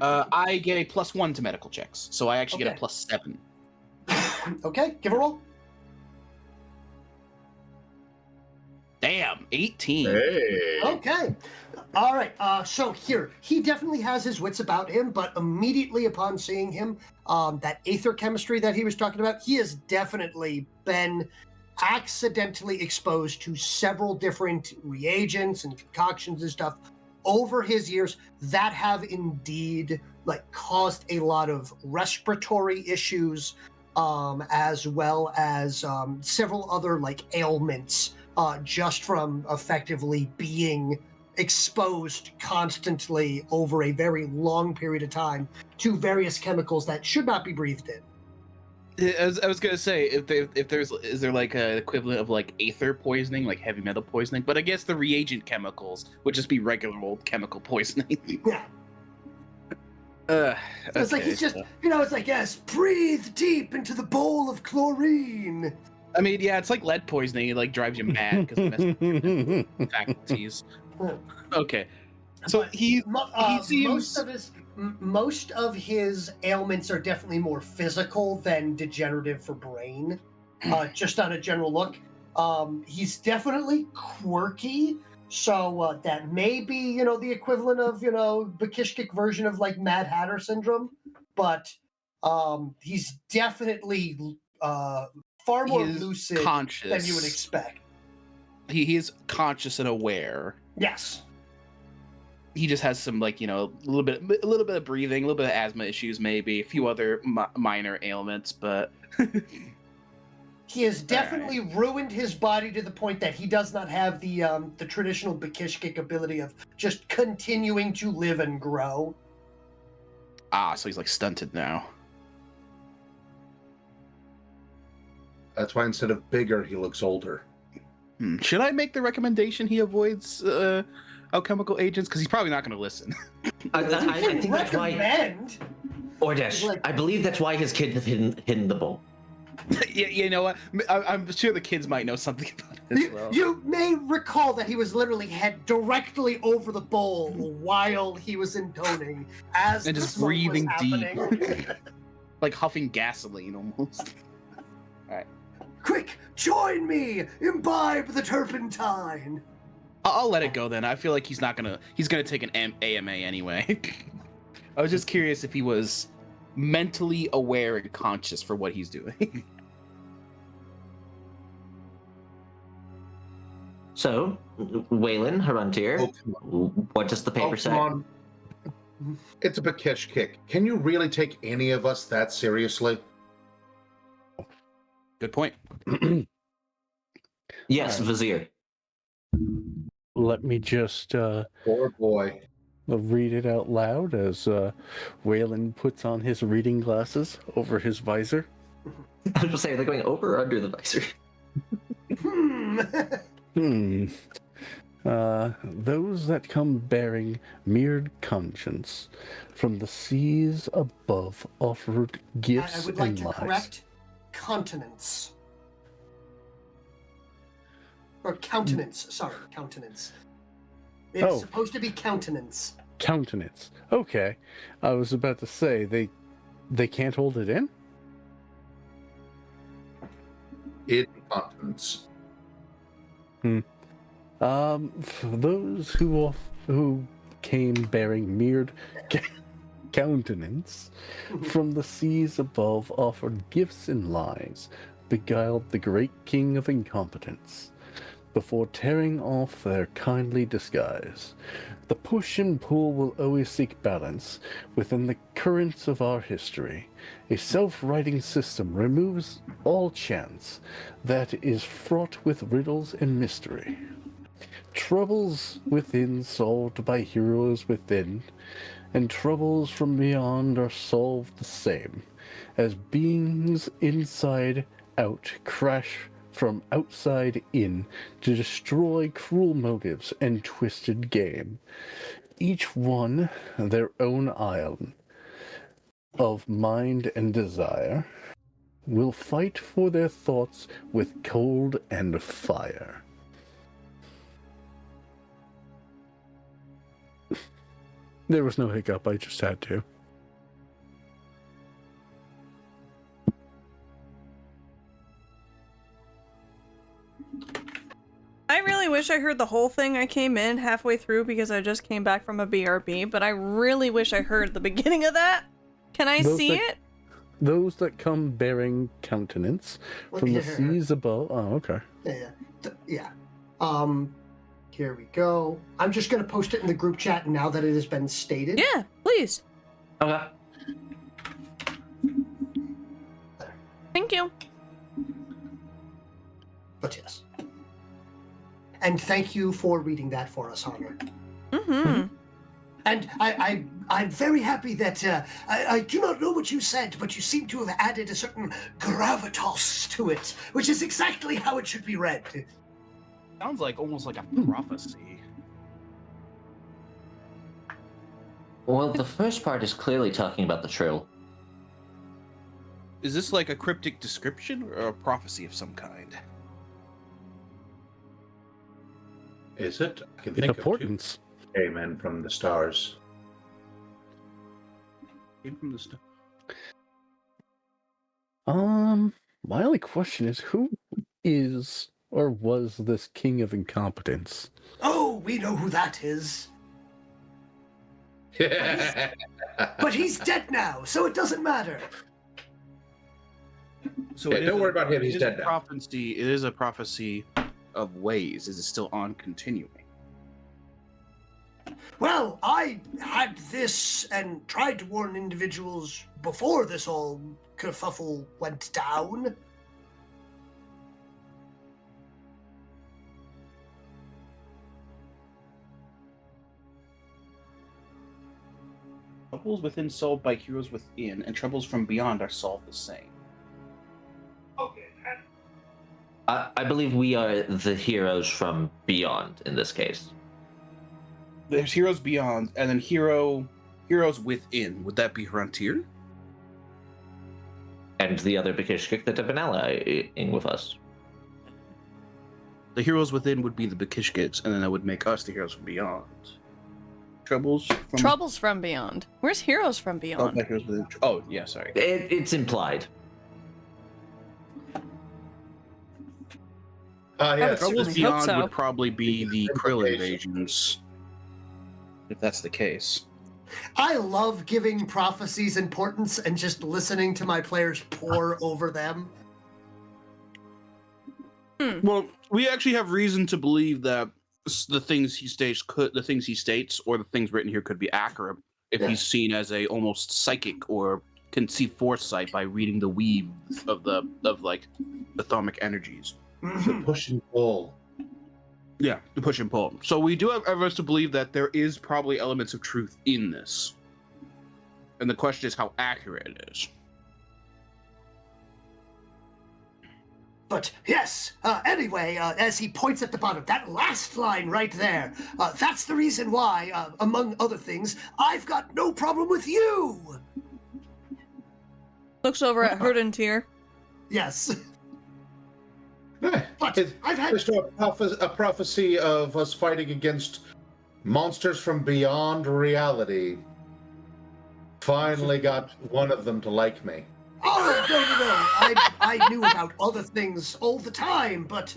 I get a +1 to medical checks, so I actually get a Okay. +7. Okay, give a roll. Damn, 18. Hey. Okay. All right. So here, he definitely has his wits about him, but immediately upon seeing him, that aether chemistry that he was talking about, he has definitely been accidentally exposed to several different reagents and concoctions and stuff over his years that have indeed caused a lot of respiratory issues, as well as several other ailments, just from effectively being exposed constantly over a very long period of time to various chemicals that should not be breathed in. I was gonna say is there like an equivalent of aether poisoning, like heavy metal poisoning? But I guess the reagent chemicals would just be regular old chemical poisoning. Yeah. It's like okay, he's just, so- it's like, yes, breathe deep into the bowl of chlorine. I mean, yeah, it's like lead poisoning. It drives you mad because it messes with your faculties. Okay, so But he seems most of his ailments are definitely more physical than degenerative for brain. Just on a general look, he's definitely quirky. So that may be, the equivalent of, Bakishkik version of Mad Hatter syndrome, but he's definitely far more He is lucid conscious. than you would expect. he is conscious and aware. Yes. He just has some a little bit of breathing, a little bit of asthma issues, maybe a few other minor ailments, but He has definitely ruined his body to the point that he does not have the traditional Bakishkik ability of just continuing to live and grow. Ah, so he's like stunted now. That's why instead of bigger, he looks older. Should I make the recommendation he avoids alchemical agents? Because he's probably not going to listen. I think that's why. Recommend? Ordesh, Like- I believe that's why his kid has hidden the bowl. Yeah, you know what? I'm sure the kids might know something about it as well. You may recall that he was literally head directly over the bowl while he was intoning, as And the just smoke was breathing deep. happening. Like huffing gasoline almost. Quick, join me! Imbibe the turpentine! I'll let it go then. I feel like he's gonna take an AMA anyway. I was just curious if he was mentally aware and conscious for what he's doing. So, Whalen, Hrun'Tiir, what does the paper say? Come on. It's a Bakesh kick. Can you really take any of us that seriously? Good point. Yes, Alright. Vizier. Let me just Poor boy. read it out loud as Whalen puts on his reading glasses over his visor. I was just saying, they're going over or under the visor. Those that come bearing mirrored conscience from the seas above offered I gifts would like and to lies. correct continence. Or countenance, sorry, countenance. It's Oh. supposed to be countenance. Countenance. Okay, I was about to say they can't hold it in. Incontinence. For those who came bearing mirrored countenance from the seas above offered gifts and lies, beguiled the great king of incompetence. Before tearing off their kindly disguise, the push and pull will always seek balance within the currents of our history. A self-writing system removes all chance that is fraught with riddles and mystery. Troubles within solved by heroes within, and troubles from beyond are solved the same, as beings inside out crash from outside in to destroy cruel motives and twisted game. Each one their own island of mind and desire will fight for their thoughts with cold and fire. There was no hiccup, I just had to. I really wish I heard the whole thing. I came in halfway through because I just came back from a BRB, but I really wish I heard the beginning of that. Can I see it? Those that come bearing countenance from the seas above. Oh, okay. Yeah. Here we go. I'm just going to post it in the group chat now that it has been stated. Yeah, please. Okay. Thank you. But yes. And thank you for reading that for us, Honor. Mm-hmm. And I'm very happy that I do not know what you said, but you seem to have added a certain gravitas to it, which is exactly how it should be read. Sounds like almost like a prophecy. Well, the first part is clearly talking about the trill. Is this like a cryptic description or a prophecy of some kind? Is it? I can It's think importance. of two Amen from the stars. Came from the stuff. My only question is who is or was this king of incompetence? Oh, we know who that is. But he's dead now, so it doesn't matter. So Yeah, it is don't worry about him, it he's is dead a now. prophecy. It is a prophecy of ways. Is it still on continuing? Well, I had this and tried to warn individuals before this all kerfuffle went down. troubles within solved by heroes within, and troubles from beyond are solved the same. I believe we are the heroes from beyond in this case. There's heroes beyond, and then heroes within. Would that be Hrun'Tiir? And the other Bakishkik that have been allying with us. The heroes within would be the Bakishkiks, and then that would make us the heroes from beyond. Troubles from beyond. Where's heroes from beyond? Heroes within. Oh, yeah, sorry. It's implied. Yes. Troubles hope beyond so. would probably be the Krill invasions, if that's the case. I love giving prophecies importance and just listening to my players pour over them. Well, we actually have reason to believe that the things he states, or the things written here, could be accurate if he's seen as a almost psychic or can see foresight by reading the weave of the thermic energies. The push and pull. Yeah, the push and pull. So we do have evidence to believe that there is probably elements of truth in this, and the question is how accurate it is. But yes, anyway, as he points at the bottom, that last line right there, that's the reason why, among other things, I've got no problem with you! Looks over at Hrun'Tiir. Yes. But I've had... Just a prophecy of us fighting against monsters from beyond reality. Finally got one of them to like me. Oh, no. I knew about other things all the time, but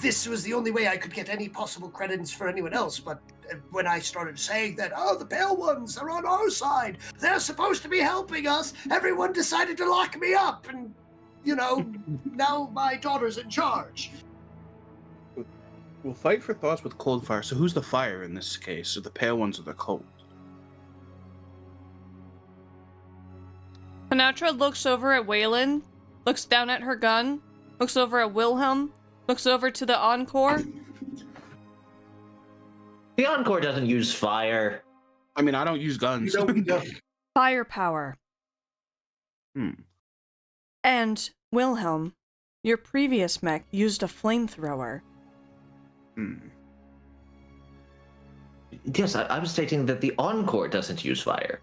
this was the only way I could get any possible credence for anyone else. But when I started saying that, the Pale Ones are on our side, they're supposed to be helping us, everyone decided to lock me up, and, now my daughter's in charge. We'll fight for thoughts with cold fire. So who's the fire in this case? So the Pale Ones are the cold. Honatra looks over at Whalen, looks down at her gun, looks over at Wilhelm, looks over to the Encore. The Encore doesn't use fire. I mean, I don't use guns. Firepower. And Wilhelm, your previous mech used a flamethrower. Yes, I'm stating that the Encore doesn't use fire.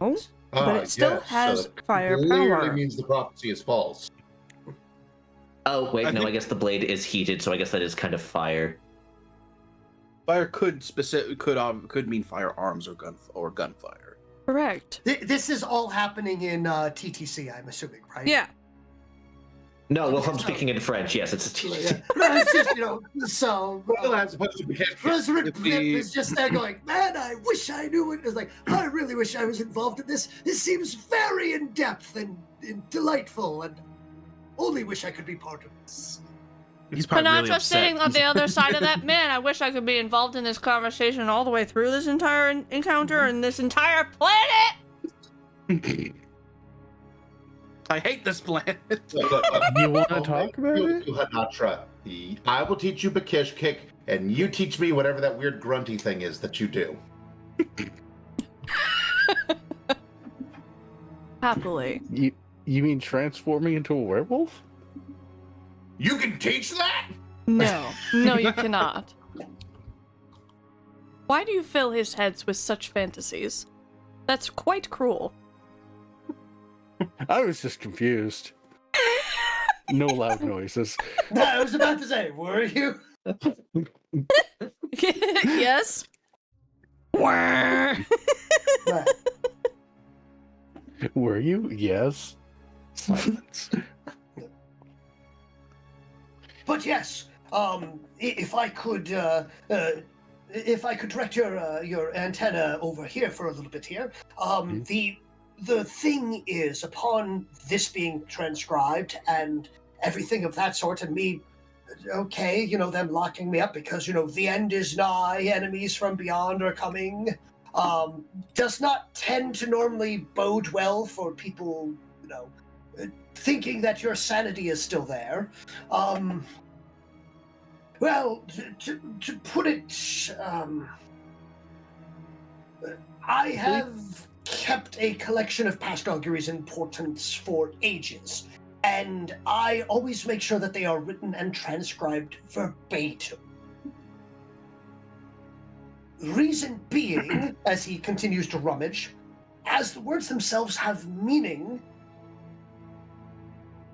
Oh, but it still has firepower. Clearly means the prophecy is false. Oh, wait, I guess the blade is heated, so I guess that is kind of fire. Fire could mean firearms or gunfire. Correct. This is all happening in TTC, I'm assuming, right? Yeah. No, well, I'm speaking in French. Yes, it's a Yeah. It's just, so... Has a bunch of is just there going, man, I wish I knew it. It's like, I really wish I was involved in this. This seems very in-depth and delightful, and only wish I could be part of this. He's probably really upset. sitting on the other side of that. Man, I wish I could be involved in this conversation all the way through this entire encounter and this entire planet! I hate this planet. You want to talk about it? Honatra. I will teach you Bakish kick, and you teach me whatever that weird grunty thing is that you do. Happily. You mean transforming into a werewolf? You can teach that? No, you cannot. Why do you fill his heads with such fantasies? That's quite cruel. I was just confused. No loud noises. No, I was about to say, were you? Yes? Right. Were you? Yes. Silence. But yes, if I could direct your antenna over here for a little bit here, the thing is, upon this being transcribed and everything of that sort, and me, them locking me up because, the end is nigh, enemies from beyond are coming, does not tend to normally bode well for people, thinking that your sanity is still there. Well, to put it, I have kept a collection of past auguries in portents for ages, and I always make sure that they are written and transcribed verbatim. Reason being, as he continues to rummage, as the words themselves have meaning,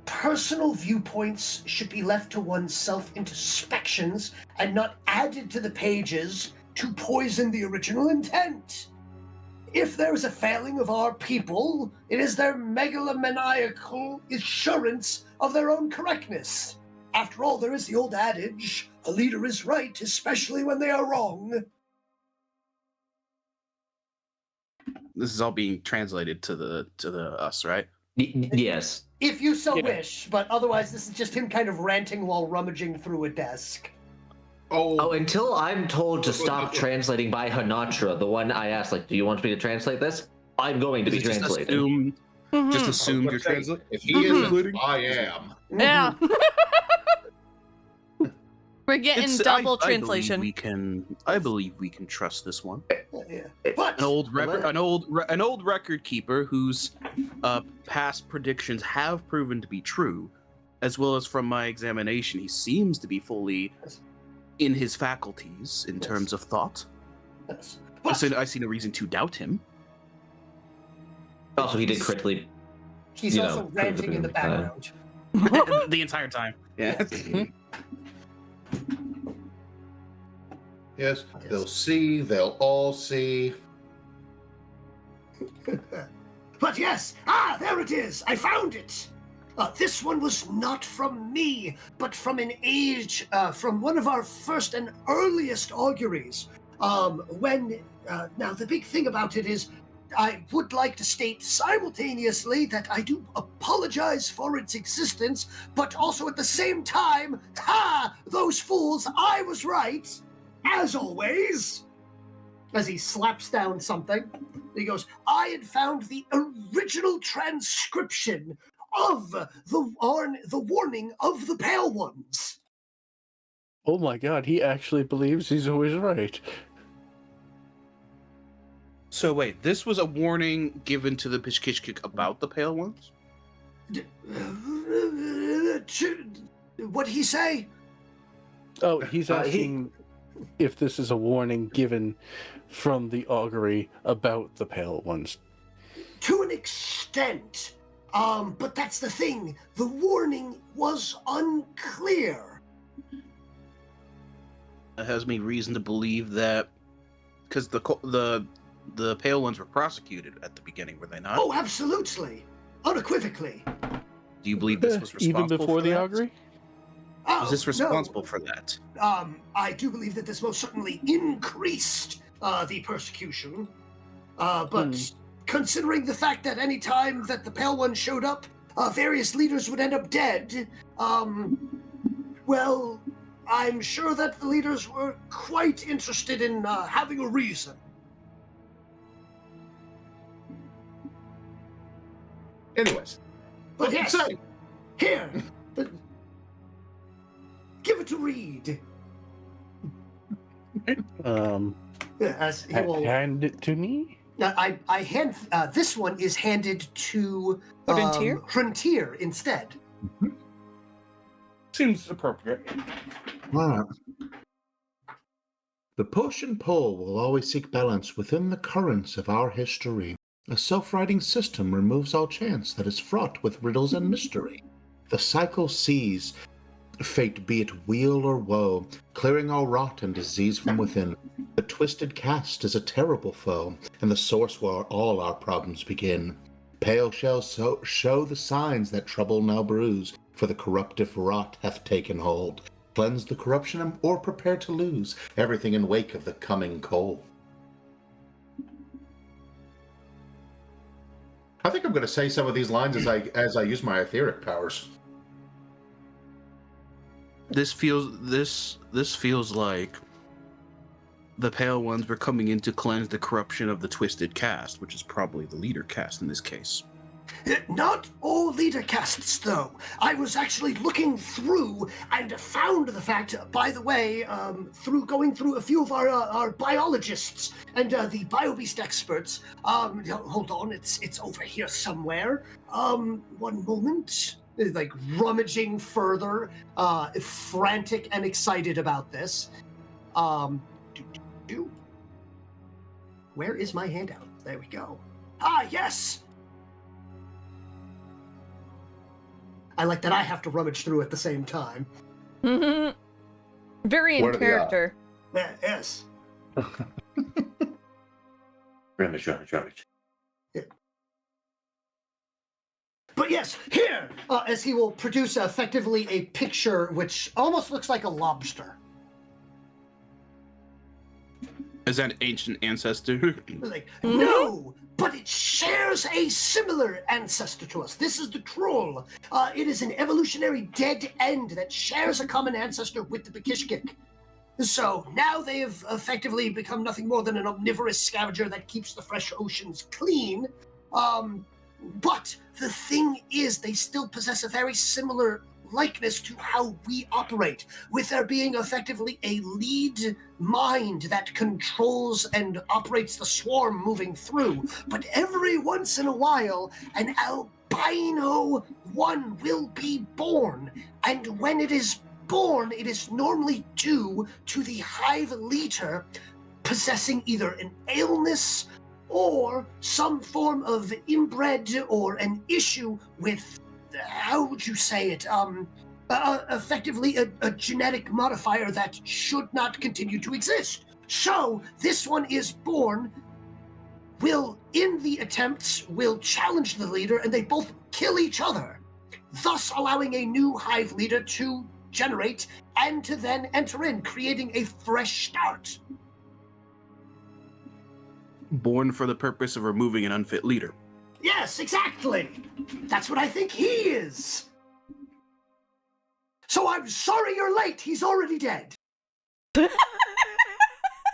personal viewpoints should be left to one's self-introspections and not added to the pages to poison the original intent. If there is a failing of our people, it is their megalomaniacal assurance of their own correctness. After all, there is the old adage, a leader is right, especially when they are wrong. This is all being translated to the us, right? Yes. If you so wish, but otherwise this is just him kind of ranting while rummaging through a desk. Oh, until I'm told to stop translating by Honatra, the one I asked, like, do you want me to translate this? I'm going to be translating. Just assume you're translating. If he isn't, I am. Yeah. We're getting double translation. I believe we can trust this one. Yeah. But An old record keeper whose past predictions have proven to be true, as well as from my examination, he seems to be fully in his faculties in terms of thought. Yes. I see no reason to doubt him. Also, he did critically. He's also ranting in the background. The entire time. Yeah. Yes, they'll see, they'll all see. But yes, there it is. I found it. This one was not from me, but from an age, from one of our first and earliest auguries. Now the big thing about it is, I would like to state simultaneously that I do apologize for its existence, but also at the same time, those fools, I was right, as always. As he slaps down something, he goes, I had found the original transcription of the warning of the Pale Ones. Oh my god, he actually believes he's always right. So wait, this was a warning given to the Pishkishkik about the Pale Ones? What'd he say? Oh, he's asking if this is a warning given from the augury about the Pale Ones. To an extent. But that's the thing. The warning was unclear. That has me reason to believe that because the Pale Ones were prosecuted at the beginning, were they not? Oh, absolutely. Unequivocally. Do you believe this was responsible even before for the that? augury? Was this responsible for that? I do believe that this most certainly increased the persecution. But considering the fact that any time that the Pale One showed up, various leaders would end up dead, well, I'm sure that the leaders were quite interested in having a reason. Anyways. But yes, say? here, give it to read. As he will hand it to me. I hand this one is handed to Hrun'Tiir? Hrun'Tiir instead. Seems appropriate. All right. The push and pull will always seek balance within the currents of our history. A self-writing system removes all chance that is fraught with riddles and mystery. The cycle sees fate, be it weal or woe, clearing all rot and disease from within. The twisted cast is a terrible foe, and the source where all our problems begin. Pale shall show the signs that trouble now brews, for the corruptive rot hath taken hold. Cleanse the corruption or prepare to lose everything in wake of the coming coal. I think I'm going to say some of these lines as I use my etheric powers. This feels like the Pale Ones were coming in to cleanse the corruption of the Twisted Cast, which is probably the leader cast in this case. Not all leader casts, though. I was actually looking through and found the fact, by the way, through going through a few of our biologists and the BioBeast experts. Hold on, it's over here somewhere. One moment. Like rummaging further, frantic and excited about this. Where is my handout? There we go. Ah, yes! I like that I have to rummage through at the same time. Very in What are the character. Yes. Rummage. Yeah. But yes, here, as he will produce effectively a picture which almost looks like a lobster. Is that an ancient ancestor? Like, no, but it shares a similar ancestor to us. This is the troll. It is an evolutionary dead end that shares a common ancestor with the Bekishkik. So now they have effectively become nothing more than an omnivorous scavenger that keeps the fresh oceans clean. But the thing is, they still possess a very similar likeness to how we operate, with there being effectively a lead mind that controls and operates the swarm moving through. But every once in a while, an albino one will be born, and when it is born, it is normally due to the hive leader possessing either an illness or some form of inbred or an issue with, how would you say it, effectively a genetic modifier that should not continue to exist. So this one is born, will, in the attempts, will challenge the leader, and they both kill each other, thus allowing a new hive leader to generate and to then enter in, creating a fresh start. Born for the purpose of removing an unfit leader. Yes, exactly. That's what I think he is. So I'm sorry you're late. He's already dead.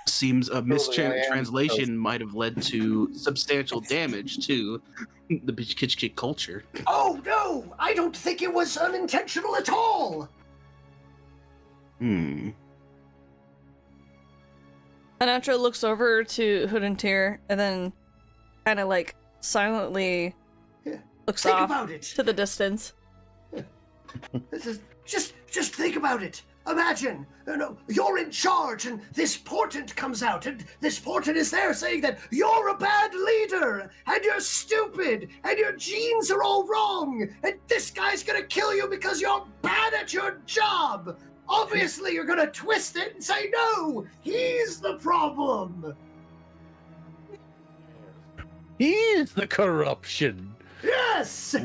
Seems a Totally, mistranslation might have led to substantial damage to the Bekishkik culture. Oh, no. I don't think it was unintentional at all. Honatra looks over to Hrun'Tiir and then kind of like silently looks Think off about it. to the distance. This is just think about it. Imagine, you're in charge, and this portent comes out, and this portent is there saying that you're a bad leader, and you're stupid, and your genes are all wrong, and this guy's gonna kill you because you're bad at your job. Obviously, you're gonna twist it and say, no, he's the problem. He's the corruption. Yes!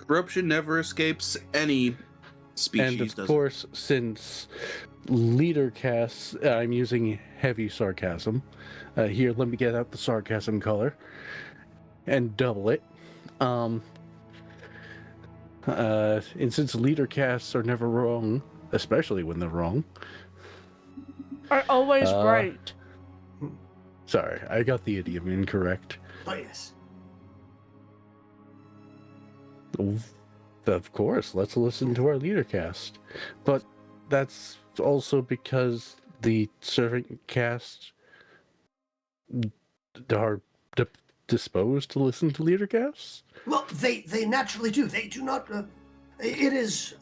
Corruption never escapes any species. And of course, since leader casts, I'm using heavy sarcasm. Here, let me get out the sarcasm color and double it. And since leader casts are never wrong, especially when they're wrong. Are always right. Sorry, I got the idiom incorrect. Oh, yes. Of course, let's listen to our leader cast. But that's also because the servant cast are disposed to listen to leader casts? Well, they naturally do. They do not. It is.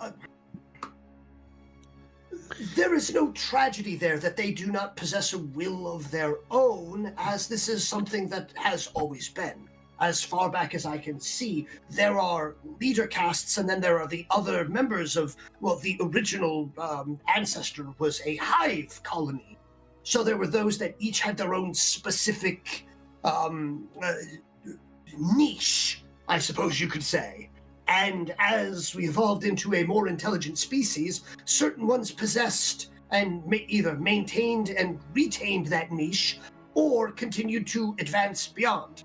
There is no tragedy there that they do not possess a will of their own, as this is something that has always been. As far back as I can see, there are leader castes, and then there are the other members of, well, the original ancestor was a hive colony. So there were those that each had their own specific niche, I suppose you could say. And as we evolved into a more intelligent species, certain ones possessed and either maintained and retained that niche, or continued to advance beyond.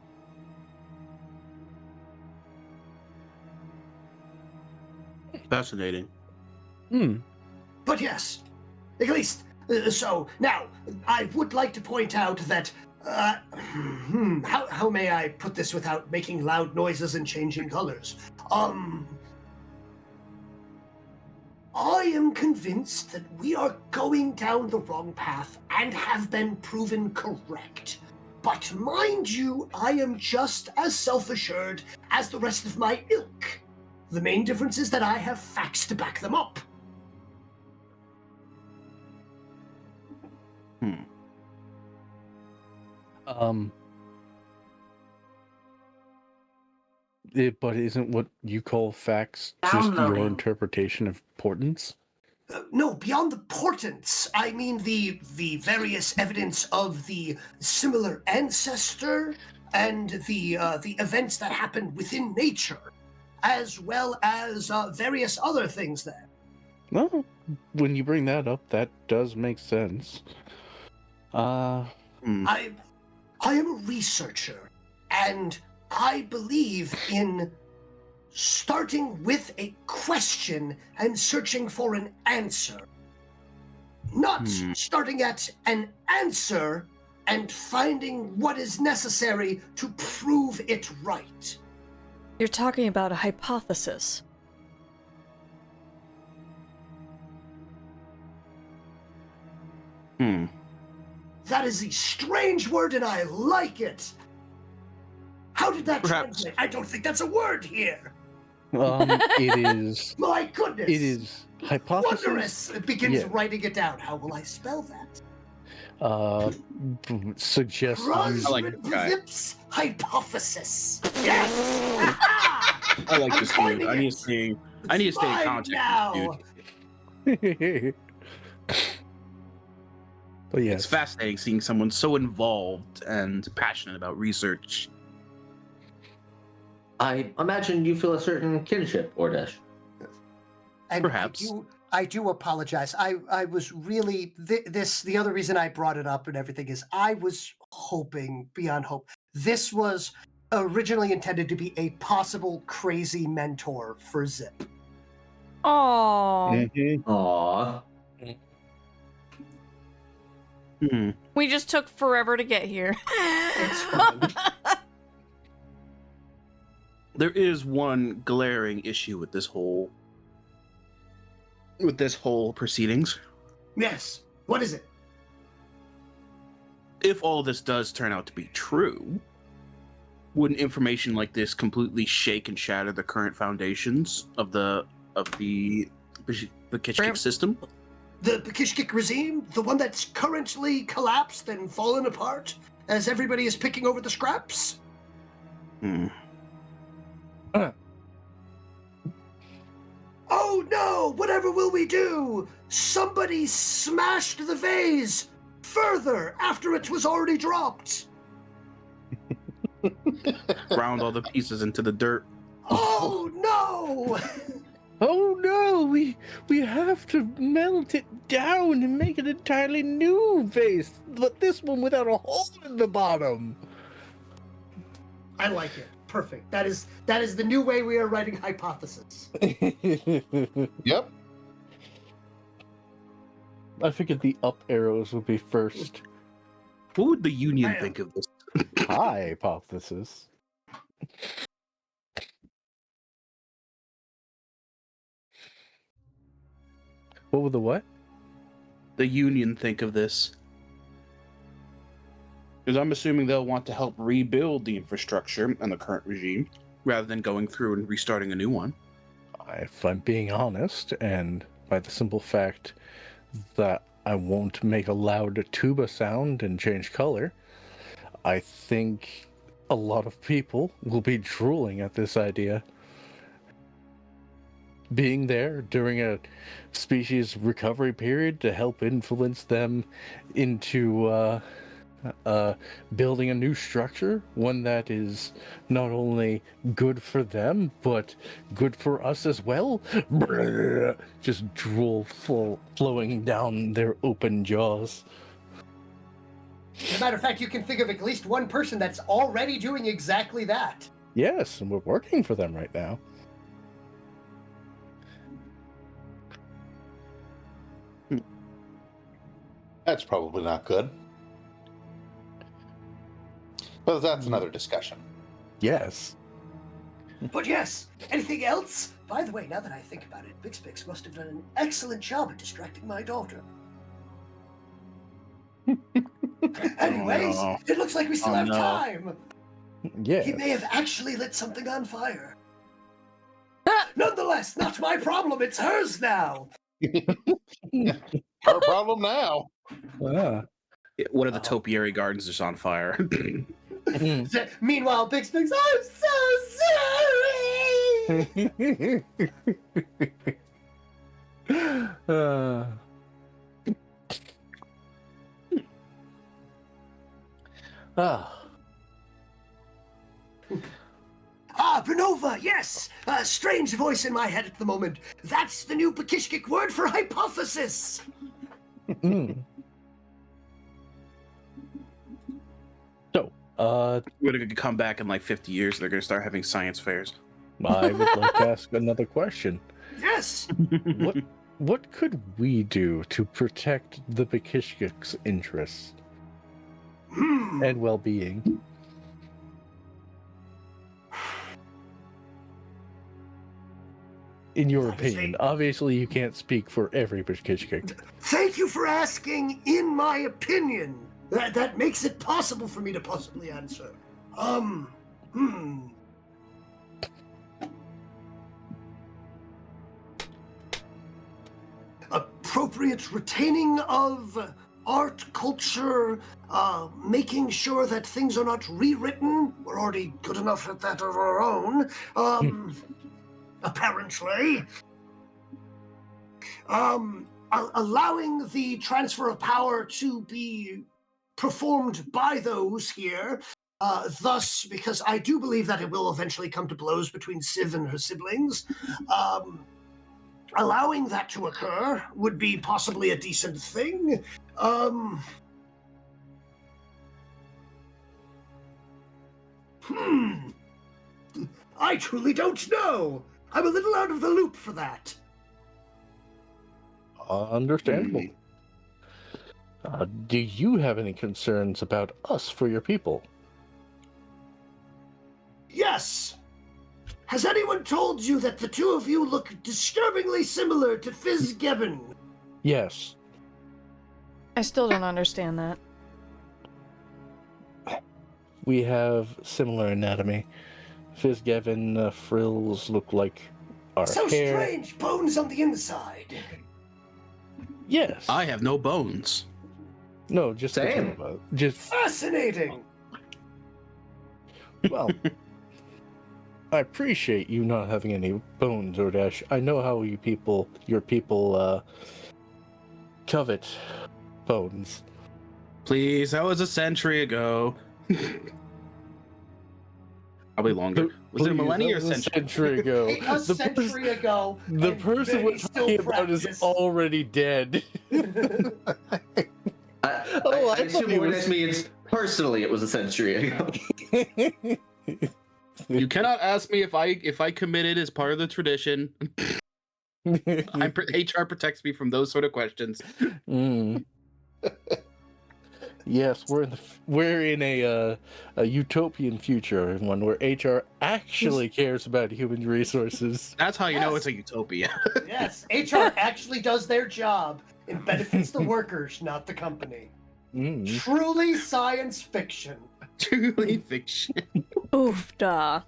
Fascinating. But yes, at least, so now, I would like to point out that How may I put this without making loud noises and changing colors? I am convinced that we are going down the wrong path and have been proven correct. But mind you, I am just as self-assured as the rest of my ilk. The main difference is that I have facts to back them up. But isn't what you call facts just your interpretation of importance? No, beyond the portents. I mean the various evidence of the similar ancestor and the events that happen within nature, as well as various other things there. Well, when you bring that up, that does make sense. I am a researcher, and I believe in starting with a question and searching for an answer. Not starting at an answer and finding what is necessary to prove it right. You're talking about a hypothesis. That is a strange word and I like it. How did that translate? I don't think that's a word here. It is. My goodness. It is hypothesis. Wondrous. It begins writing it down. How will I spell that? Suggest Vips hypothesis. Yes. I like this dude. I need to stay in contact now. with this dude. But yes. It's fascinating seeing someone so involved and passionate about research. I imagine you feel a certain kinship, Ordesh. And perhaps. I do apologize. I was really the other reason I brought it up and everything is I was hoping beyond hope. This was originally intended to be a possible crazy mentor for Zip. Aww. Aww. We just took forever to get here. It's fine. There is one glaring issue with this whole proceedings. Yes. What is it? If all this does turn out to be true, wouldn't information like this completely shake and shatter the current foundations of the Kishkik system? The Kishkik regime, the one that's currently collapsed and fallen apart as everybody is picking over the scraps? Oh no! Whatever will we do? Somebody smashed the vase further after it was already dropped. Ground all the pieces into the dirt. Oh no! Oh no, we have to melt it down and make an entirely new vase, but this one without a hole in the bottom. I like it. Perfect. That is the new way we are writing hypothesis. Yep. I figured the up arrows would be first. What would the Union think of this? Hypothesis. What would the what? The Union think of this? Because I'm assuming they'll want to help rebuild the infrastructure and the current regime, rather than going through and restarting a new one. If I'm being honest, and by the simple fact that I won't make a loud tuba sound and change color, I think a lot of people will be drooling at this idea. Being there during a species recovery period to help influence them into building a new structure, one that is not only good for them, but good for us as well. Just drool flowing down their open jaws. As a matter of fact, you can think of at least one person that's already doing exactly that. Yes, and we're working for them right now. That's probably not good. But that's another discussion. Yes. But yes, anything else? By the way, now that I think about it, Bixbix must have done an excellent job at distracting my daughter. Anyways, no. it looks like we still Oh, have no. time. Yes. He may have actually lit something on fire. Nonetheless, not my problem, it's hers now. Our problem now. Ah. One of the topiary gardens is on fire. Meanwhile, Bixbix, I'm so sorry! Bernova, yes! A strange voice in my head at the moment. That's the new Pakishkik word for hypothesis! So, We're gonna come back in like 50 years. They're gonna start having science fairs. I would like to ask another question. Yes! What could we do to protect the Pakishkik's interests and well-being? In your opinion, obviously you can't speak for every Pakishkik. Thank you for asking, in my opinion. That makes it possible for me to possibly answer. Appropriate retaining of art, culture, making sure that things are not rewritten. We're already good enough at that of our own. Apparently. Allowing the transfer of power to be performed by those here. Thus, because I do believe that it will eventually come to blows between Civ and her siblings, allowing that to occur would be possibly a decent thing. I truly don't know. I'm a little out of the loop for that. Understandable. Do you have any concerns about us for your people? Yes. Has anyone told you that the two of you look disturbingly similar to Fizzgebbon? Yes. I still don't understand that. We have similar anatomy. Fizzgavin frills look like our So hair. strange, bones on the inside. Yes. I have no bones. No, just the Same. two of us. Just Fascinating. well. I appreciate you not having any bones, Ordash. I know how your people covet bones. Please, that was a century ago. Probably longer. Was it a Please, millennia or that was century? a century ago. A century ago. The and person they we're still talking about is practice. already dead. I I assume thought he when was- this means personally it was a century ago. You cannot ask me if I committed as part of the tradition. HR protects me from those sort of questions. Mm. Yes, we're in a utopian future, one where HR actually cares about human resources. That's how you know Yes. it's a utopia. Yes, HR actually does their job. It benefits the workers, not the company. Mm. Truly science fiction. Truly fiction. Oof, duh.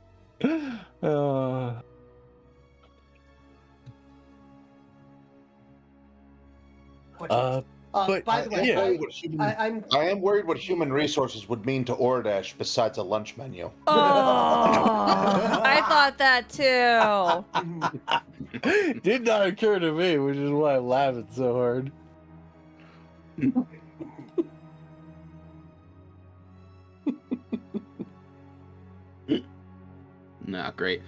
But, by the way, yeah. I am worried what human resources would mean to Ordash besides a lunch menu. Oh, I thought that too. Did not occur to me, which is why I'm laughing so hard. Nah, great.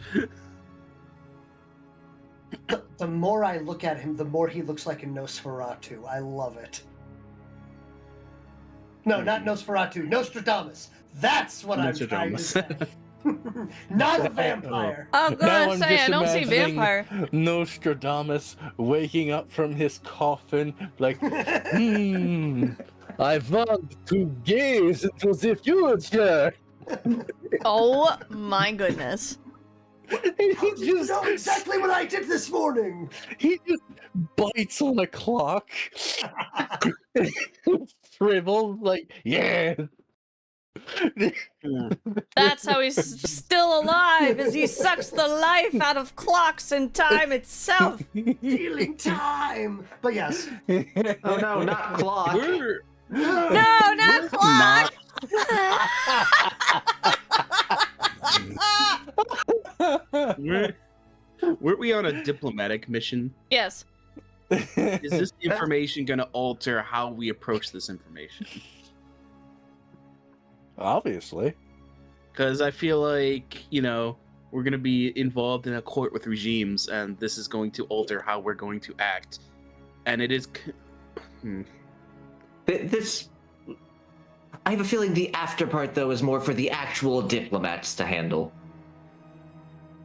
the more I look at him, the more he looks like a Nosferatu. I love it. No, not Nosferatu. Nostradamus. That's what I'm trying to say. Not a vampire. I'm Now gonna I'm say I just don't see imagining vampire. Nostradamus waking up from his coffin like, I want to gaze into the future. Oh my goodness. He You know exactly what I did this morning. He just bites on a clock. Shrivels like, yeah. That's how he's still alive, is he sucks the life out of clocks and time itself. Stealing time. But yes. Oh no, not clock. No, not clock! Weren't we on a diplomatic mission? Yes. Is this information going to alter how we approach this information? Obviously. Because I feel like, we're going to be involved in a court with regimes, and this is going to alter how we're going to act. And it is... This... I have a feeling the after part, though, is more for the actual diplomats to handle.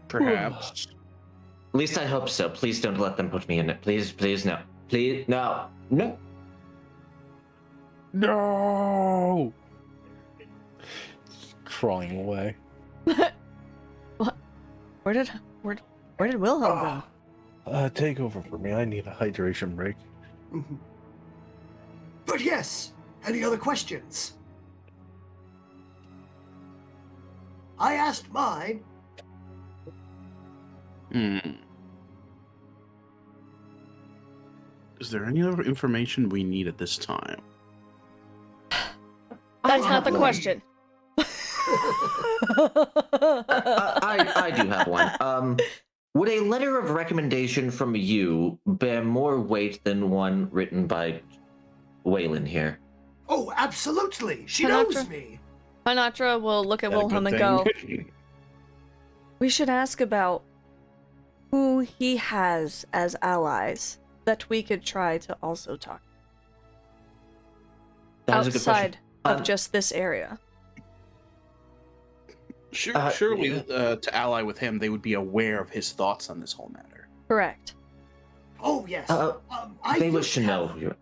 Perhaps. At least I hope so. Please don't let them put me in it. Please, no. Please, no. No. No! Crawling away. What? Where did Wilhelm go? Take over for me. I need a hydration break. But yes, any other questions? I asked mine. Is there any other information we need at this time? That's not the question. I do have one. Would a letter of recommendation from you bear more weight than one written by Whalen here? Oh, absolutely. She Honatra? knows me. Honatra will look at Wilhelm and go, we should ask about who he has as allies that we could try to also talk That is a good outside question. of just this area. Surely, to ally with him, they would be aware of his thoughts on this whole matter. Correct. Oh, yes. They wish to know.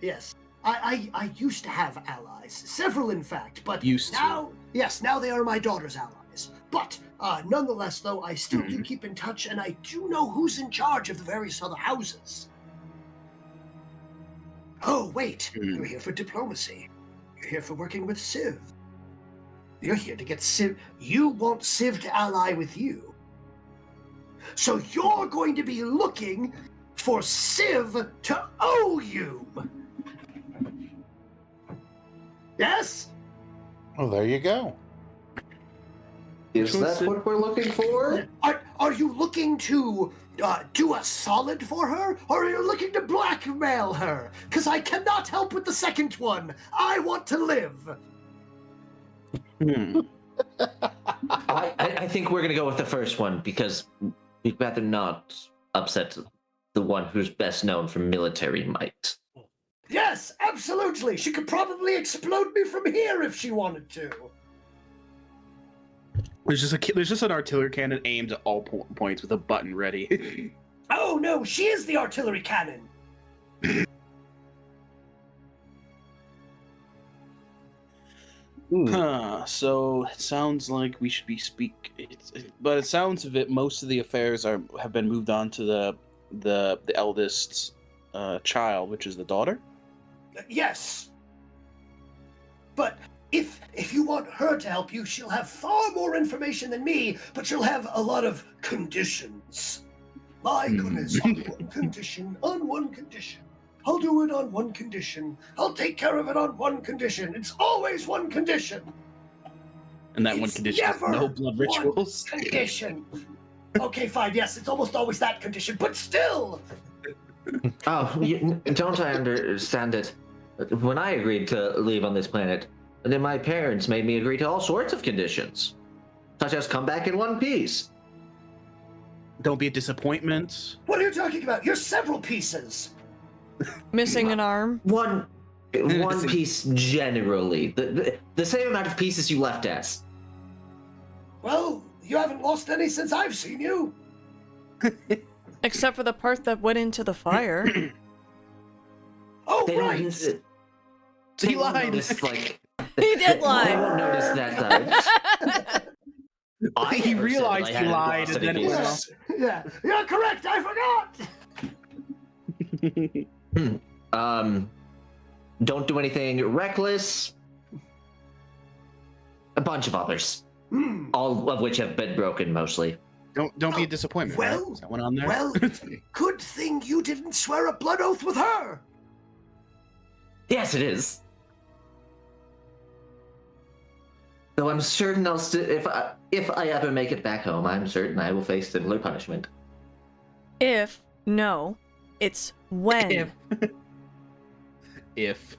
Yes. I used to have allies, several in fact, but Used to. now they are my daughter's allies. But nonetheless, though, I still do keep in touch, and I do know who's in charge of the various other houses. Oh, wait, you're here for diplomacy. You're here for working with Civ. You're here to get Civ. You want Civ to ally with you. So you're going to be looking for Civ to owe you. Yes? Oh, there you go. Is that what we're looking for? Are you looking to do a solid for her, or are you looking to blackmail her? Because I cannot help with the second one. I want to live. I think we're going to go with the first one, because we'd rather not upset the one who's best known for military might. Yes, absolutely. She could probably explode me from here if she wanted to. There's just an artillery cannon aimed at all points with a button ready. Oh no, she is the artillery cannon. So it sounds like we should be but it sounds of it, most of the affairs have been moved on to the eldest child, which is the daughter. Yes. But if you want her to help you, she'll have far more information than me, but she'll have a lot of conditions. My goodness, on one condition. I'll do it on one condition. I'll take care of it on one condition. It's always one condition. And that one It's condition is never no blood rituals. One condition. Okay, fine, yes, it's almost always that condition, but still! Oh, don't I understand it? When I agreed to leave on this planet, then my parents made me agree to all sorts of conditions, such as come back in one piece. Don't be a disappointment. What are you talking about? You're several pieces. Missing an arm. One piece generally. The same amount of pieces you left us. Well, you haven't lost any since I've seen you. Except for the part that went into the fire. Oh, They right. don't use it. He They won't lied. notice, like, He did lie. They won't notice that side. I He never said realized that I he hadn't lied, lost and then any it went pieces. Yeah, you're correct. I forgot. Don't do anything reckless. A bunch of others, all of which have been broken mostly. Don't be a disappointment. Well, right? Is that one on there? Well, good thing you didn't swear a blood oath with her. Yes, it is. Though I'm certain I'll if I ever make it back home, I'm certain I will face similar punishment. No, it's when. If.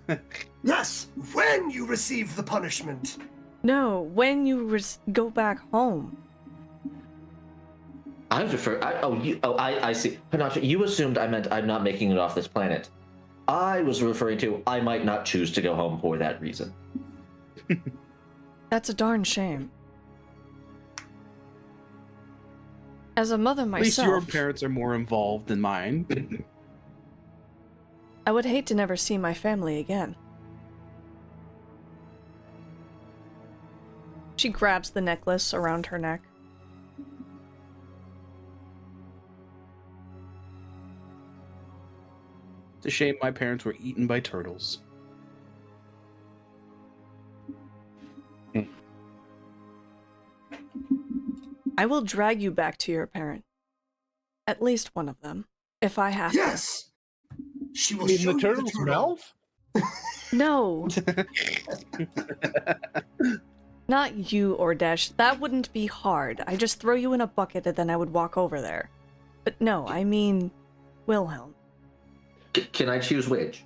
Yes, when you receive the punishment. No, when you go back home. I was referring. I see. Honatra, you assumed I meant I'm not making it off this planet. I was referring to I might not choose to go home for that reason. That's a darn shame. As a mother myself, At least your parents are more involved than mine. I would hate to never see my family again. She grabs the necklace around her neck. It's a shame my parents were eaten by turtles. I will drag you back to your parent. At least one of them, if I have Yes. She will In show the you turtle's the turtle. mouth? to. No. Not you, Ordesh. That wouldn't be hard. I just throw you in a bucket and then I would walk over there. But no, I mean Wilhelm. Can I choose which?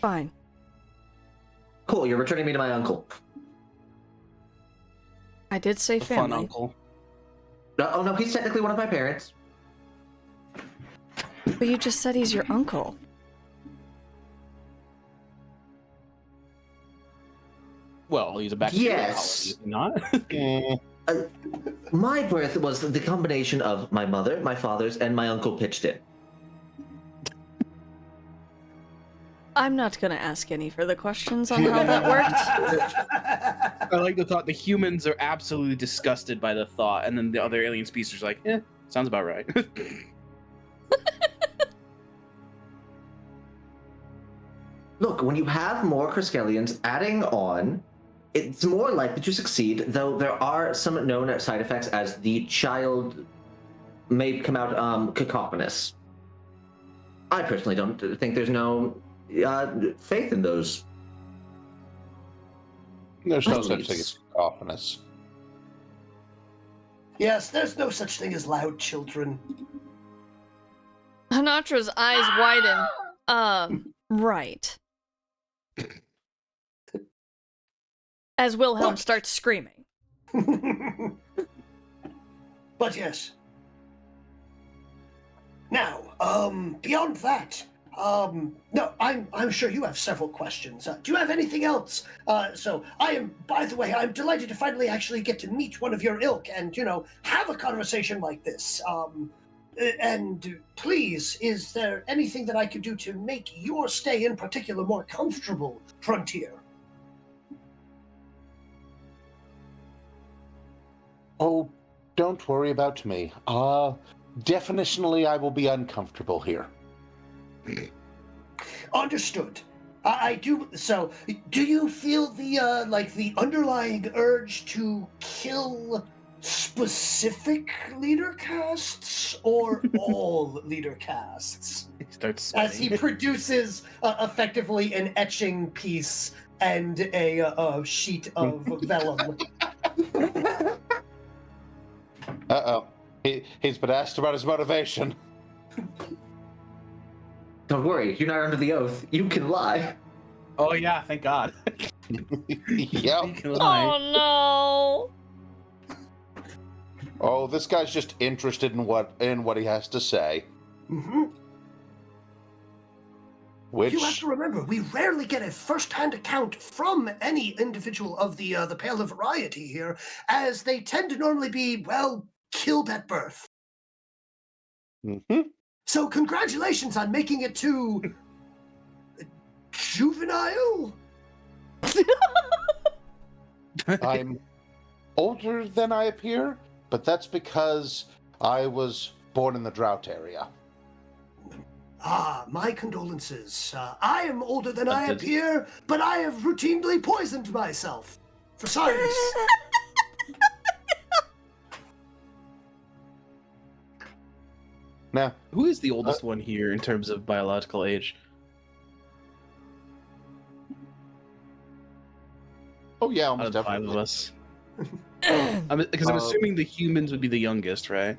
Fine. Cool, you're returning me to my uncle. I did say A fun family. uncle. Oh no, he's technically one of my parents. But you just said he's your uncle. Well, he's a bacterial Yes. colony, is he not? My birth was the combination of my mother, my father's, and my uncle pitched in. I'm not gonna ask any further questions on how that worked. I like the thought the humans are absolutely disgusted by the thought, and then the other alien species are like, sounds about right. Look, when you have more Kriskelians adding on, it's more likely to succeed, though there are some known side effects as the child may come out cacophonous. I personally don't think there's no faith in those. There's no Please. such thing as cacophonous. Yes, there's no such thing as loud children. Honatra's eyes widen. Right. As Wilhelm What? starts screaming. But yes. Now, beyond that, no, I'm sure you have several questions. Do you have anything else? By the way, I'm delighted to finally actually get to meet one of your ilk and, have a conversation like this. And please, is there anything that I could do to make your stay in particular more comfortable, Hrun'Tiir? Oh, don't worry about me. Definitionally, I will be uncomfortable here. Understood. I do. So, do you feel the underlying urge to kill specific leader castes or all leader castes? He starts As he produces effectively an etching piece and a sheet of vellum. Uh-oh. He's been asked about his motivation. Don't worry, you're not under the oath. You can lie. Oh yeah, thank God. Yep. You can lie. Oh no! Oh, this guy's just interested in what he has to say. Mm-hmm. Which You have to remember, we rarely get a first-hand account from any individual of the Pale of Variety here, as they tend to normally be, killed at birth. Mhm. So congratulations on making it to... juvenile? I'm older than I appear, but that's because I was born in the drought area. Ah, my condolences. I am older than I did- appear, but I have routinely poisoned myself for science. Now, Who is the oldest one here in terms of biological age? oh yeah, Out almost of the 5 definitely. of us. Because I'm Uh, assuming the humans would be the youngest, right?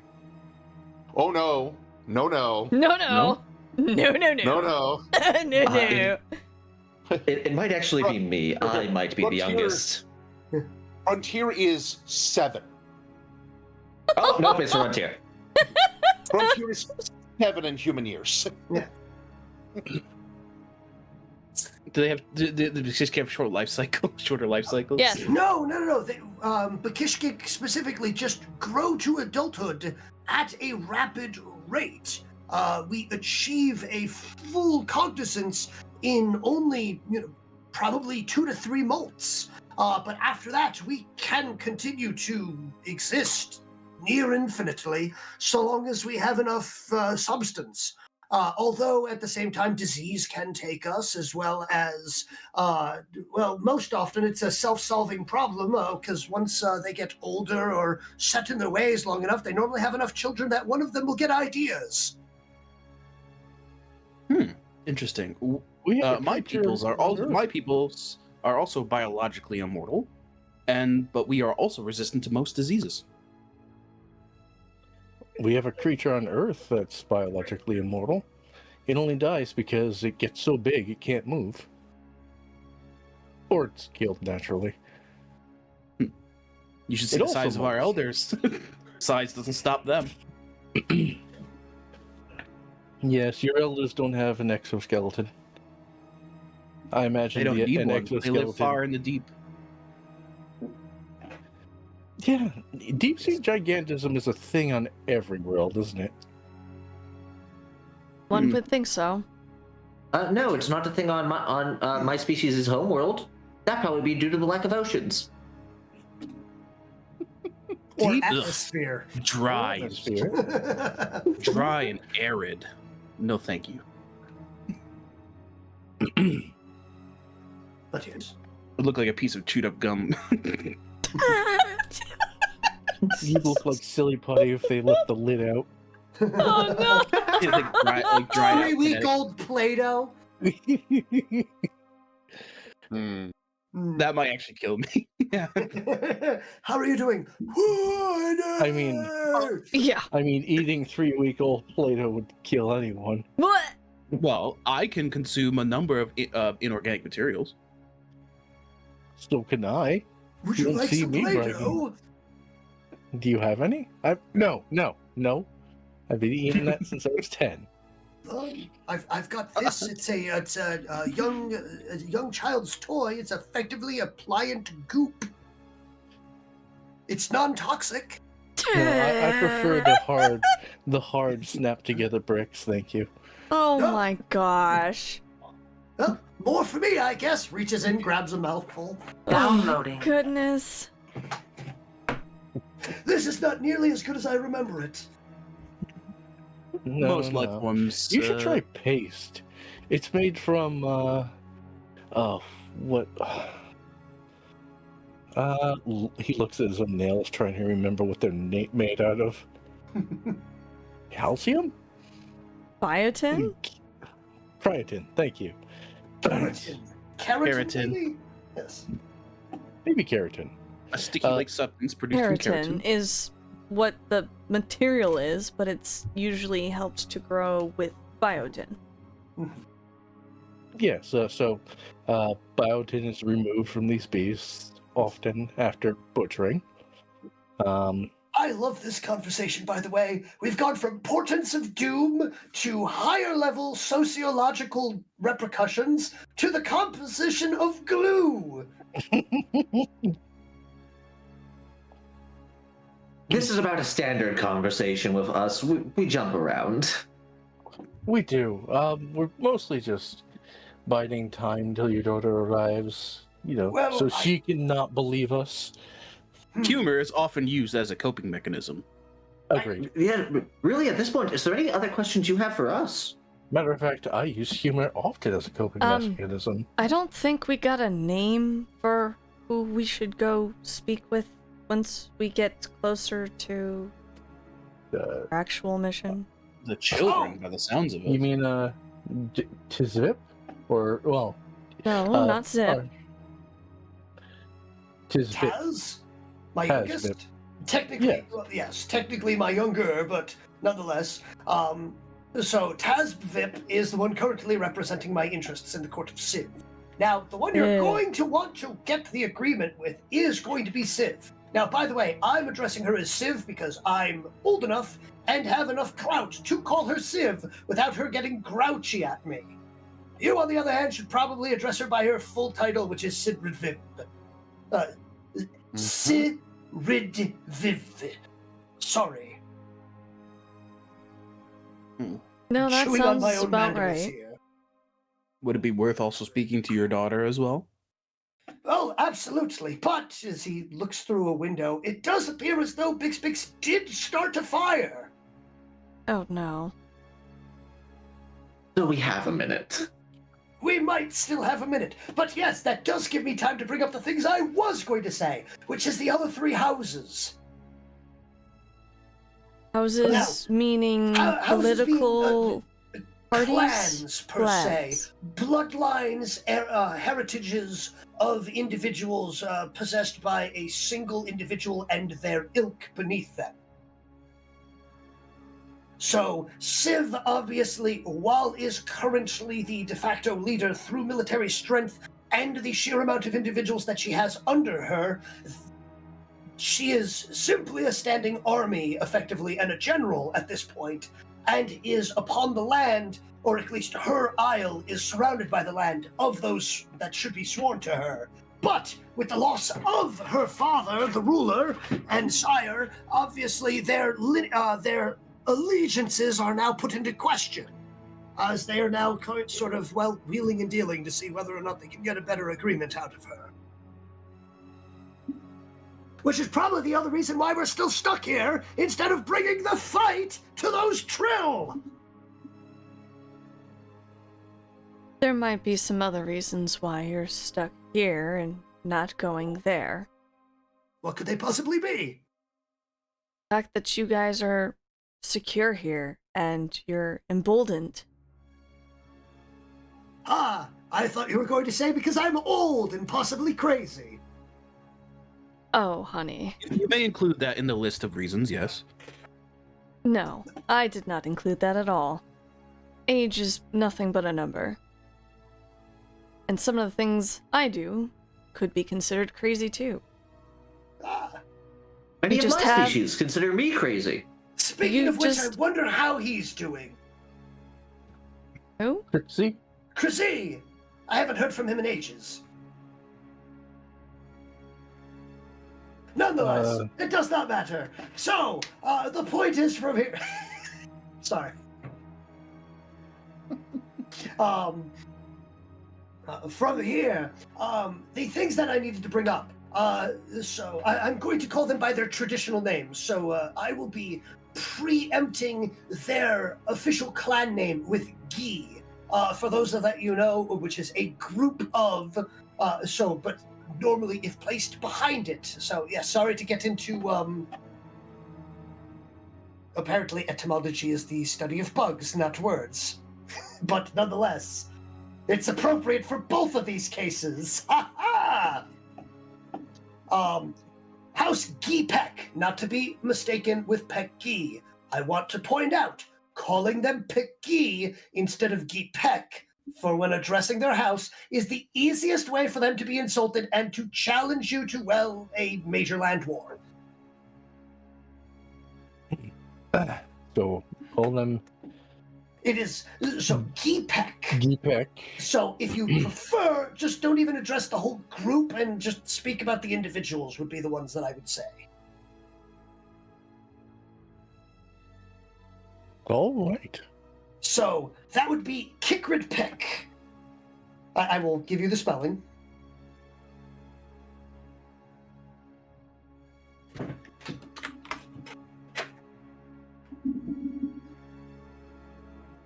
Oh no, no, no, No, no. No? No, no, no. no, no. no, no. It might actually be me. I might be the Hrun'Tiir- youngest. Hrun'Tiir is 7. Oh, nope, it's Hrun'Tiir. Hrun'Tiir is 7 in human years. Do they have? Do they just have short life cycle, shorter life cycles? Yes. No. They, Bakishkik specifically just grow to adulthood at a rapid rate. We achieve a full cognizance in only, probably 2 to 3 molts. But after that, we can continue to exist near infinitely, so long as we have enough substance. Although at the same time, disease can take us, as well as, most often it's a self-solving problem, because once they get older or set in their ways long enough, they normally have enough children that one of them will get ideas. Interesting. We have a My creature peoples are on Earth. my peoples are also biologically immortal, but we are also resistant to most diseases. We have a creature on Earth that's biologically immortal. It only dies because it gets so big it can't move. Or it's killed naturally. You should see It the also size of our molts. elders. Size doesn't stop them. Yes, your elders don't have an exoskeleton. I imagine They don't need an one. They exoskeleton. live far in the deep. Yeah, deep sea gigantism is a thing on every world, isn't it? One would think so. No, it's not a thing on my species' homeworld. That'd probably be due to the lack of oceans. Or Deep? Ugh. atmosphere. Dry, Atmosphere. dry and arid. No, thank you. But yes. It looked like a piece of chewed up gum. You look like silly putty if they lift the lid out. Oh no! It's like dry out kinetic. 3-week-old Play-Doh. Hmm. That might actually kill me. Yeah. How are you doing? I mean- Yeah. I mean, eating 3-week-old Play-Doh would kill anyone. What? Well, I can consume a number of inorganic materials. So can I. Would You you don't like see some me Play-Doh? Do you have any? No. I've been eating that since I was 10. I've got this. It's a young child's toy. It's effectively a pliant goop. It's non-toxic. No, I prefer the hard snap together bricks, thank you. Oh No. my gosh. Well, more for me, I guess. Reaches in, grabs a mouthful. Downloading. Goodness. This is not nearly as good as I remember it. No, Most life no. forms. You should try paste. It's made from what he looks at his own nails trying to remember what they're made out of. Calcium? Biotin? Cryotin, thank you. Keratin. Keratin. Maybe? Yes. Maybe keratin. A sticky-like substance produced from Keratin keratin. is what the material is, but it's usually helped to grow with biotin. Yes, so biotin is removed from these beasts often after butchering. I love this conversation, by the way. We've gone from portents of doom to higher level sociological repercussions to the composition of glue. This is about a standard conversation with us. We jump around. We do. We're mostly just biding time till your daughter arrives. Well, so she can not believe us. Humor is often used as a coping mechanism. Agreed. Yeah, really, at this point, is there any other questions you have for us? Matter of fact, I use humor often as a coping mechanism. I don't think we got a name for who we should go speak with once we get closer to our actual mission. The children, by the sounds of it. You mean Tzip? Or well, No, not Zip. Tzip. Taz, my Taz, youngest. Vip. Technically, Yeah. well, yes, technically my younger, but nonetheless. So Taz Vip is the one currently representing my interests in the court of Civ. Now, the one you're Yeah. going to want to get the agreement with is going to be Civ. Now, by the way, I'm addressing her as Civ because I'm old enough and have enough clout to call her Civ without her getting grouchy at me. You, on the other hand, should probably address her by her full title, which is Sidrid Viv. Sidrid Viv. Sorry. No, that Chewing on my sounds own about mandibles right. here. Would it be worth also speaking to your daughter as well? Oh, absolutely. But as he looks through a window, it does appear as though Bix did start to fire. Oh no. So we have a minute. We might still have a minute, but yes, that does give me time to bring up the things I was going to say, which is the other three houses. Houses meaning houses being, political parties? Clans, per Clans. se. Bloodlines, heritages of individuals possessed by a single individual and their ilk beneath them. So, Civ, obviously, while is currently the de facto leader through military strength and the sheer amount of individuals that she has under her, she is simply a standing army, effectively, and a general at this point, and is upon the land, or at least her isle is surrounded by the land of those that should be sworn to her. But with the loss of her father, the ruler, and sire, obviously their allegiances are now put into question, as they are now sort of, well, wheeling and dealing to see whether or not they can get a better agreement out of her. Which is probably the other reason why we're still stuck here, instead of bringing the fight to those Trill! There might be some other reasons why you're stuck here and not going there. What could they possibly be? The fact that you guys are secure here and you're emboldened. Ah, I thought you were going to say because I'm old and possibly crazy. Oh, honey. You may include that in the list of reasons, yes. No, I did not include that at all. Age is nothing but a number. And some of the things I do could be considered crazy too. Ah, Many You of just my have- species consider me crazy. speaking You of which, just- I wonder how he's doing. Who? See? Chrissy! I haven't heard from him in ages. Nonetheless, it does not matter. So, the point is from here... Sorry. From here, the things that I needed to bring up. So I'm going to call them by their traditional names. So I will be preempting their official clan name with Gi. For those of that you know, which is a group of, but normally if placed behind it. So yeah, sorry to get into, apparently etymology is the study of bugs, not words. But nonetheless, it's appropriate for both of these cases. Ha ha! House Gi Peck, not to be mistaken with Peck Gi. I want to point out, calling them Peck Gi instead of Gi Peck for when addressing their house is the easiest way for them to be insulted and to challenge you to, well, a major land war. So call them It is, so Gi Peck. Geepek. So if you prefer, just don't even address the whole group and just speak about the individuals would be the ones that I would say. All right. So that would be Kikrid Peck. I will give you the spelling.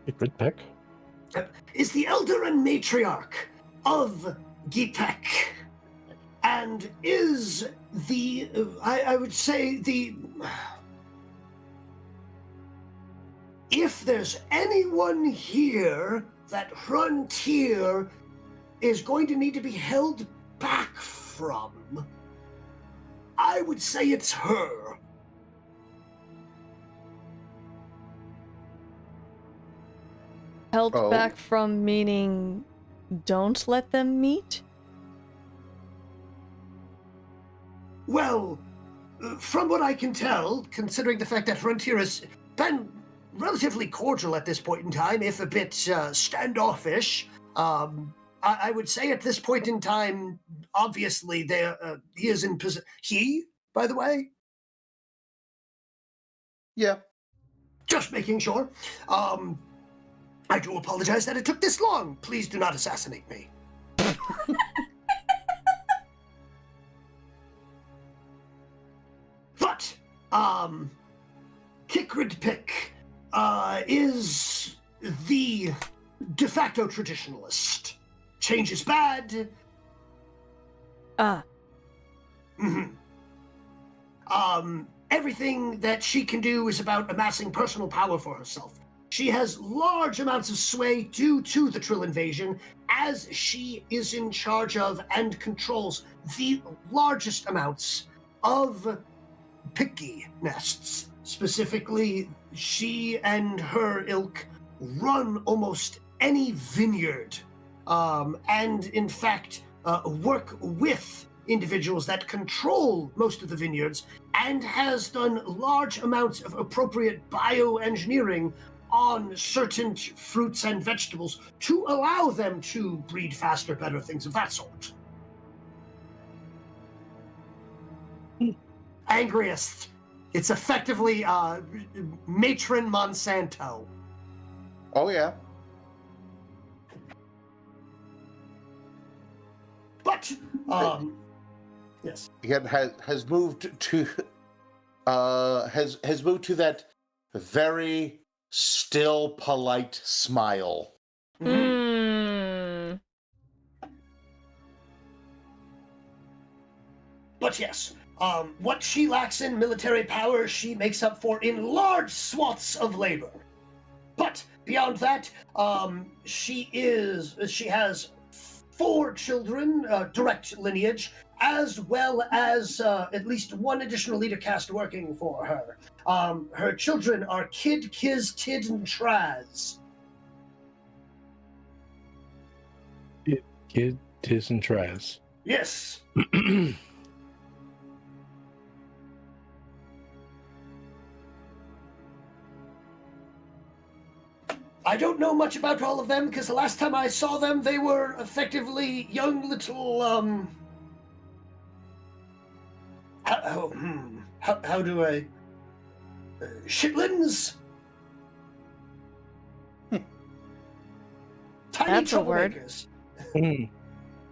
Good pick. is the elder and matriarch of Gipek, and is the, I would say, the... If there's anyone here that Hrun'Tiir is going to need to be held back from, I would say it's her. Held Oh. back from meaning don't let them meet? Well, from what I can tell, considering the fact that Hrun'Tiir has been relatively cordial at this point in time, if a bit standoffish, I would say at this point in time, obviously, he is in position. He, by the way? Yeah. Just making sure. I do apologize that it took this long. Please do not assassinate me. But, Hrun'Tiir is the de facto traditionalist. Change is bad. Everything that she can do is about amassing personal power for herself. She has large amounts of sway due to the Trill invasion, as she is in charge of and controls the largest amounts of picky nests. Specifically, she and her ilk run almost any vineyard, and in fact work with individuals that control most of the vineyards, and has done large amounts of appropriate bioengineering on certain fruits and vegetables to allow them to breed faster, better, things of that sort. Angriest. It's effectively Matron Monsanto. Oh, yeah. But, yes. Again, has moved to has moved to that very still polite smile. Mm. But yes, what she lacks in military power, she makes up for in large swaths of labor. But beyond that, she has 4 children, direct lineage, as well as at least 1 additional leader caste working for her. Her children are Kid, Kiz, Tid, and Traz. Kid, Tiz, and Traz. Yes. I don't know much about all of them, because the last time I saw them, they were effectively young little, how do I... shitlins? Tiny That's a word. troublemakers.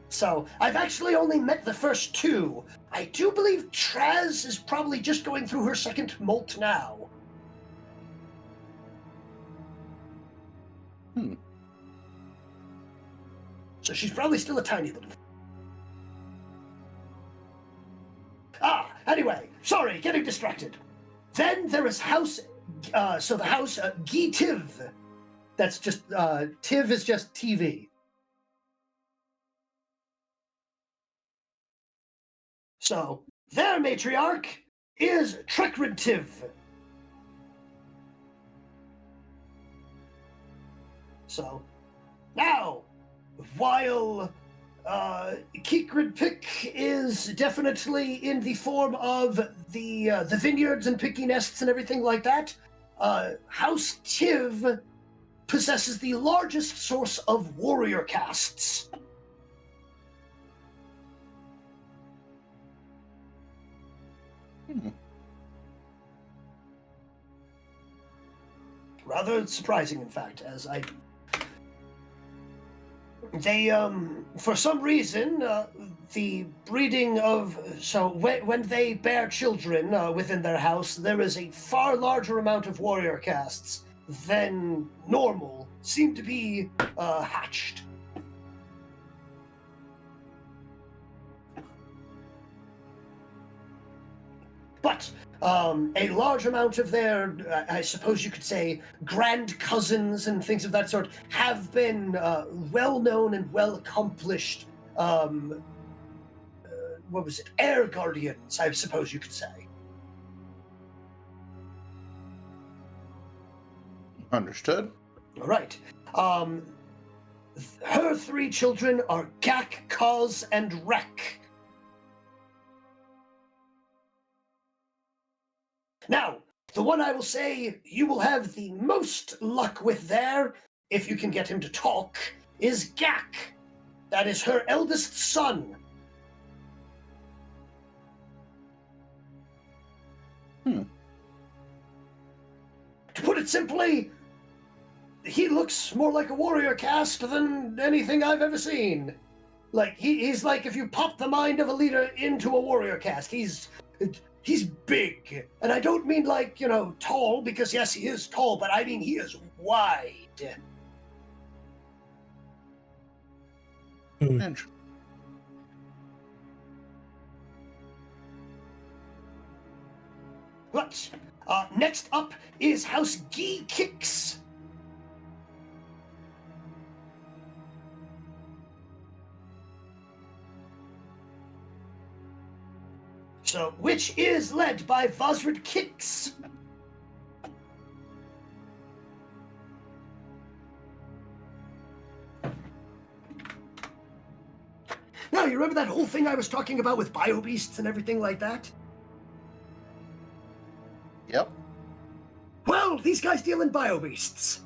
So, I've actually only met the first 2. I do believe Traz is probably just going through her second molt now. So she's probably still a tiny little... Anyway, sorry, getting distracted. Then there is House... so the House Gi-Tiv. That's just... Tiv is just TV. So, their matriarch is Hrun'Tiir. So, now, while Hrun'Tiir is definitely in the form of the vineyards and picky nests and everything like that, House Tiv possesses the largest source of warrior castes. Rather surprising, in fact, as they, for some reason, the breeding of... So, when they bear children within their house, there is a far larger amount of warrior castes than normal seem to be hatched. But a large amount of their, I suppose you could say, grand cousins and things of that sort have been well-known and well-accomplished, air guardians, I suppose you could say. Understood. All right. Her 3 children are Gak, Kaz, and Rek. Now, the one I will say you will have the most luck with there, if you can get him to talk, is Gak. That is her eldest son. To put it simply, he looks more like a warrior caste than anything I've ever seen. Like, he's like if you pop the mind of a leader into a warrior caste. He's big. And I don't mean like, tall, because yes, he is tall, but I mean he is wide. Interesting. But next up is House Gee Kicks. So, which is led by Vosrid Kicks. Now, you remember that whole thing I was talking about with biobeasts and everything like that? Yep. Well, these guys deal in biobeasts.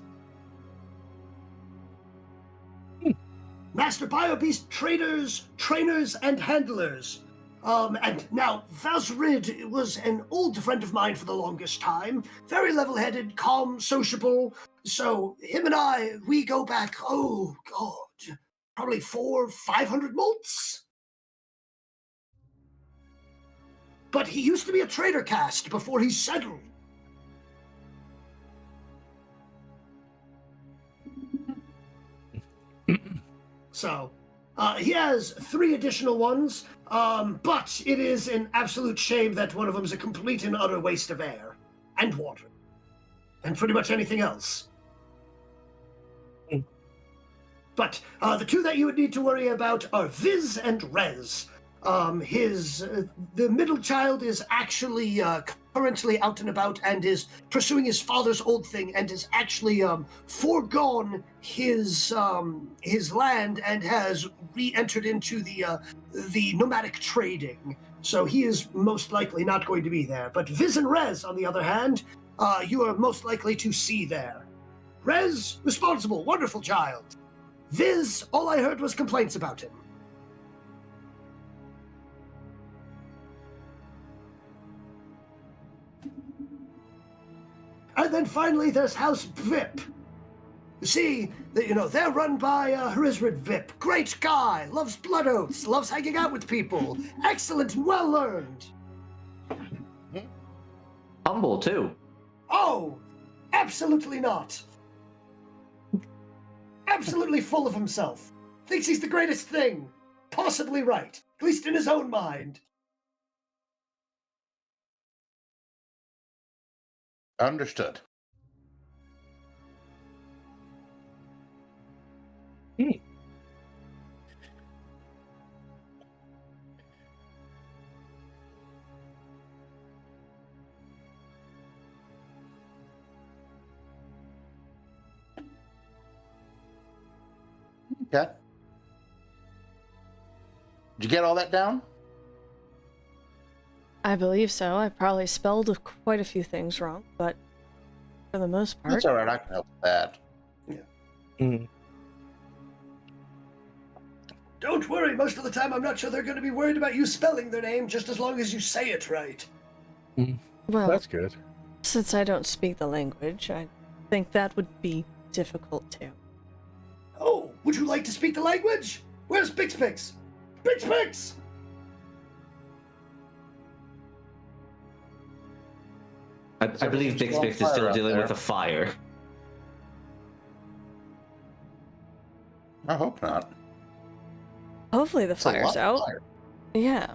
Master biobeast traders, trainers, and handlers. And now, Vosrid was an old friend of mine for the longest time. Very level-headed, calm, sociable. So, him and I, we go back, oh, God, probably 400-500 molts? But he used to be a trader caste before he settled. So, he has 3 additional ones, but it is an absolute shame that one of them is a complete and utter waste of air and water and pretty much anything else. But the 2 that you would need to worry about are Viz and Rez. The middle child is actually currently out and about and is pursuing his father's old thing and is actually foregone his land and has re-entered into the nomadic trading. So he is most likely not going to be there. But Viz and Rez, on the other hand, you are most likely to see there. Rez, responsible, wonderful child. Viz, all I heard was complaints about him. And then finally, there's House Vip. You see, they're run by Hrizrid Vip. Great guy, loves blood oaths, loves hanging out with people. Excellent and well-learned. Humble, too. Oh, absolutely not. Absolutely full of himself. Thinks he's the greatest thing. Possibly right, at least in his own mind. Understood. Okay. Did you get all that down? I believe so. I probably spelled quite a few things wrong, but for the most part... That's all right. I can help with that. Yeah. Don't worry. Most of the time, I'm not sure they're going to be worried about you spelling their name, just as long as you say it right. Well, That's good. since I don't speak the language, I think that would be difficult too. Oh, would you like to speak the language? Where's Bixpix? Bixpix! I believe Bixpix is still dealing with a fire. I hope not. Hopefully the It's a lot fire's of out. fire. Yeah.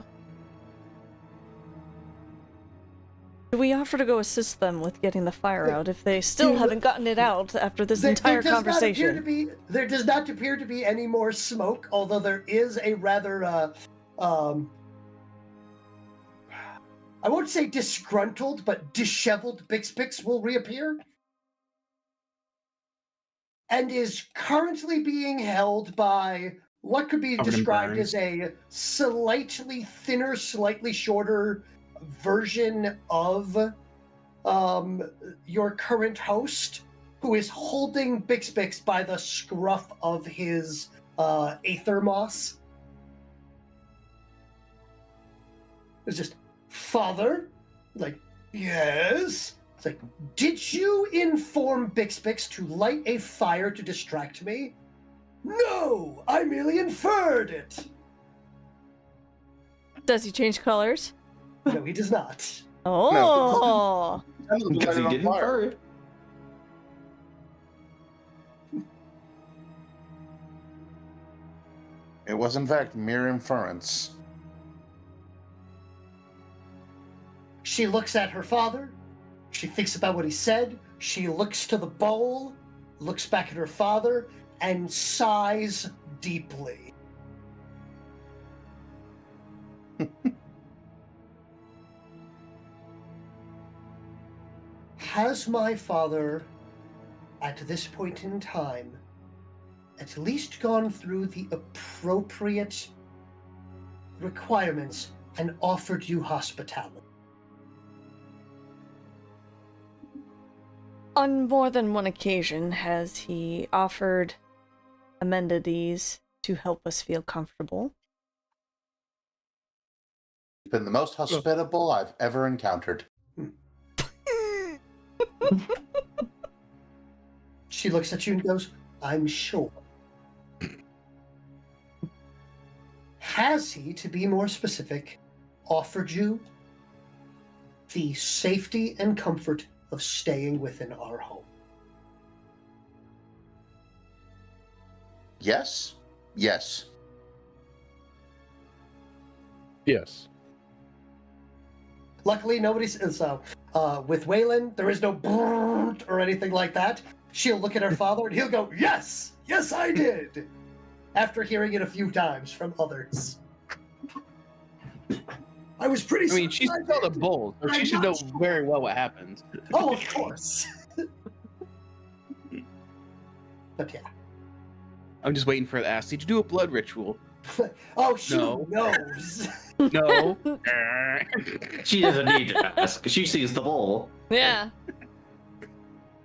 Do we offer to go assist them with getting the fire out if they still haven't gotten it out after this entire conversation? There does not appear to be any more smoke, although there is a rather, I won't say disgruntled, but disheveled Bix will reappear. And is currently being held by what could be Covered in described burns. as a slightly thinner, slightly shorter version of your current host, who is holding Bix by the scruff of his aether moss. It's just, Father? Like, yes? It's like, did you inform Bix to light a fire to distract me? No! I merely inferred it! Does he change colors? No, he does not. Oh! Because he didn't infer it. It was, in fact, mere inference. She looks at her father. She thinks about what he said. She looks to the bowl, looks back at her father, and sighs deeply. Has my father, at this point in time, at least gone through the appropriate requirements and offered you hospitality? On more than one occasion has he offered amenities to help us feel comfortable. It's been the most hospitable I've ever encountered. She looks at you and goes, I'm sure. Has he, to be more specific, offered you the safety and comfort of staying within our home? Yes? Yes. Yes. Luckily, nobody's. So, with Whalen, there is no brrrt or anything like that. She'll look at her father and he'll go, yes! Yes, I did! After hearing it a few times from others. I was pretty I mean, she's certain I still the did. bull, so she I'm should know not sure. very well what happens. Oh, of course. But yeah. I'm just waiting for her to ask, did you do a blood ritual? Oh, she No. knows. No. She doesn't need to ask. She sees the bowl. Yeah.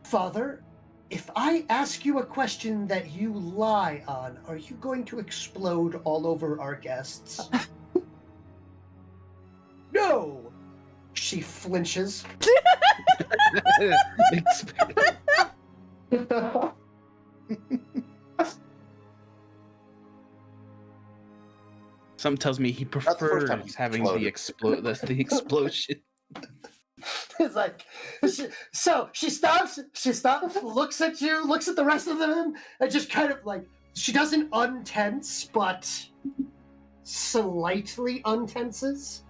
Father, if I ask you a question that you lie on, are you going to explode all over our guests? No! She flinches. Something tells me he the first prefers time he's having exploded. the explosion. It's like, she stops, looks at you, looks at the rest of them, and just kind of like, she doesn't untense, but slightly untenses.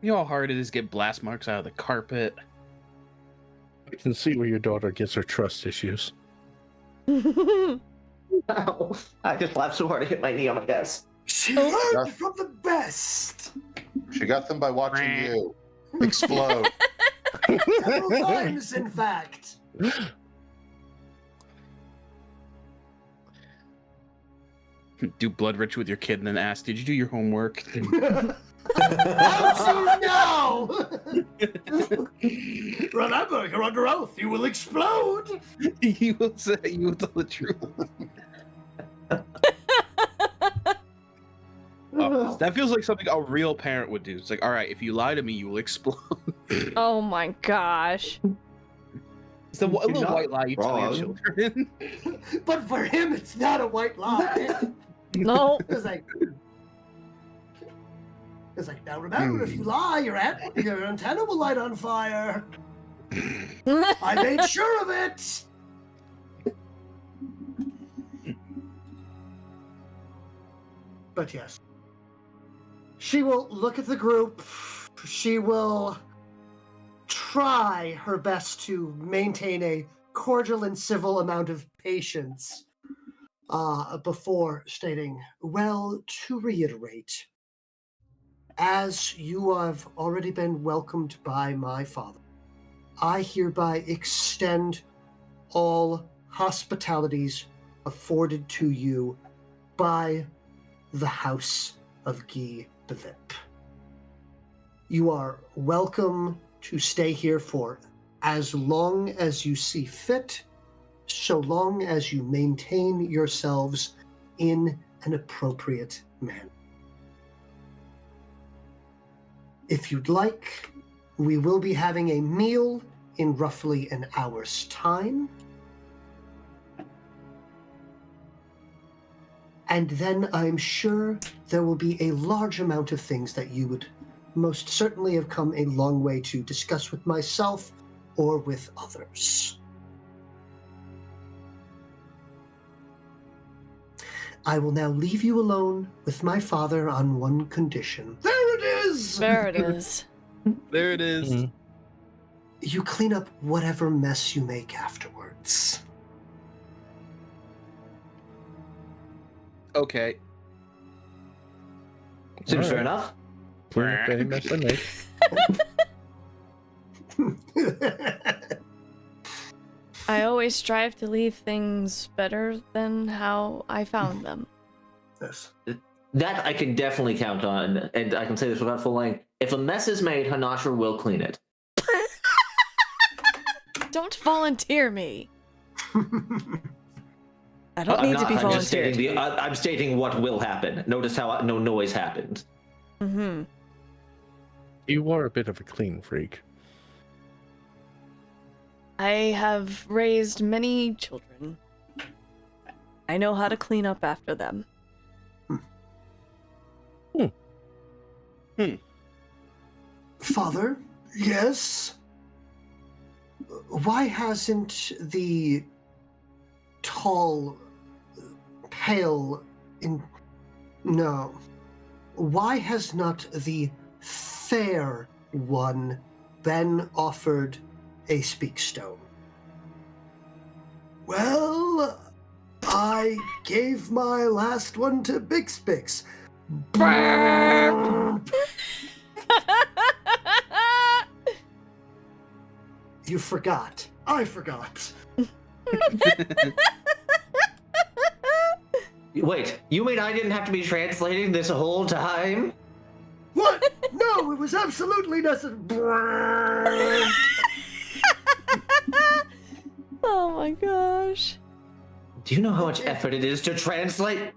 You know how hard it is to get blast marks out of the carpet? I can see where your daughter gets her trust issues. Ow. I just laughed so hard I hit my knee on my desk. She learned from the best! She got them by watching you explode. Several times, in fact. Do blood ritual with your kid and then ask, did you do your homework? How do you know? Remember, you're under oath. You will explode. You will tell the truth. Oh, that feels like something a real parent would do. It's like, all right, if you lie to me, you will explode. Oh my gosh. It's the little not white lie you tell your wrong. children. But for him, it's not a white lie. No. It's like, now remember, if you lie, your antenna will light on fire. I made sure of it. But yes. She will look at the group. She will try her best to maintain a cordial and civil amount of patience before stating, well, to reiterate, as you have already been welcomed by my father, I hereby extend all hospitalities afforded to you by the House of Guy de Vip. You are welcome to stay here for as long as you see fit, so long as you maintain yourselves in an appropriate manner. If you'd like, we will be having a meal in roughly an hour's time. And then I'm sure there will be a large amount of things that you would most certainly have come a long way to discuss with myself or with others. I will now leave you alone with my father on one condition. There it is! There it is. There it is. Mhm. You clean up whatever mess you make afterwards. Okay. Seems fair Alright. enough. Clean up any mess I make. I always strive to leave things better than how I found them. Yes. That I can definitely count on, and I can say this without full lying. If a mess is made, Honatra will clean it. Don't volunteer me. I don't I'm need to be I'm just volunteered. stating I'm stating what will happen. Notice how no noise happened. Mm-hmm. You are a bit of a clean freak. I have raised many children. I know how to clean up after them. Father, yes? Why hasn't the tall, pale, no. Why has not the fair one been offered a speakstone? Well, I gave my last one to Bixbix. You forgot. I forgot. Wait, you mean I didn't have to be translating this whole time? What? No, it was absolutely necessary. Oh my gosh. Do you know how much effort it is to translate?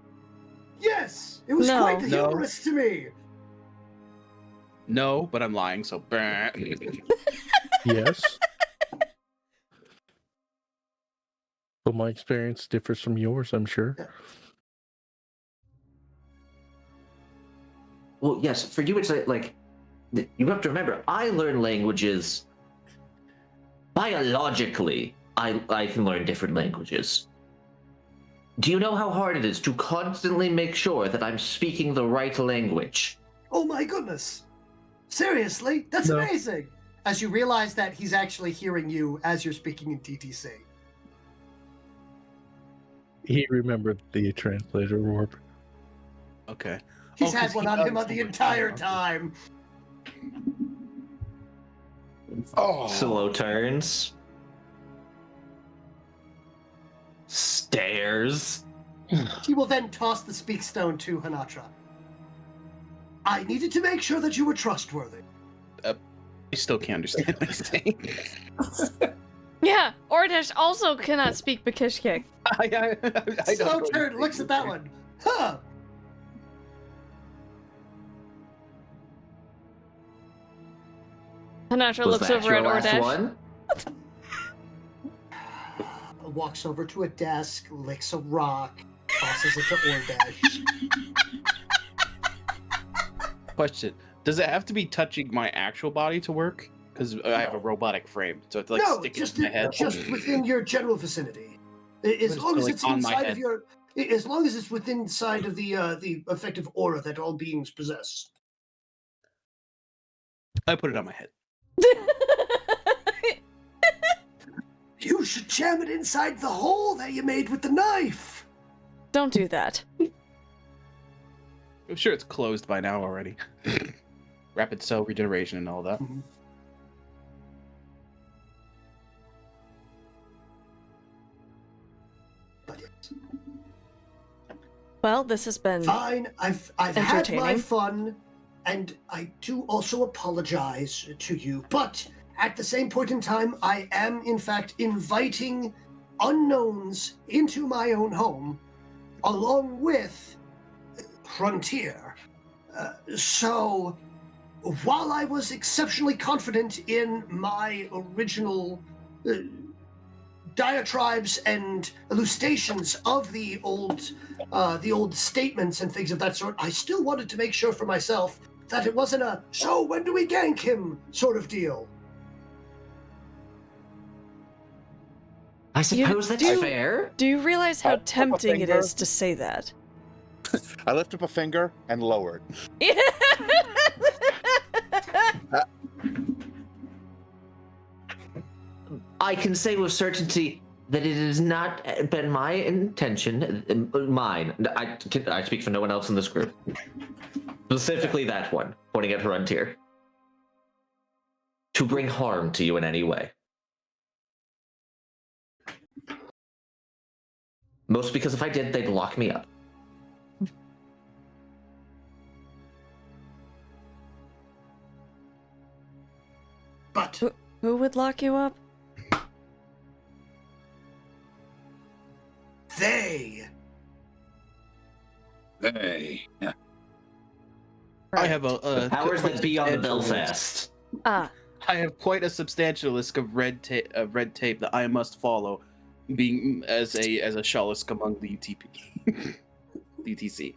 Yes, it was No. quite No. humorous to me. No, but I'm lying, so. Yes. But my experience differs from yours, I'm sure. Well, yes, for you it's like you have to remember, I learn languages biologically. I can learn different languages. Do you know how hard it is to constantly make sure that I'm speaking the right language? Oh my goodness. Seriously? That's No. amazing. As you realize that he's actually hearing you as you're speaking in TTC. He remembered the translator orb. Okay. He's Oh, had 'cause one he on him does on the know entire it. time. Oh, Slow turns. Stairs. He will then toss the speakstone to Honatra. I needed to make sure that you were trustworthy. I still can't understand what he's saying. Yeah, Ordish also cannot speak Bakishkik. I Slow don't turn looks at that one. Huh. Hanatra Was looks that over your at last Ordish. one? Walks over to a desk, licks a rock, tosses it to Ordesh. Question: does it have to be touching my actual body to work? Because I have a robotic frame, so it's like No, sticking just to my head. just within your general vicinity. As Just long as like it's on my inside head. of your as long as it's within inside of the effective aura that all beings possess. I put it on my head. You should jam it inside the hole that you made with the knife. Don't do that. I'm sure it's closed by now already. Rapid cell regeneration and all that. Mhm. But yes. Well, this has been Fine, I've had my entertaining. fun, and I do also apologize to you, but at the same point in time, I am in fact inviting unknowns into my own home, along with Hrun'Tiir. So, while I was exceptionally confident in my original diatribes and elucidations of the old statements and things of that sort, I still wanted to make sure for myself that it wasn't a "so when do we gank him" sort of deal. I suppose that's fair. Do you realize how Up a tempting it finger. is to say that? I lift up a finger and lowered. I can say with certainty that it has not been my intention, mine. I speak for no one else in this group. Specifically that one, pointing at Hrun'Tiir, to bring harm to you in any way. Most because if I did, they'd lock me up. But Who would lock you up? they, Hey. Yeah. I have The powers that be on the substantial list. Belfast. Ah, I have quite a substantial list of red tape that I must follow, being as a Shalisk among the UTP, DTC.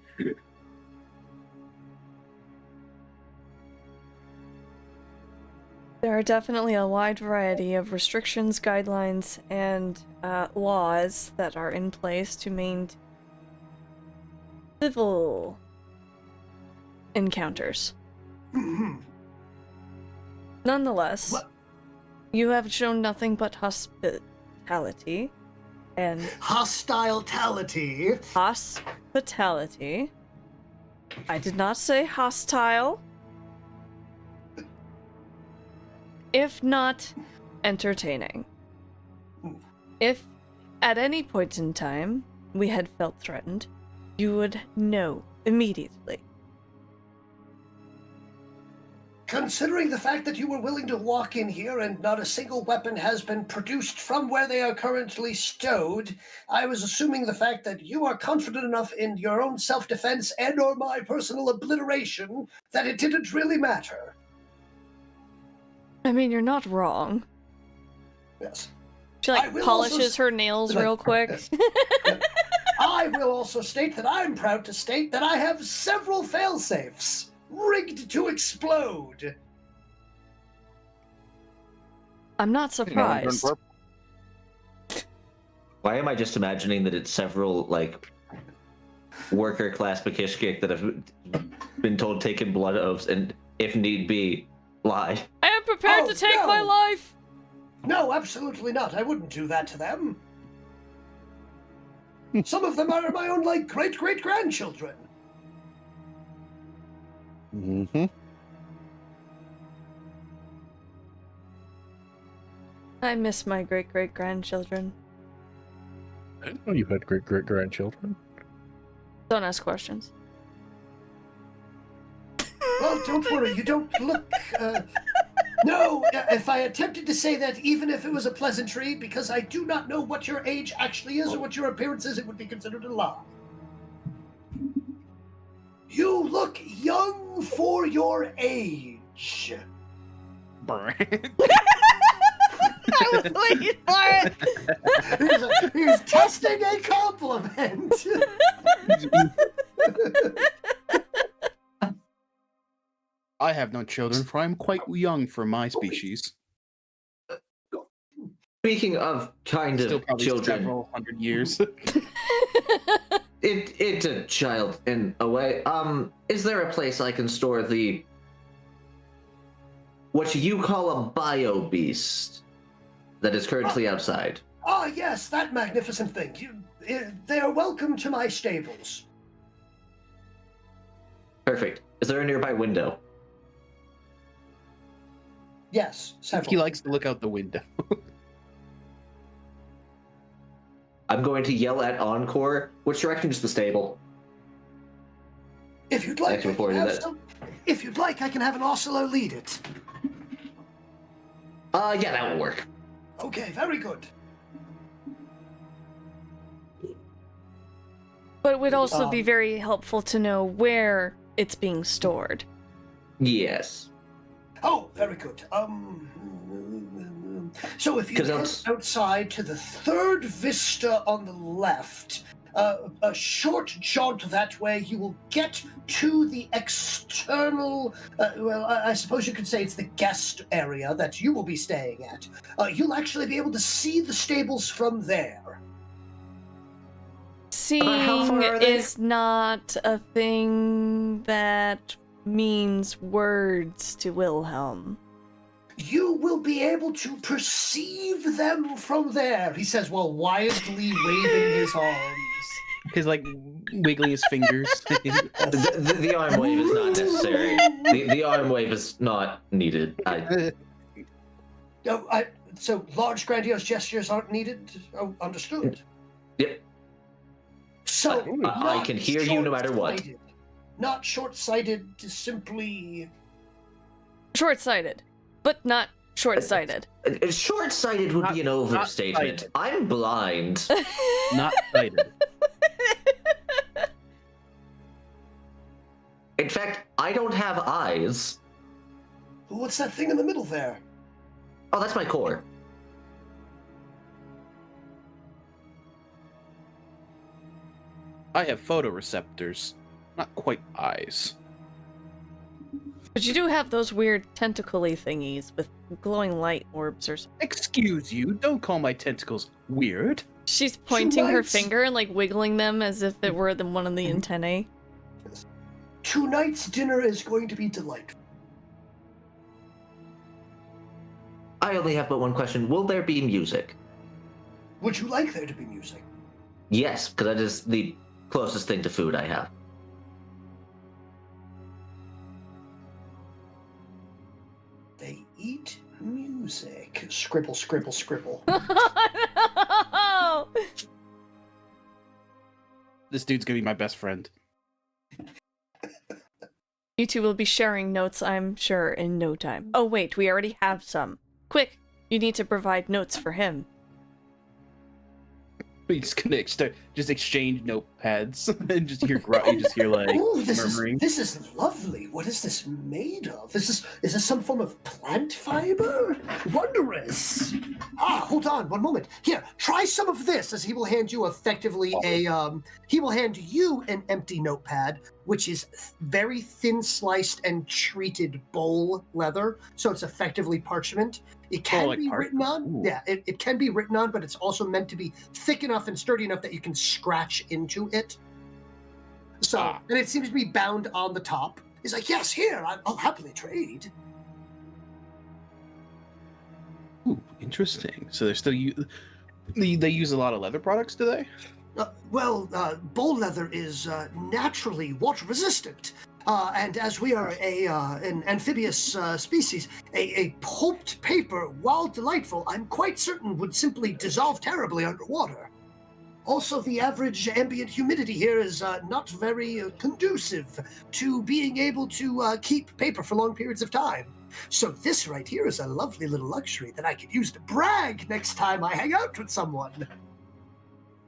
there are definitely a wide variety of restrictions, guidelines, and laws that are in place to maintain civil encounters. Nonetheless, What? you have shown nothing but hospitality and hostile-tality. hospitality. I did not say hostile. If not entertaining. If at any point in time we had felt threatened, you would know immediately. Considering the fact that you were willing to walk in here and not a single weapon has been produced from where they are currently stowed, I was assuming the fact that you are confident enough in your own self-defense and or my personal obliteration that it didn't really matter. I mean, you're not wrong. Yes. She I will polishes also her nails real quick. I will also state that I'm proud to state that I have several failsafes rigged to explode. I'm not surprised. Why am I just imagining that it's several, like, worker class Bakishkik that have been told taken blood oaths and, if need be, lie? I am prepared Oh, to take no. my life! No, absolutely not. I wouldn't do that to them. Some of them are my own, like, great-great-grandchildren. Mm-hmm. I miss my great-great-grandchildren. I didn't know you had great-great-grandchildren. Don't ask questions. Well, don't worry. You don't look... No, if I attempted to say that, even if it was a pleasantry, because I do not know what your age actually is or what your appearance is, it would be considered a lie. You look young for your age. I was waiting for it! He's testing a compliment. I have no children, for I am quite young for my species. Speaking of kind Still of probably children, several hundred years. It's a child in a way. Is there a place I can store the what you call a bio beast that is currently outside? Ah, yes, that magnificent thing. They are welcome to my stables. Perfect. Is there a nearby window? Yes, several. He likes to look out the window. I'm going to yell at Encore. Which direction is the stable? If you'd like, Thanks for if you'd like, I can have an Oslo lead it. Yeah, that will work. Okay, very good. But it would also be very helpful to know where it's being stored. Yes. Oh, very good. So if you head outside to the third vista on the left, a short jaunt that way, you will get to the external, well, I suppose you could say it's the guest area that you will be staying at. You'll actually be able to see the stables from there. Seeing is not a thing that means words to Wilhelm. You will be able to perceive them from there, he says while wildly waving his arms. He's like wiggling his fingers. The arm wave is not necessary. The arm wave is not needed. So large grandiose gestures aren't needed? Oh, understood. Yep. So I can hear you no matter what. Not short-sighted, simply... Short-sighted, but not short-sighted. Short-sighted would be an overstatement. I'm blind. Not sighted. In fact, I don't have eyes. What's that thing in the middle there? Oh, that's my core. I have photoreceptors, not quite eyes. But you do have those weird tentacle-y thingies with glowing light orbs or something. Excuse you, don't call my tentacles weird. She's pointing her finger and like wiggling them as if it were one of the antennae. Tonight's dinner is going to be delightful. I only have but one question. Will there be music? Would you like there to be music? Yes, because that is the closest thing to food I have. They eat music. Scribble, scribble, scribble. No! This dude's gonna be my best friend. You two will be sharing notes, I'm sure, in no time. Oh wait, we already have some. Quick, you need to provide notes for him. We just gonna exchange notepads and just hear like Ooh, murmuring. This is lovely. What is this made of? Is this some form of plant fiber? Wondrous. Hold on one moment. Here, try some of this, as he will hand you he will hand you an empty notepad, which is very thin sliced and treated bowl leather, so it's effectively parchment. It can be written on. Ooh. Yeah, it can be written on, but it's also meant to be thick enough and sturdy enough that you can scratch into it. So, and it seems to be bound on the top. He's like, yes, here, I'll happily trade. Ooh, interesting. So they're still they use a lot of leather products, do they? Bowl leather is naturally water resistant. And as we are an amphibious species, a pulped paper, while delightful, I'm quite certain would simply dissolve terribly underwater. Also, the average ambient humidity here is not very conducive to being able to keep paper for long periods of time. So this right here is a lovely little luxury that I could use to brag next time I hang out with someone.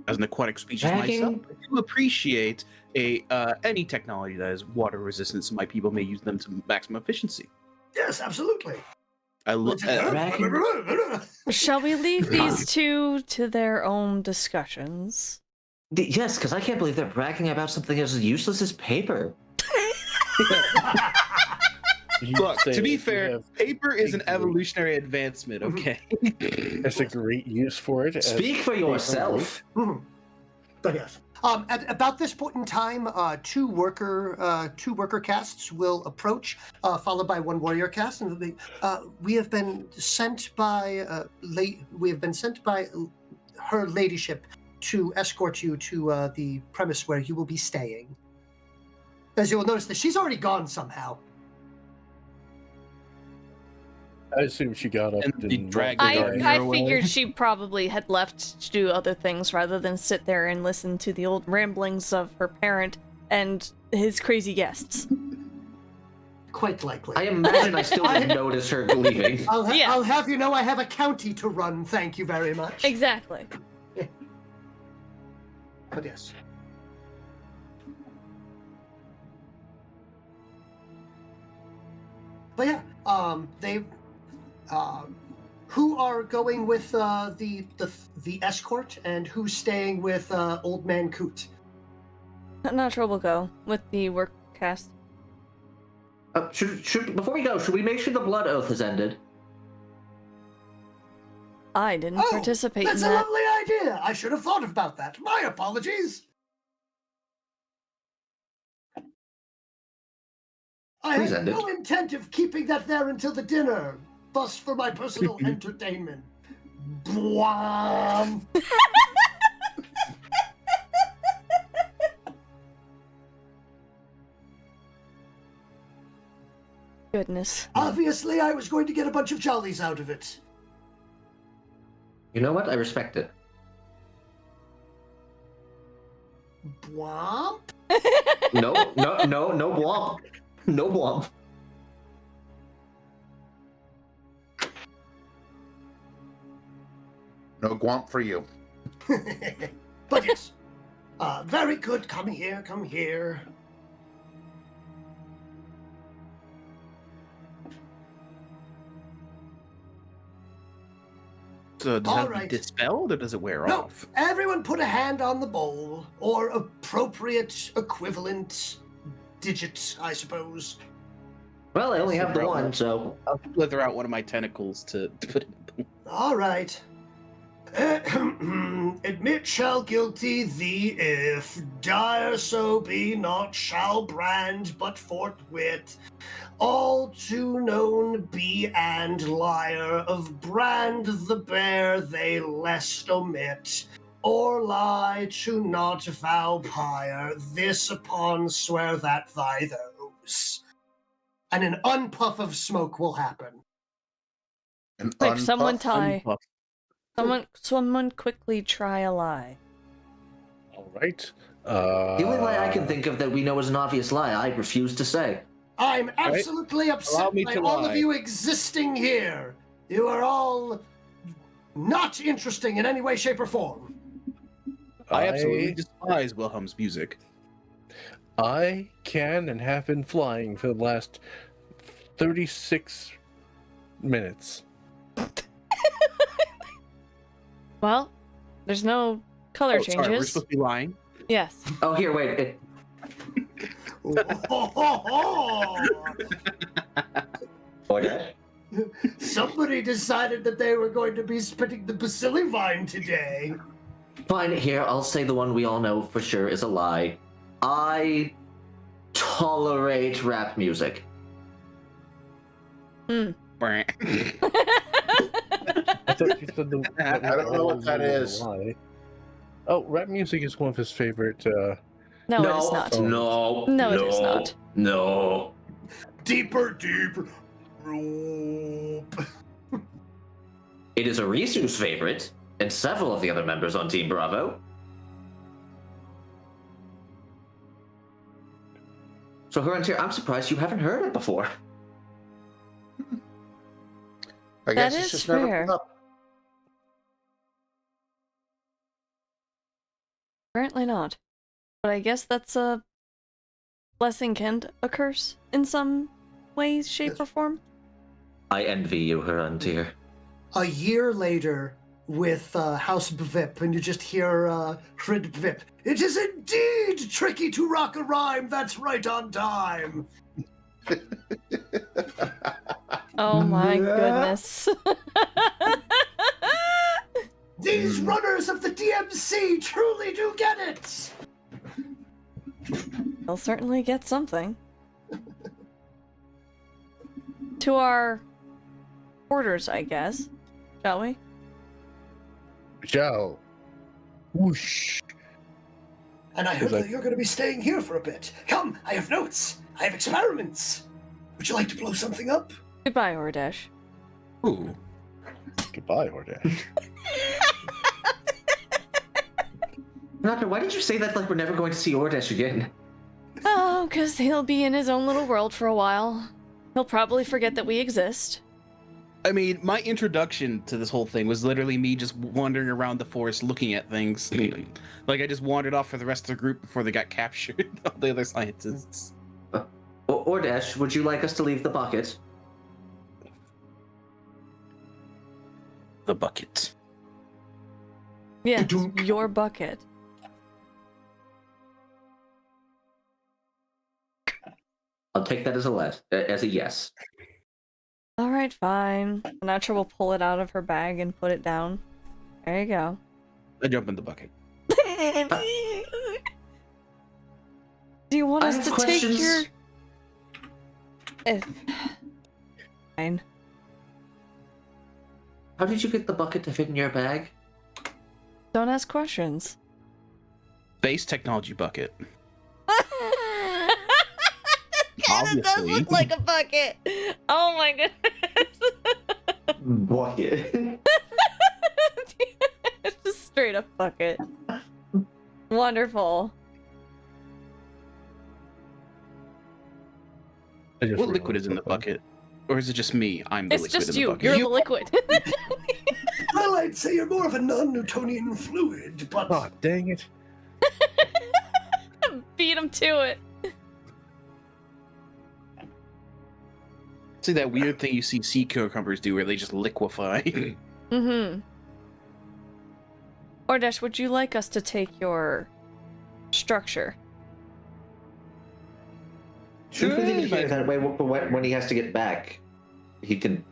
As an aquatic species myself, I do appreciate any technology that is water resistant, so my people may use them to maximum efficiency. Yes, absolutely. I love. Shall we leave these two to their own discussions? Yes, because I can't believe they're bragging about something as useless as paper. Look, to be fair, paper is an evolutionary advancement, okay? There's a great use for it. Speak for yourself. But yes. At about this point in time, two worker casts will approach, followed by one warrior cast, and we have been sent by her ladyship to escort you to the premise where you will be staying. As you will notice that she's already gone somehow. I assume she got up And the and dragon walked guard. away. I away. figured she probably had left to do other things rather than sit there and listen to the old ramblings of her parent and his crazy guests. Quite likely. I imagine I still didn't notice her leaving. Yeah. I'll have you know I have a county to run, thank you very much. Exactly. But yes. But yeah, who are going with the escort, and who's staying with Old Man Coot? Honatra will go with the work cast. Should before we go, should we make sure the blood oath has ended? I didn't participate in That's a that. lovely idea. I should have thought about that. My apologies. I Please had end it. no intent of keeping that there until the dinner, thus for my personal entertainment. Bwam! Goodness. Obviously, I was going to get a bunch of jollies out of it. You know what? I respect it. Bwamp? No blomp. No blomp. No gwomp for you. But yes. Very good. Come here, come here. So does All that right. be dispelled or does it wear No, off? everyone put a hand on the bowl, or appropriate equivalent digit, I suppose. Well, I only have the one, so I'll slither out one of my tentacles to put it. All right. Admit shall guilty thee if dire so be not shall brand but forthwith all too known be and liar of brand the bear they lest omit or lie to not vow pyre this upon swear that thy those, and an unpuff of smoke will happen. An Quick, someone unpuff? tie. Unpuff. Someone quickly try a lie. All right. the only lie I can think of that we know is an obvious lie, I refuse to say. I'm absolutely upset me by to all lie. of you existing here. You are all not interesting in any way, shape, or form. I absolutely despise Wilhelm's music. I can and have been flying for the last 36 minutes. Well, there's no color Oh, sorry, we're changes. supposed to be lying. Yes. Oh, here, wait. Okay. Somebody decided that they were going to be spitting the bacilli vine today. Fine, here, I'll say the one we all know for sure is a lie. I tolerate rap music. I thought you said the. I don't know what that is. Lie. Oh, rap music is one of his favorite. No, it is not. No. No, it is not. No. Deeper, deeper. Rope. It is Arisu's favorite, and several of the other members on Team Bravo. So, Hrun'Tiir, I'm surprised you haven't heard it before. I guess That it's is just never fair. come up. Apparently not. But I guess that's a blessing and a curse in some way, shape, or form. I envy you, Hrun'Tiir. A year later, with House Bvip, and you just hear Hrid Bvip. It is indeed tricky to rock a rhyme that's right on time. Oh my goodness. These runners of the DMC truly do get it! They'll certainly get something. To our quarters, I guess. Shall we? Ciao. Whoosh. And I heard that you're going to be staying here for a bit. Come, I have notes. I have experiments. Would you like to blow something up? Goodbye, Ordesh. Ooh. Goodbye, Hordash. Honatra, why did you say that like we're never going to see Ordesh again? Oh, because he'll be in his own little world for a while. He'll probably forget that we exist. I mean, my introduction to this whole thing was literally me just wandering around the forest looking at things. Like, I just wandered off for the rest of the group before they got captured, all the other scientists. Ordesh, would you like us to leave the bucket? The bucket. Yeah, your bucket. I'll take that as a yes. Alright, fine. Honatra will pull it out of her bag and put it down. There you go. I jump in the bucket. Do you want I us have to questions. take your... Fine. How did you get the bucket to fit in your bag? Don't ask questions. Space technology bucket. God, it does Obviously. look like a bucket. Oh my goodness. Bucket. It's just straight up bucket. Wonderful. What liquid is in the bucket? Or is it just me? I'm the It's liquid just in the you. bucket. You're the liquid. Well, I'd say you're more of a non-Newtonian fluid, but... Oh, dang it. Beat him to it. See that weird thing you see sea cucumbers do where they just liquefy. Mm-hmm. Ordesh, would you like us to take your structure? We could leave it here that way, but when he has to get back, he can...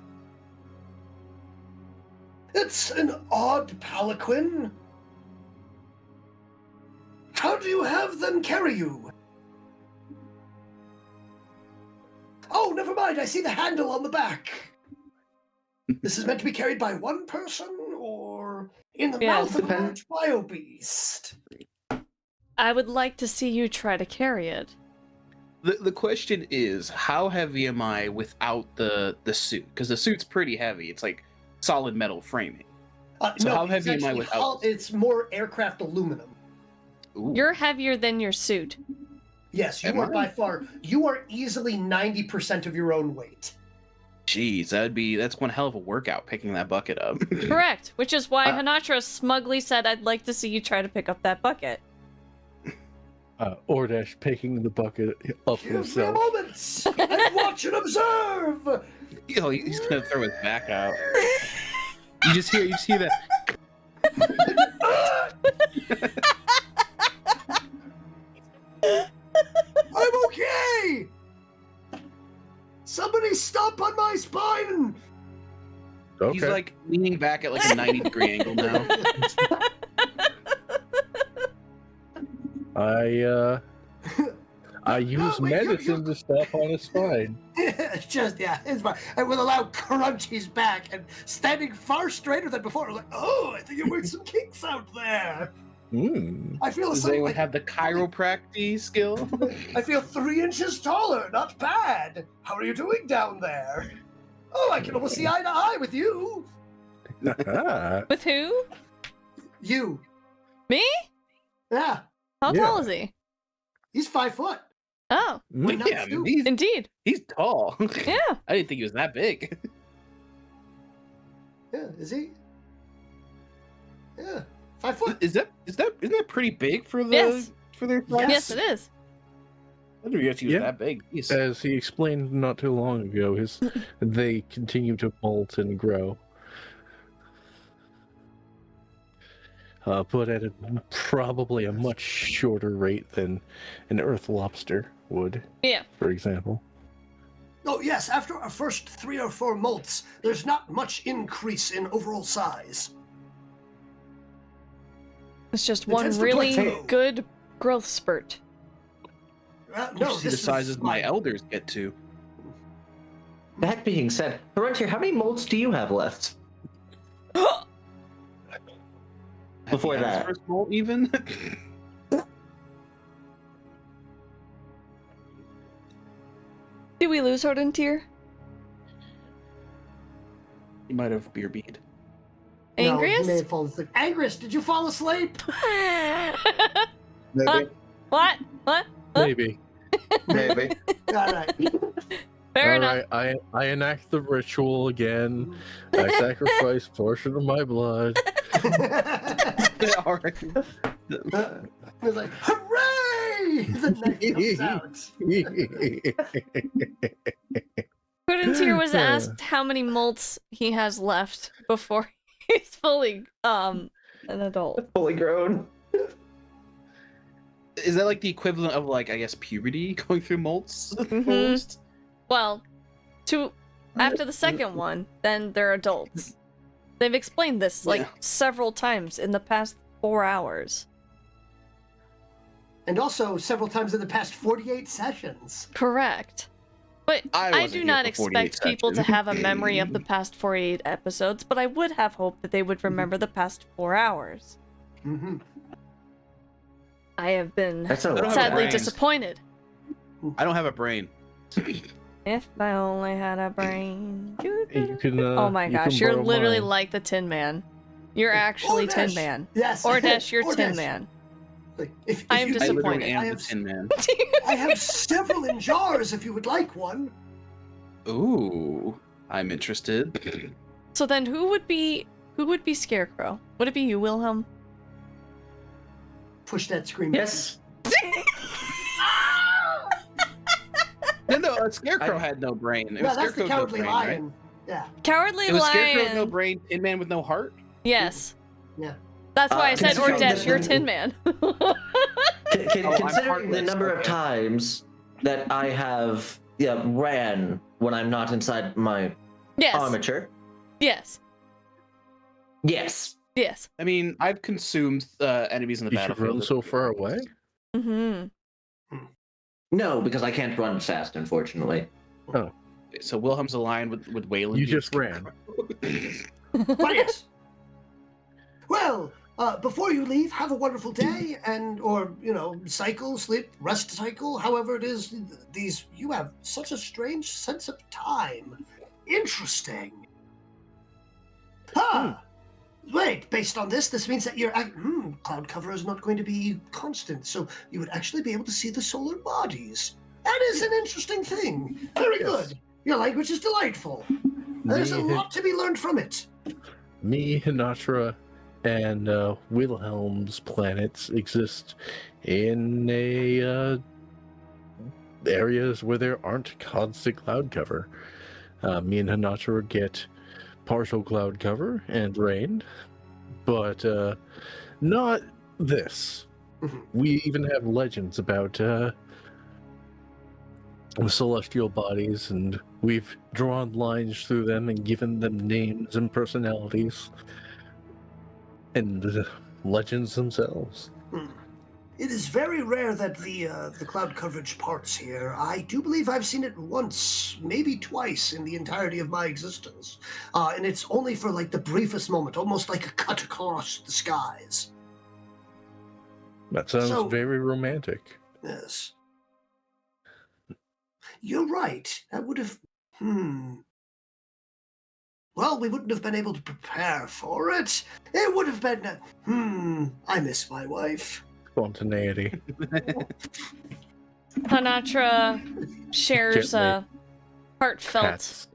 It's an odd palanquin. How do you have them carry you? Oh, never mind, I see the handle on the back. This is meant to be carried by one person, or in the mouth of a large bio-beast? I would like to see you try to carry it. The question is, how heavy am I without the suit? Because the suit's pretty heavy. It's like solid metal framing. So No, how it's heavy am I actually without? It's more aircraft aluminum. Ooh. You're heavier than your suit. Yes, you Am are I? by far. You are easily 90% of your own weight. Jeez, that's one hell of a workout picking that bucket up. Correct. Which is why Honatra smugly said, I'd like to see you try to pick up that bucket. Ordesh picking the bucket up Give me a himself. moment and watch and observe. Yo, he's gonna throw his back out. You just hear that. I'm okay. Somebody stomp on my spine. Okay. He's like leaning back at like a 90-degree angle now. I use wait, medicine to stop on his spine. It's fine. I will allow crunch his back and standing far straighter than before. I'm like, oh, I think you worked some kinks out there. I feel Does anyone have the chiropractic skill? I feel 3 inches taller. Not bad. How are you doing down there? Oh, I can almost see eye to eye with you. With who? You. Me? Yeah. How tall is he? He's 5 foot. Oh, Wait, not Yeah, you. indeed. he's tall. Yeah. I didn't think he was that big. Yeah, is he? Yeah. 5 foot. Isn't that pretty big for the Yes. for their size? Yes, it is. I didn't realize he was Yeah. that big. Jeez. As he explained not too long ago, they continue to molt and grow. But at probably a much shorter rate than an earth lobster would, Yeah. for example. Oh, yes, after our first 3 or 4 molts, there's not much increase in overall size. It's just It one tends to really plateau. good growth spurt. No, See the this sizes was my elders get to. That being said, Hrun'Tiir, how many molts do you have left? Before At the end of that. his first molt, even. Did we lose Hrun'Tiir? You might have beer bead. No, he Angriest? may have fallen asleep. Angriest, did you fall asleep? Maybe. What? What? Maybe. Maybe. All right. Fair All enough. right, I enact the ritual again. I sacrifice portion of my blood. All right. It's like, hooray! The knife comes out. Hrun'Tiir was asked how many molts he has left before he's fully an adult. Fully grown. Is that like the equivalent of, like, I guess, puberty, going through molts? Mhm. Almost? Well, after the second one, then they're adults. They've explained this like Yeah. several times in the past 4 hours. And also several times in the past 48 sessions. Correct. But I I wasn't do here not for 48 expect people to sessions. have a memory of the past 48 episodes, but I would have hoped that they would remember the past 4 hours. Mm-hmm. I have been That's a don't have sadly brains. disappointed. I don't have a brain. If I only had a brain. You can, Oh my you gosh, can you're borrow literally mine. like the Tin Man. You're actually Tin Ordesh. Man. Yes. Ordesh, you're Tin Ordesh. Man. Like, if I am you- I literally disappointed. am I the have, Tin Man. I have several in jars if you would like one. Ooh, I'm interested. So then who would be Scarecrow? Would it be you, Wilhelm? Push that screen. Yes. No, Scarecrow had no brain. It No, was that's the Scarecrow with no Cowardly brain, Lion. right? Yeah. Cowardly It was Scarecrow with Lion. no brain, Tin Man with no heart? Yes. Yeah. That's why I said considering Ordesh, that- you're Tin Man. Oh, I'm Considering the heartless, number of okay. times that I have ran when I'm not inside my Yes. armature, Yes. yes. Yes. I mean, I've consumed enemies in the You should battlefield. run so far away. Mm-hmm. No, because I can't run fast, unfortunately. So Wilhelm's aligned with Whalen. You being just ran. Scarecrow. But yes. Well, before you leave, have a wonderful day, or cycle, sleep, rest cycle, however it is. You have such a strange sense of time. Interesting. Wait, based on this means that your cloud cover is not going to be constant, so you would actually be able to see the solar bodies. That is an interesting thing. Very Yes. good. Your language is delightful. There's a Me- lot to be learned from it. Me, Honatra, and Wilhelm's planets exist in areas where there aren't constant cloud cover. Me and Honatra get partial cloud cover and rain, but not this. Mhm. We even have legends about the celestial bodies, and we've drawn lines through them and given them names and personalities. And the legends themselves. It is very rare that the cloud coverage parts here. I do believe I've seen it once, maybe twice in the entirety of my existence. And it's only for like the briefest moment, almost like a cut across the skies. That sounds So- very romantic. Yes. You're right. That would have... Well, we wouldn't have been able to prepare for it. It would have been... I miss my wife. Spontaneity. Honatra shares a Gently. heartfelt Pats.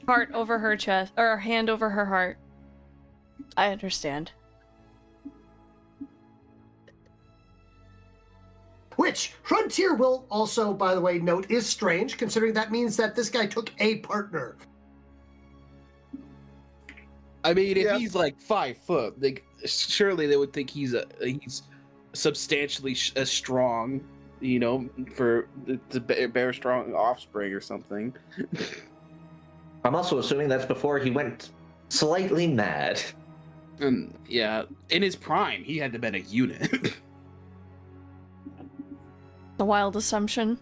heart over her chest, or hand over her heart. I understand. Which Hrun'Tiir will also, by the way, note is strange, considering that means that this guy took a partner. I mean, if Yeah. he's like 5 foot, surely they would think he's substantially strong, for to bear strong offspring or something. I'm also assuming that's before he went slightly mad. And yeah, in his prime, he had to been a unit. The wild assumption.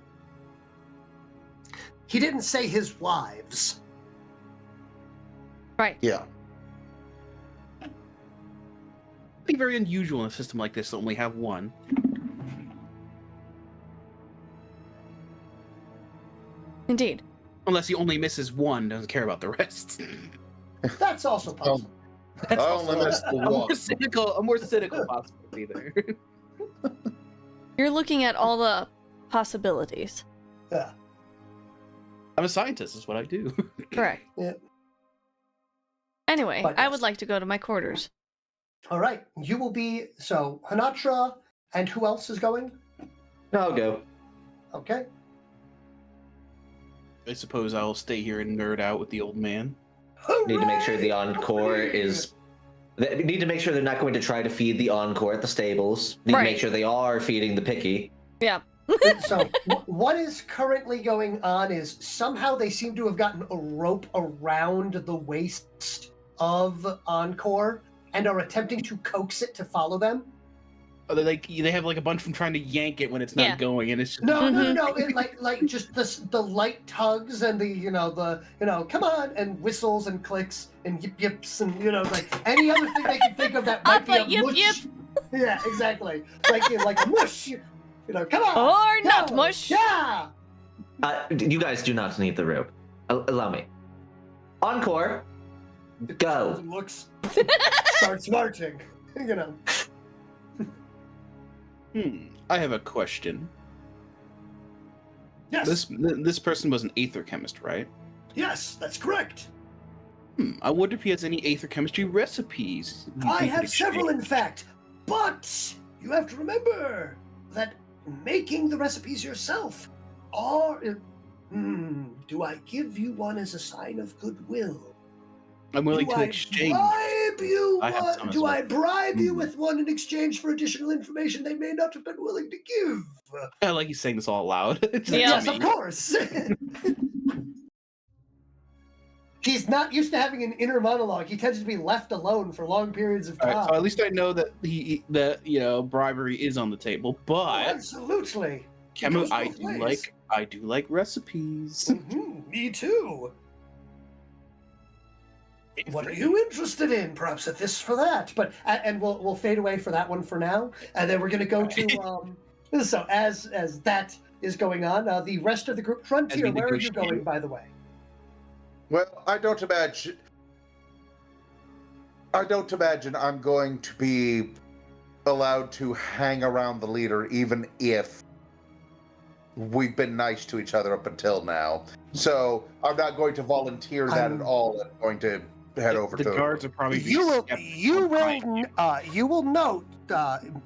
He didn't say his wives. Right. Yeah. It'd be very unusual in a system like this to only have one. Indeed. Unless he only misses one, doesn't care about the rest. That's also possible. I only missed the one. A more cynical possibility there. You're looking at all the possibilities. Yeah. I'm a scientist, is what I do. Correct. Yeah. Anyway, But I yes. would like to go to my quarters. All right. You will be so Honatra, and who else is going? I'll go. Okay. I suppose I'll stay here and nerd out with the old man. Need to make sure the Hooray! encore is. Need to make sure they're not going to try to feed the encore at the stables. Need to Right. make sure they are feeding the picky. Yeah. So what is currently going on is somehow they seem to have gotten a rope around the waist of Encore and are attempting to coax it to follow them. Oh, they have like a bunch of them trying to yank it when it's not Yeah. going, and it's just No. It, like just the light tugs and the come on and whistles and clicks and yip yips and like any other thing they can think of that might be a yip, mush. yip. Yeah, exactly. Like a mush. Come on. Or not, go. mush. Yeah. You guys do not need the rope. Allow me. Encore. Go. Looks. Starts marching. I have a question. Yes. This person was an aether chemist, right? Yes, that's correct. I wonder if he has any aether chemistry recipes. I have several, in fact, but you have to remember that making the recipes yourself are. Do I give you one as a sign of goodwill? I'm willing Do to I exchange. bribe you I have one? some as Do well. I bribe you with one in exchange for additional information they may not have been willing to give? I like he's saying this all loud. Just Yeah. Yes, me. of course. He's not used to having an inner monologue. He tends to be left alone for long periods of All time. right, so at least I know that bribery is on the table. But Absolutely. Kemu, goes both ways. I do like recipes. Me too. What are you interested in? Perhaps a this for that. But and we'll fade away for that one for now, and then we're going to go to So as that is going on, the rest of the group, As we Hrun'Tiir, where are you negotiate. going, by the way? Well, I don't imagine I'm going to be allowed to hang around the leader, even if we've been nice to each other up until now. So I'm not going to volunteer that at all. I'm going to head over The to guards are probably You will skeptical. you will note.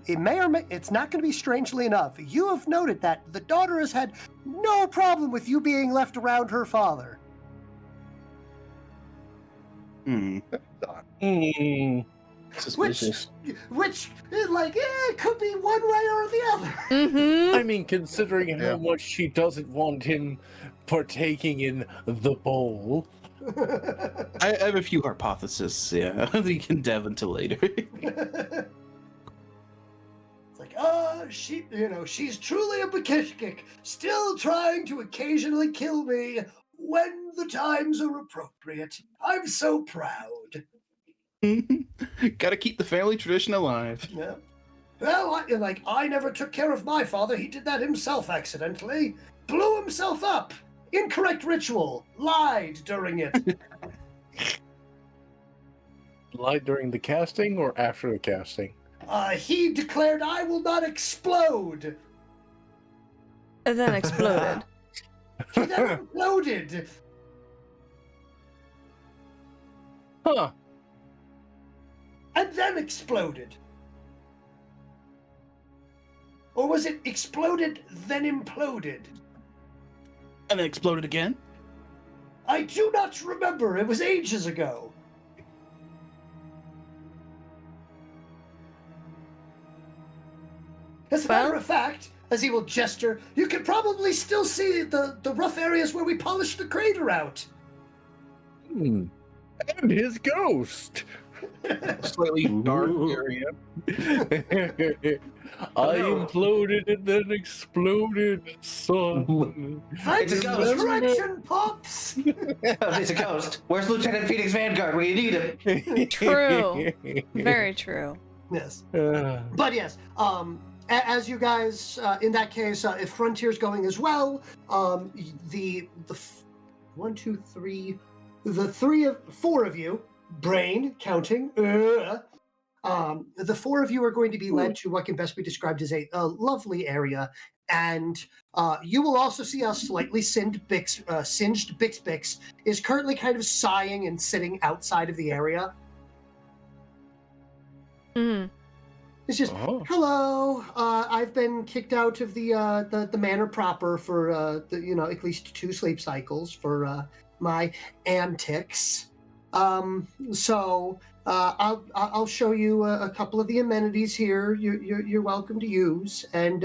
It may or may. It's not going to be strangely enough. You have noted that the daughter has had no problem with you being left around her father. Suspicious. Which, it could be one way or the other. Mm-hmm. I mean, considering how much she doesn't want him partaking in the bowl. I have a few hypotheses, yeah, that we can delve into later. It's like, she's truly a Bakishkik, still trying to occasionally kill me when the times are appropriate. I'm so proud. Gotta keep the family tradition alive. Yeah. Well, I never took care of my father. He did that himself accidentally. Blew himself up. Incorrect ritual. Lied during it. Lied during the casting or after the casting? He declared, I will not explode. And then exploded. He then imploded. Huh. And then exploded. Or was it exploded, then imploded? And then exploded again? I do not remember. It was ages ago. As a matter of fact, as he will gesture, you can probably still see the rough areas where we polished the crater out. And his ghost. Slightly dark area. I imploded and then exploded. So It's a ghost. Correction, pups! It's a ghost. Where's Lieutenant Phoenix Vanguard when you need him? True. Very true. Yes. But yes, as you guys, in that case, if Hrun'Tiir's going as well, the four of you, brain counting, the four of you are going to be led to what can best be described as a lovely area, and you will also see a slightly singed Bix is currently kind of sighing and sitting outside of the area. Mm. It's just, hello. I've been kicked out of the manor proper for at least 2 sleep cycles for my antics. So I'll show you a couple of the amenities here. You're welcome to use. And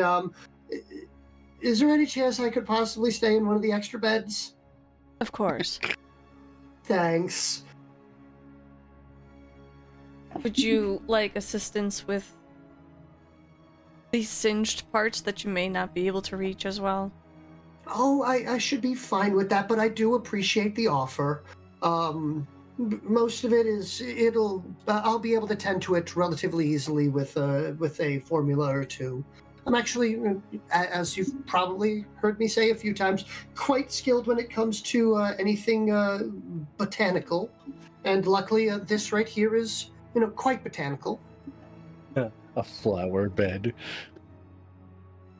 is there any chance I could possibly stay in one of the extra beds? Of course. Thanks. Would you like assistance with these singed parts that you may not be able to reach as well? Oh, I should be fine with that, but I do appreciate the offer. Most of it is I'll be able to tend to it relatively easily with a formula or two. I'm actually, as you've probably heard me say a few times, quite skilled when it comes to anything botanical, and luckily this right here is quite botanical. a flower bed.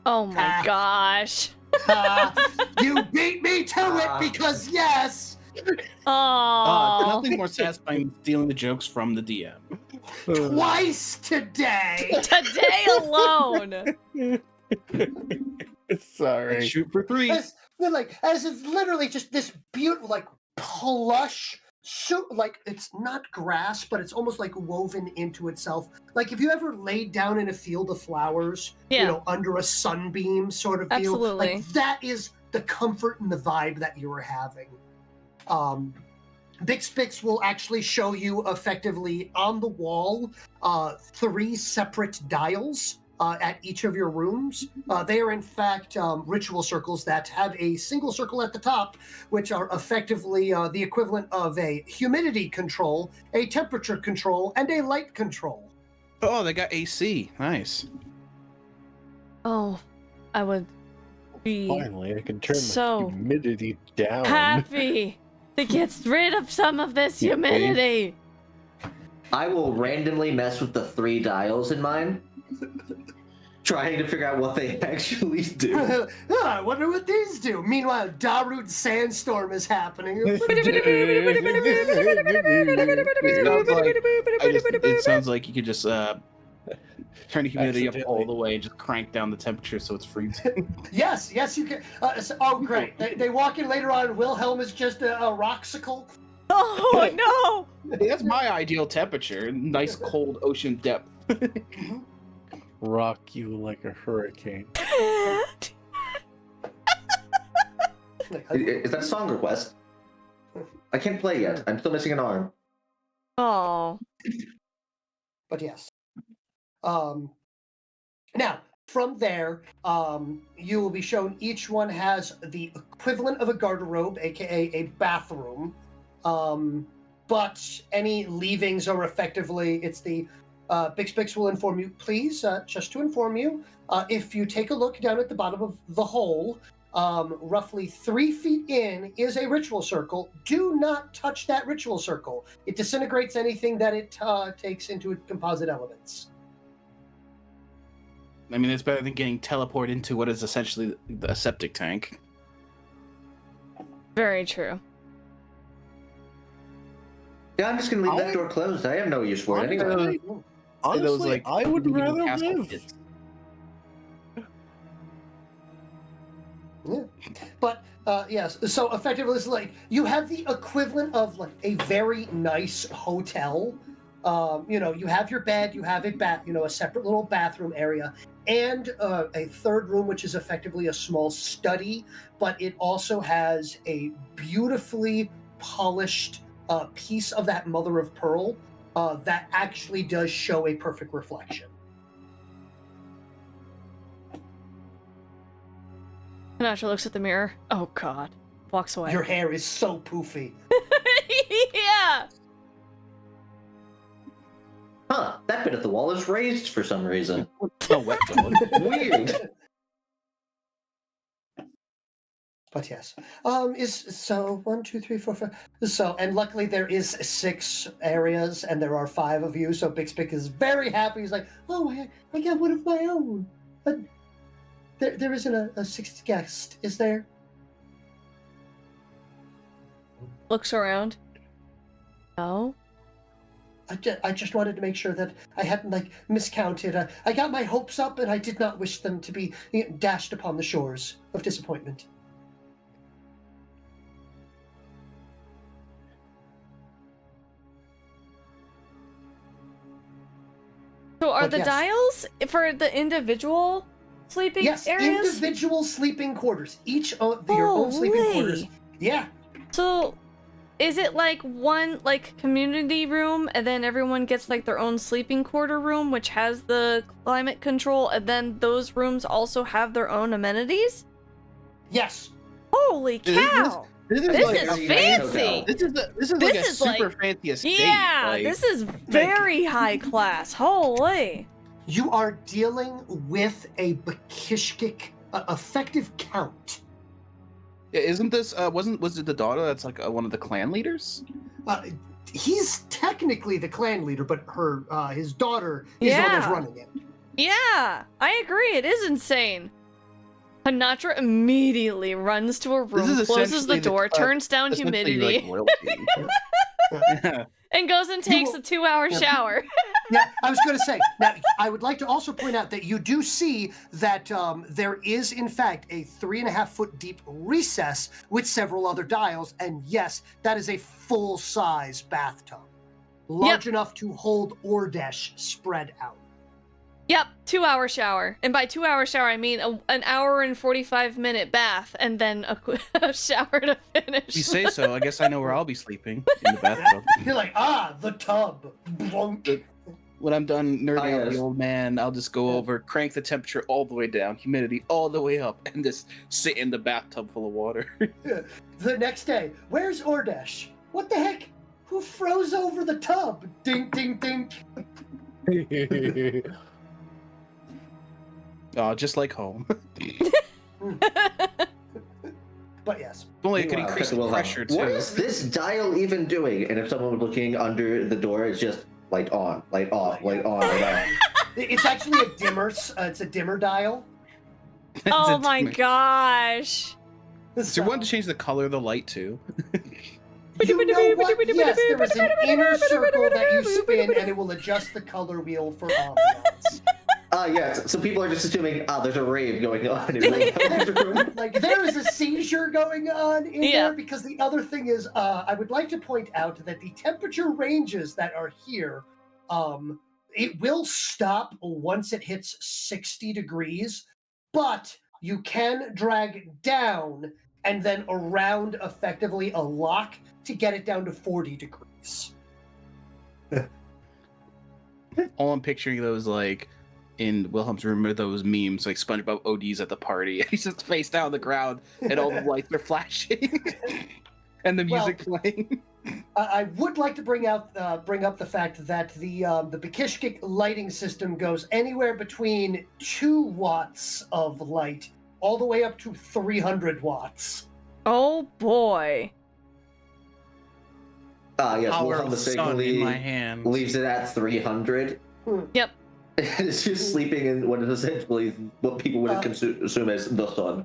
Oh my gosh. You beat me to it because yes. Oh. Nothing more satisfying than stealing the jokes from the DM. Twice today. Today alone. Sorry. Shoot for 3. As it's literally just this beautiful, plush. So, it's not grass, but it's almost like woven into itself. Like if you ever laid down in a field of flowers, under a sunbeam sort of feel. Absolutely. Like that is the comfort and the vibe that you were having. Bix will actually show you effectively on the wall 3 separate dials at each of your rooms. They are in fact ritual circles that have a single circle at the top, which are effectively the equivalent of a humidity control, a temperature control, and a light control. Oh, they got AC. Nice. Oh, I would be Finally, I can turn so my humidity down. happy to get rid of some of this humidity. I will randomly mess with the 3 dials in mine, trying to figure out what they actually do. I wonder what these do. Meanwhile, Darut Sandstorm is happening. It sounds like you could just turn the humidity up all the way and just crank down the temperature so it's freezing. Yes, you can. Great. They walk in later on. Wilhelm is just a roxicle. Oh no! That's my ideal temperature. Nice cold ocean depth. Rock you like a hurricane. Is that a song request? I can't play yet. I'm still missing an arm. Oh. But yes. Now, from there, you will be shown each one has the equivalent of a garderobe, aka a bathroom. But any leavings are effectively, it's the Bix will inform you, please, just to inform you, if you take a look down at the bottom of the hole, roughly 3 feet in is a ritual circle. Do not touch that ritual circle. It disintegrates anything that it takes into its composite elements. I mean, it's better than getting teleported into what is essentially a septic tank. Very true. Yeah, I'm just gonna leave that door closed. I have no use for it anyway. Honestly, I would rather live. Yeah. But yes, so effectively it's like you have the equivalent of like a very nice hotel. You have your bed, you have a separate little bathroom area, and a third room which is effectively a small study, but it also has a beautifully polished piece of that mother of pearl that actually does show a perfect reflection. Honatra looks at the mirror. Oh God. Walks away. Your hair is so poofy. Yeah. Huh, that bit of the wall is raised for some reason. Oh, wet dog. Weird. But yes, is so 1, 2, 3, 4, 5. So, and luckily there is 6 areas, and there are 5 of you. So Bixpic is very happy. He's like, "Oh, I got one of my own." But there isn't a 6th guest, is there? Looks around. No. I just wanted to make sure that I hadn't miscounted. I got my hopes up, and I did not wish them to be dashed upon the shores of disappointment. So are But the yes. dials for the individual sleeping Yes, areas? individual sleeping quarters. Each of your own sleeping quarters. Yeah. So is it like one community room and then everyone gets their own sleeping quarter room which has the climate control, and then those rooms also have their own amenities? Yes. Holy cow! This This like is a fancy! This is This like a is super like- fancy estate. Yeah, like- this is very high class. Holy! You are dealing with a Bakishkik effective count. Yeah, isn't this was it the daughter that's one of the clan leaders? He's technically the clan leader, but his daughter is the one that's Yeah. running it. Yeah, I agree. It is insane. Honatra immediately runs to a room, is closes essentially the door, turns down Essentially, humidity, like, royalty. and goes and takes will- a 2-hour Yeah. shower. Now, I was going to say, now, I would like to also point out that you do see that there is, in fact, a 3.5-foot deep recess with several other dials, and yes, that is a full-size bathtub. Large enough to hold Ordesh spread out. Yep, 2-hour shower. And by 2-hour shower, I mean an hour and 45-minute bath, and then a shower to finish. If you say so, I guess I know where I'll be sleeping, in the bathtub. You're like, the tub. Blunk. When I'm done nerding out yes. the old man, I'll just go over, crank the temperature all the way down, humidity all the way up, and just sit in the bathtub full of water. The next day, where's Ordesh? What the heck? Who froze over the tub? Ding, ding, ding. Oh, just like home. But yes. If only it could Meanwhile, increase the Wilhelm, pressure too. What is this dial even doing? And if someone was looking under the door, it's just light on, light off, light on, light off. It's actually a dimmer. It's a dimmer dial. Oh my gosh. So you want to change the color of the light too? You know what? Yes, there is an inner circle that you spin, and it will adjust the color wheel for ambiance. Yes. So people are just assuming, there's a rave going on in Wilhelm's room. Like there is a seizure going on in Yeah. there, because the other thing is, I would like to point out that the temperature ranges that are here, it will stop once it hits 60 degrees, but you can drag down and then around effectively a lock to get it down to 40 degrees. All I'm picturing those in Wilhelm's room are those memes like SpongeBob ODs at the party. He's just face down on the ground and all the lights are flashing and the music playing. I would like to bring up the fact that the Bakishkik lighting system goes anywhere between 2 watts of light all the way up to 300 watts. Oh boy. Yes, Power Wilhelm of the sun in my mistakenly hands. leaves it at 300. Yep. It's just sleeping in what is essentially what people would assume as the sun.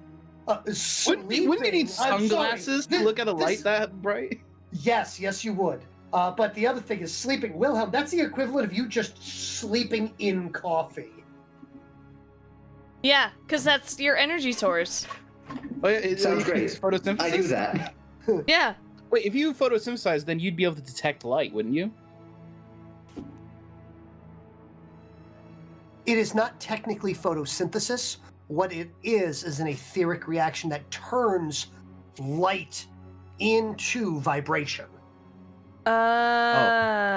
Wouldn't you need sunglasses to look at a light that bright? Yes, you would. But the other thing is sleeping. Wilhelm, that's the equivalent of you just sleeping in coffee. Yeah, because that's your energy source. Oh, yeah, Sounds you can great. use photosynthesis. I do that. Yeah. Wait, if you photosynthesize, then you'd be able to detect light, wouldn't you? It is not technically photosynthesis. What it is an etheric reaction that turns light into vibration.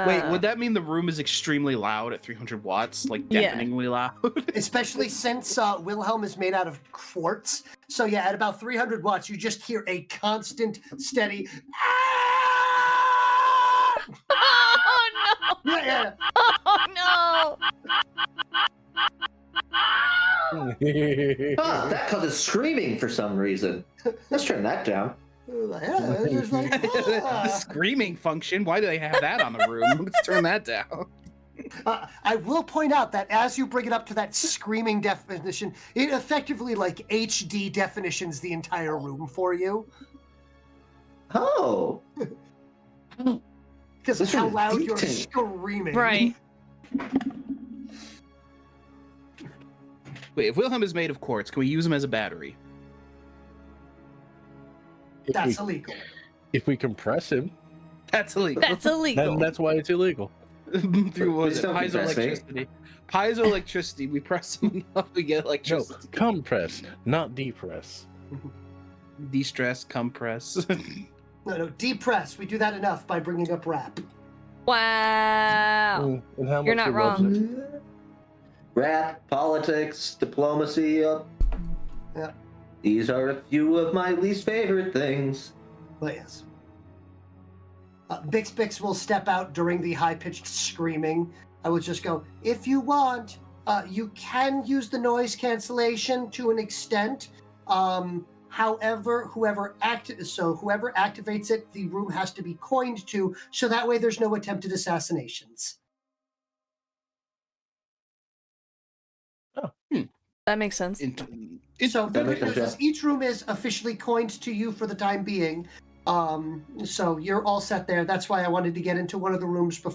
Wait, would that mean the room is extremely loud at 300 watts? Like, Yeah. deafeningly loud? Especially since Wilhelm is made out of quartz. So yeah, at about 300 watts, you just hear a constant, steady. Oh no! Yeah. Oh no! That causes screaming for some reason. Let's turn that down. Yeah, it's just like, The screaming function. Why do they have that on the room? Let's turn that down. I will point out that as you bring it up to that screaming definition, it effectively like HD definitions the entire room for you. Oh. Because of This how room is loud you're heating. screaming. Right. Wait, if Wilhelm is made of quartz, can we use him as a battery? That's illegal. If we compress him, That's illegal. That's illegal. then that's why it's illegal. Through what is it? Please don't compress me. Piezoelectricity. Piezoelectricity. We press him enough, we get No, electricity. compress, not depress. De-stress, compress. No, depress. We do that enough by bringing up rap. Wow. And how You're much not he loves wrong. it. Rap, politics, diplomacy. Yeah. These are a few of my least favorite things. But yes. Bix will step out during the high-pitched screaming. I would just go, if you want, you can use the noise cancellation to an extent. However, whoever activates it, the room has to be coined to, so that way there's no attempted assassinations. That makes sense. So the That makes good news sense, is each room is officially coined to you for the time being. So you're all set there. That's why I wanted to get into one of the rooms, but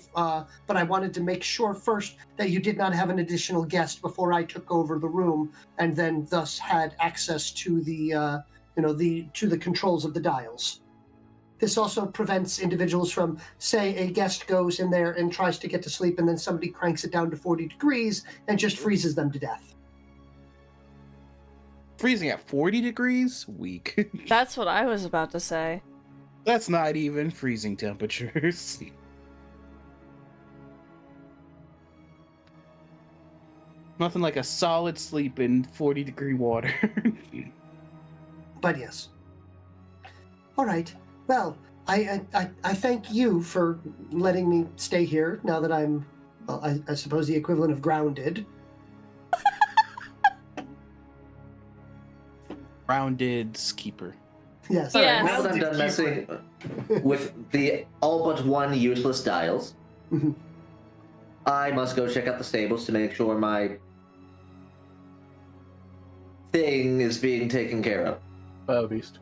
I wanted to make sure first that you did not have an additional guest before I took over the room, and then thus had access to the controls of the dials. This also prevents individuals from, say, a guest goes in there and tries to get to sleep, and then somebody cranks it down to 40 degrees and just freezes them to death. Freezing at 40 degrees? Weak. That's what I was about to say. That's not even freezing temperatures. Nothing like a solid sleep in 40-degree water. But yes. All right. Well, I thank you for letting me stay here now that I'm, well, I suppose the equivalent of grounded. Rounded keeper. Yes. Yeah. Now that I'm done messing with the all but one useless dials, Mhm. I must go check out the stables to make sure my thing is being taken care of. Beast.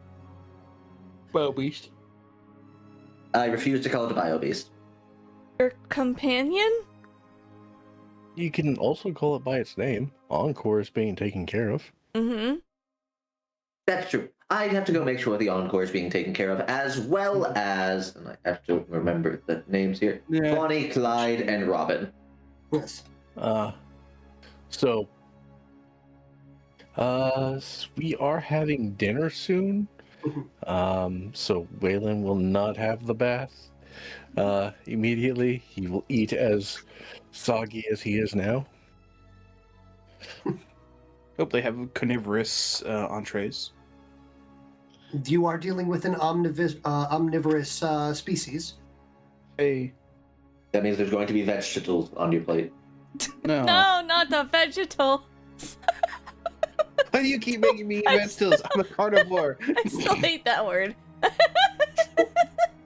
Beast. I refuse to call it a bio beast. Your companion? You can also call it by its name. Encore is being taken care of. Mm-hmm. That's true. I'd have to go make sure the encore is being taken care of, as well as, and I have to remember the names here, Yeah. Bonnie, Clyde, and Robin. Yes. So we are having dinner soon. So Whalen will not have the bath immediately. He will eat as soggy as he is now. Hope they have carnivorous entrees. You are dealing with an omnivorous species. Hey. That means there's going to be vegetables on your plate. No. No, not the vegetal. Why do you keep making me eat vegetables? I'm a carnivore. I still hate that word.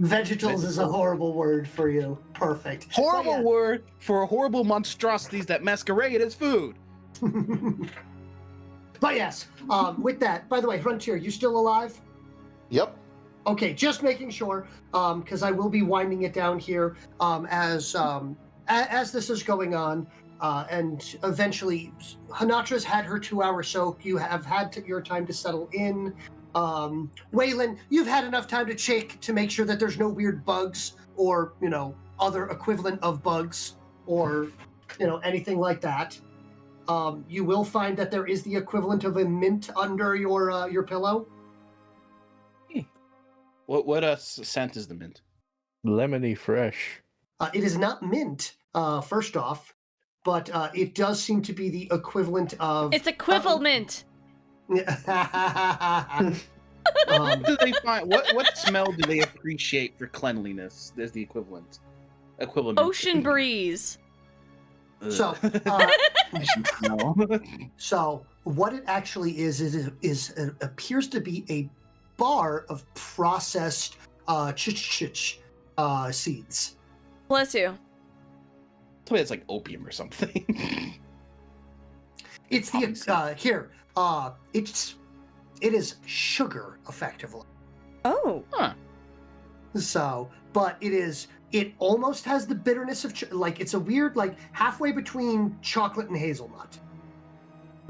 Vegetals is a horrible word for you. Perfect. Horrible But word for horrible monstrosities that masquerade as food. But yes, with that, by the way, Hrun'Tiir, you still alive? Yep. Okay, just making sure, because I will be winding it down here as this is going on, and eventually, Honatra's had her 2-hour soak. You have had your time to settle in. Whalen, you've had enough time to check to make sure that there's no weird bugs or other equivalent of bugs or anything like that. You will find that there is the equivalent of a mint under your pillow. What scent is the mint? lemony fresh. It is not mint, first off, but it does seem to be the equivalent of... It's equivalent. What do they find? What smell do they appreciate for cleanliness? There's the equivalent. Ocean breeze. So, Ugh. so what it actually is it appears to be a bar of processed seeds. Bless you. Tell me it's like opium or something. It's it is sugar, effectively. Oh. Huh. So, but it almost has the bitterness of it's a weird halfway between chocolate and hazelnut.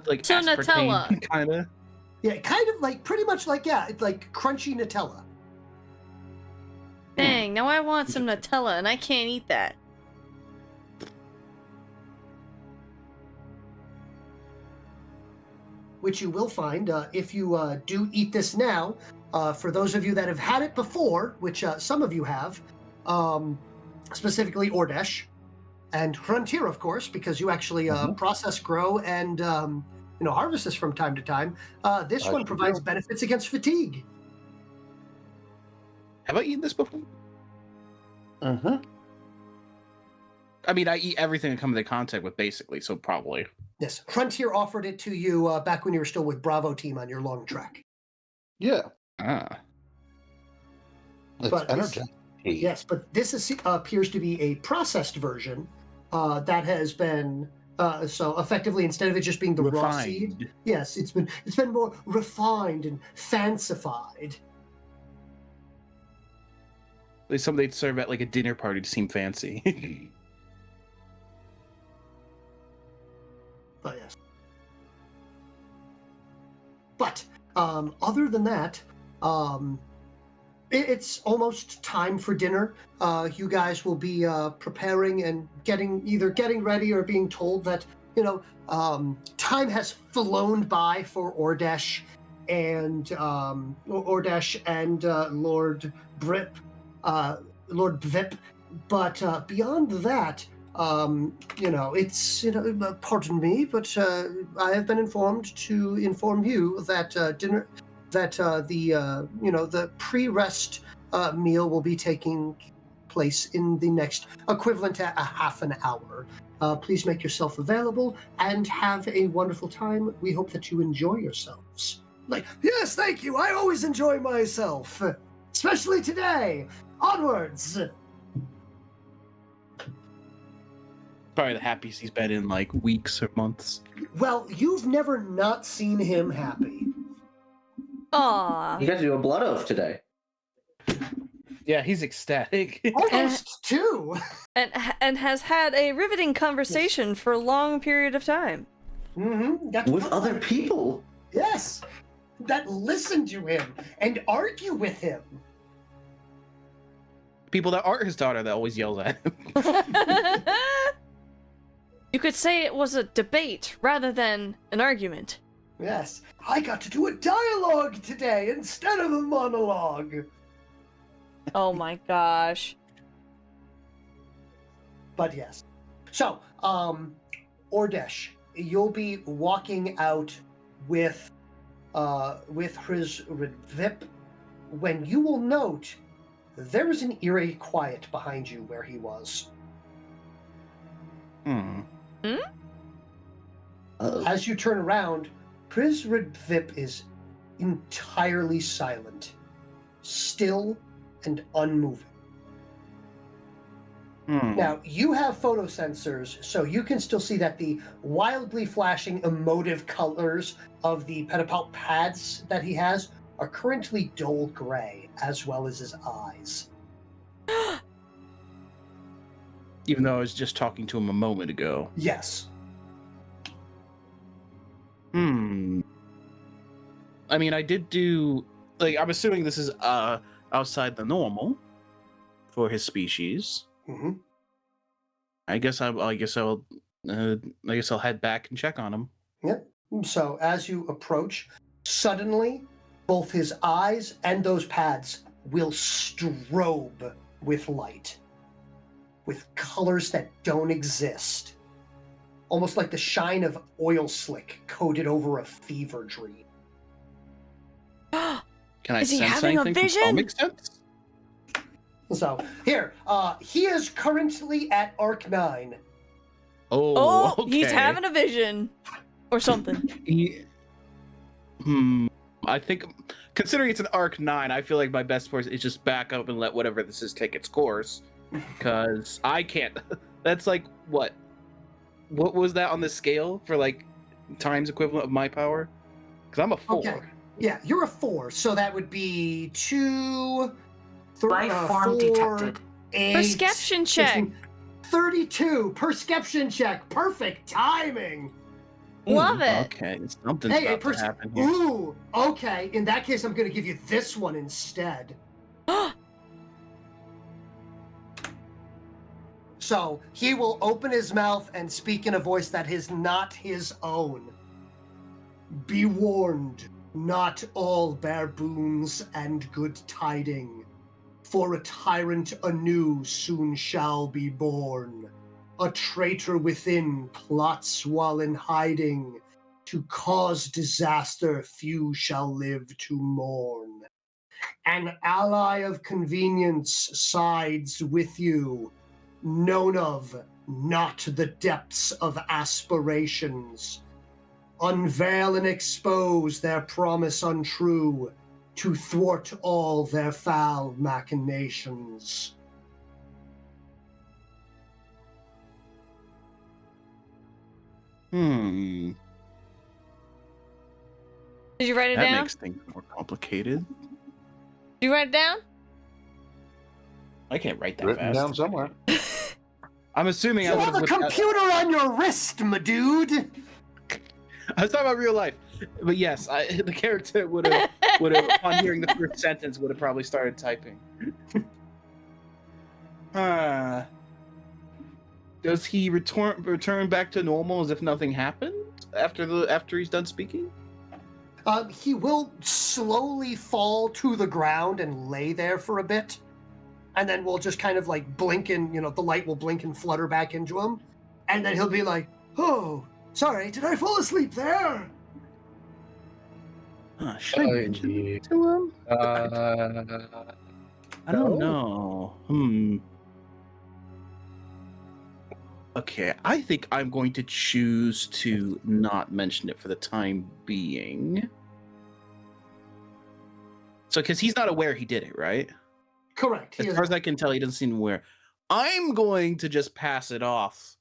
Like So aspartame, Nutella. kind of. Yeah, kind of pretty much it's like crunchy Nutella. Dang, now I want some Nutella and I can't eat that. Which you will find if you do eat this now. For those of you that have had it before, which some of you have, specifically Ordesh and Hrun'Tiir, of course, because you actually process, grow, and harvest this from time to time. This one provides benefits against fatigue. Have I eaten this before? Uh-huh. I mean, I eat everything I come into contact with, basically, so probably. Yes, Hrun'Tiir offered it to you back when you were still with Bravo Team on your long trek. Yeah. Ah. It's But this- energetic. Yes, but this appears to be a processed version that has been so effectively, instead of it just being the raw seed, Refined. yes, it's been more refined and fancified. Like something they'd serve at like a dinner party to seem fancy. But yes. But other than that, it's almost time for dinner. You guys will be preparing and getting ready or being told that time has flown by for Ordesh and Lord Vip. But beyond that, it's pardon me, but I have been informed to inform you that dinner. That the pre-rest meal will be taking place in the next equivalent to a half an hour. Please make yourself available and have a wonderful time. We hope that you enjoy yourselves. Yes, thank you. I always enjoy myself, especially today. Onwards. Probably the happiest he's been in like weeks or months. Well, you've never not seen him happy. Aww. You got to do a blood oath today. Yeah, he's ecstatic. Almost two. And has had a riveting conversation for a long period of time. Mm-hmm. With other people. Yes. That listen to him and argue with him. People that aren't his daughter that always yells at him. You could say it was a debate rather than an argument. Yes, I got to do a dialogue today instead of a monologue. Oh my gosh. But yes. So, Ordesh, you'll be walking out with his Vip when you will note there is an eerie quiet behind you where he was. As you turn around, Prizrid Vip is entirely silent, still and unmoving. Now, you have photo sensors, so you can still see that the wildly flashing emotive colors of the pedipalp pads that he has are currently dull gray, as well as his eyes. Even though I was just talking to him a moment ago. Yes. I mean, I did do I'm assuming this is outside the normal for his species. Mm-hmm. I guess I'll head back and check on him. Yep. So as you approach, suddenly both his eyes and those pads will strobe with light, with colors that don't exist. Almost like the shine of oil slick coated over a fever dream. Can I Is he sense having a anything vision? from comic sense? So, here, he is currently at Arc 9. Oh, Okay. he's having a vision. Or something. I think, considering it's an Arc 9, I feel like my best course is just back up and let whatever this is take its course. Because I can't. That's like, what? What was that on the scale for, like, times equivalent of my power? Because I'm a 4. Okay. Yeah, you're a 4, so that would be 2, 3, Life form 4, detected. 8, Perception check. 16, 32. Perception check. Perfect timing. Love it. Okay, something's about to happen here. Ooh, okay. In that case, I'm going to give you this one instead. So he will open his mouth and speak in a voice that is not his own. Be warned, not all bear boons and good tiding, for a tyrant anew soon shall be born. A traitor within plots while in hiding, to cause disaster few shall live to mourn. An ally of convenience sides with you, known of, not the depths of aspirations. Unveil and expose their promise untrue, to thwart all their foul machinations. Hmm. Did you write it That down? makes things more complicated. Did you write it down? I can't write that Written fast. down somewhere. I'm assuming You I would have have a computer on your wrist, my dude! I was talking about real life, but yes, the character would have upon hearing the first sentence would have probably started typing. Does he return back to normal as if nothing happened after he's done speaking? He will slowly fall to the ground and lay there for a bit, and then we'll just kind of like blink and, the light will blink and flutter back into him, and then he'll be like, "Oh, sorry, did I fall asleep there?" Should I mention it to him? I don't know. Okay, I think I'm going to choose to not mention it for the time being. So, because he's not aware he did it, right? Correct. As far as I can tell, he doesn't seem aware. I'm going to just pass it off.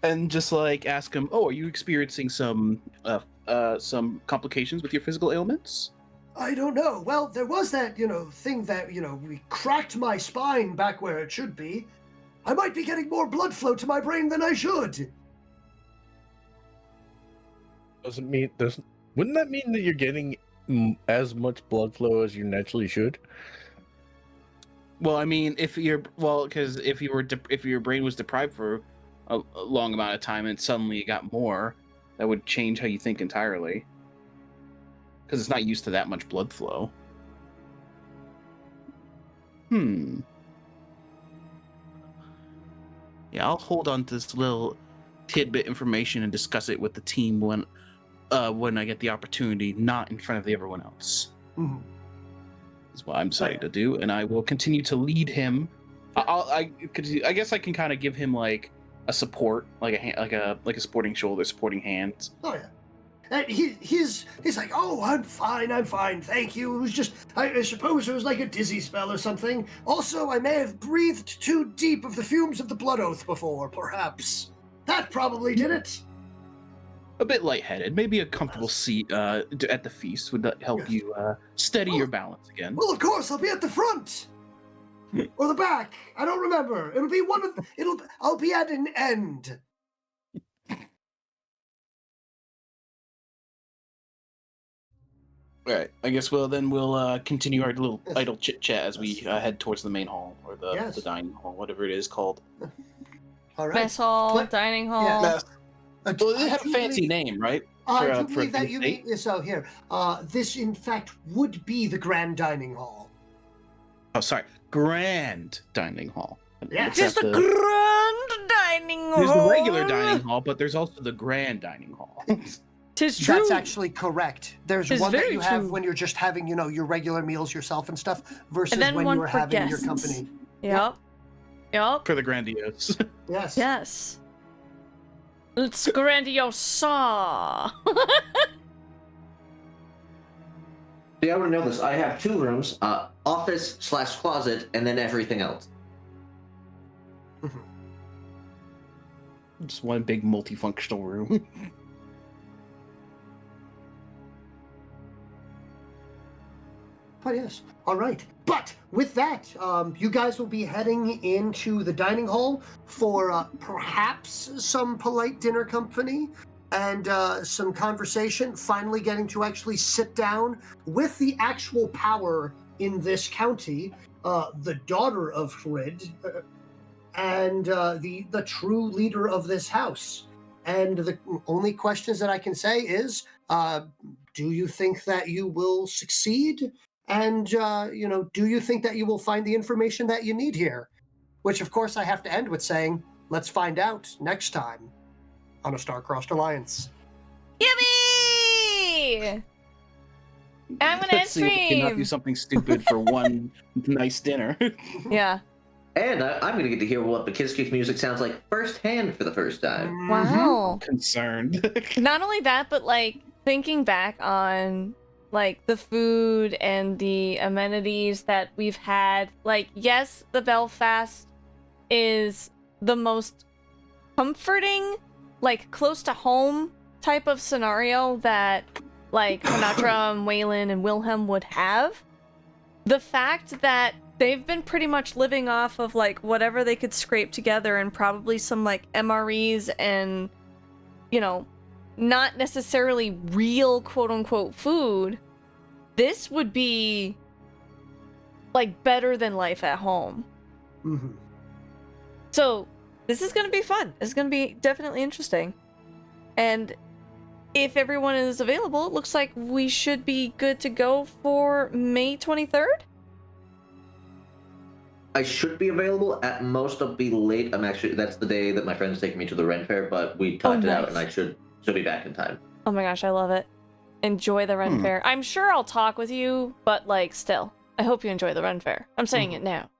And just like ask him, "Oh, are you experiencing some complications with your physical ailments?" I don't know. Well, there was that, thing that, we cracked my spine back where it should be. I might be getting more blood flow to my brain than I should. Wouldn't that mean that you're getting as much blood flow as you naturally should? Well, I mean, because if your brain was deprived for a long amount of time and suddenly it got more, that would change how you think entirely. Because it's not used to that much blood flow. Yeah, I'll hold on to this little tidbit information and discuss it with the team when I get the opportunity, not in front of everyone else. Mm-hmm. That's what I'm deciding to do, and I will continue to lead him. I guess I can kind of give him like a support, like a supporting shoulder, supporting hand. Oh yeah. And he's like, "Oh, I'm fine, thank you. It was just, I suppose it was like a dizzy spell or something. Also, I may have breathed too deep of the fumes of the blood oath before, perhaps. That probably did it." A bit lightheaded. Maybe a comfortable seat at the feast would help you steady your balance again. Well, of course, I'll be at the front. Or the back. I don't remember. It'll be I'll be at an end. All right. I guess we'll continue our little idle chit chat as we head towards the main hall or the dining hall, whatever it is called. All right. Mess hall, dining hall. Yeah. Well, it had a fancy name, right? I For, do for believe that the you state? mean so. Here, this in fact would be the grand dining hall. Oh, sorry. Grand dining hall. Yes. Just the grand dining hall. There's the regular dining hall, but there's also the grand dining hall. Tis true. That's actually correct. There's It's one that very you have true. when you're just having, your regular meals yourself and stuff, versus And then when one you are for having your guests. company. Yep. Yep. For the grandiose. Yes. Yes. It's grandiosa. See, I want to know this. I have 2 rooms, office/closet, and then everything else. Just one big multifunctional room. But yes. All right. But with that, you guys will be heading into the dining hall for perhaps some polite dinner company and some conversation, finally getting to actually sit down with the actual power in this county, the daughter of Hrun'Tiir, and the true leader of this house. And the only questions that I can say is, do you think that you will succeed? And, do you think that you will find the information that you need here? Which, of course, I have to end with saying, let's find out next time on A Star-Crossed Alliance. Yippee! I'm gonna Let's see if we cannot do stream. something stupid for one nice dinner. Yeah. And I'm going to get to hear what the Kiss Kick music sounds like firsthand for the first time. Wow. Concerned. Not only that, but like thinking back on like the food and the amenities that we've had. Like, yes, the Belfast is the most comforting, like close to home type of scenario that like Honatra, Whalen, and Wilhelm would have. The fact that they've been pretty much living off of like whatever they could scrape together and probably some like MREs and, not necessarily real quote unquote food. This would be like better than life at home. Mm-hmm. So this is going to be fun. It's going to be definitely interesting. And if everyone is available, it looks like we should be good to go for May 23rd. I should be available. At most, I'll be late. That's the day that my friend's taking me to the Ren Fair, but we talked it out, and I should be back in time. Oh my gosh, I love it. Enjoy the Ren Fair. I'm sure I'll talk with you, but like still, I hope you enjoy the Ren Fair. I'm saying it now.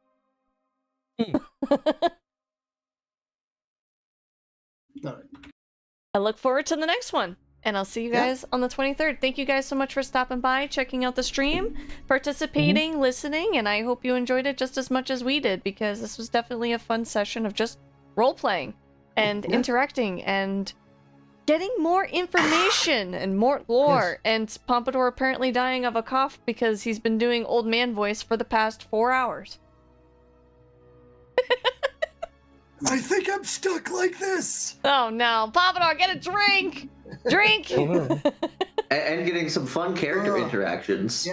I look forward to the next one. And I'll see you guys on the 23rd. Thank you guys so much for stopping by, checking out the stream, participating, listening, and I hope you enjoyed it just as much as we did, because this was definitely a fun session of just role-playing and interacting and getting more information and more lore. And Pompador apparently dying of a cough because he's been doing old man voice for the past 4 hours. I think I'm stuck like this. Oh no. Pompador, get a drink! Drink! And getting some fun character interactions.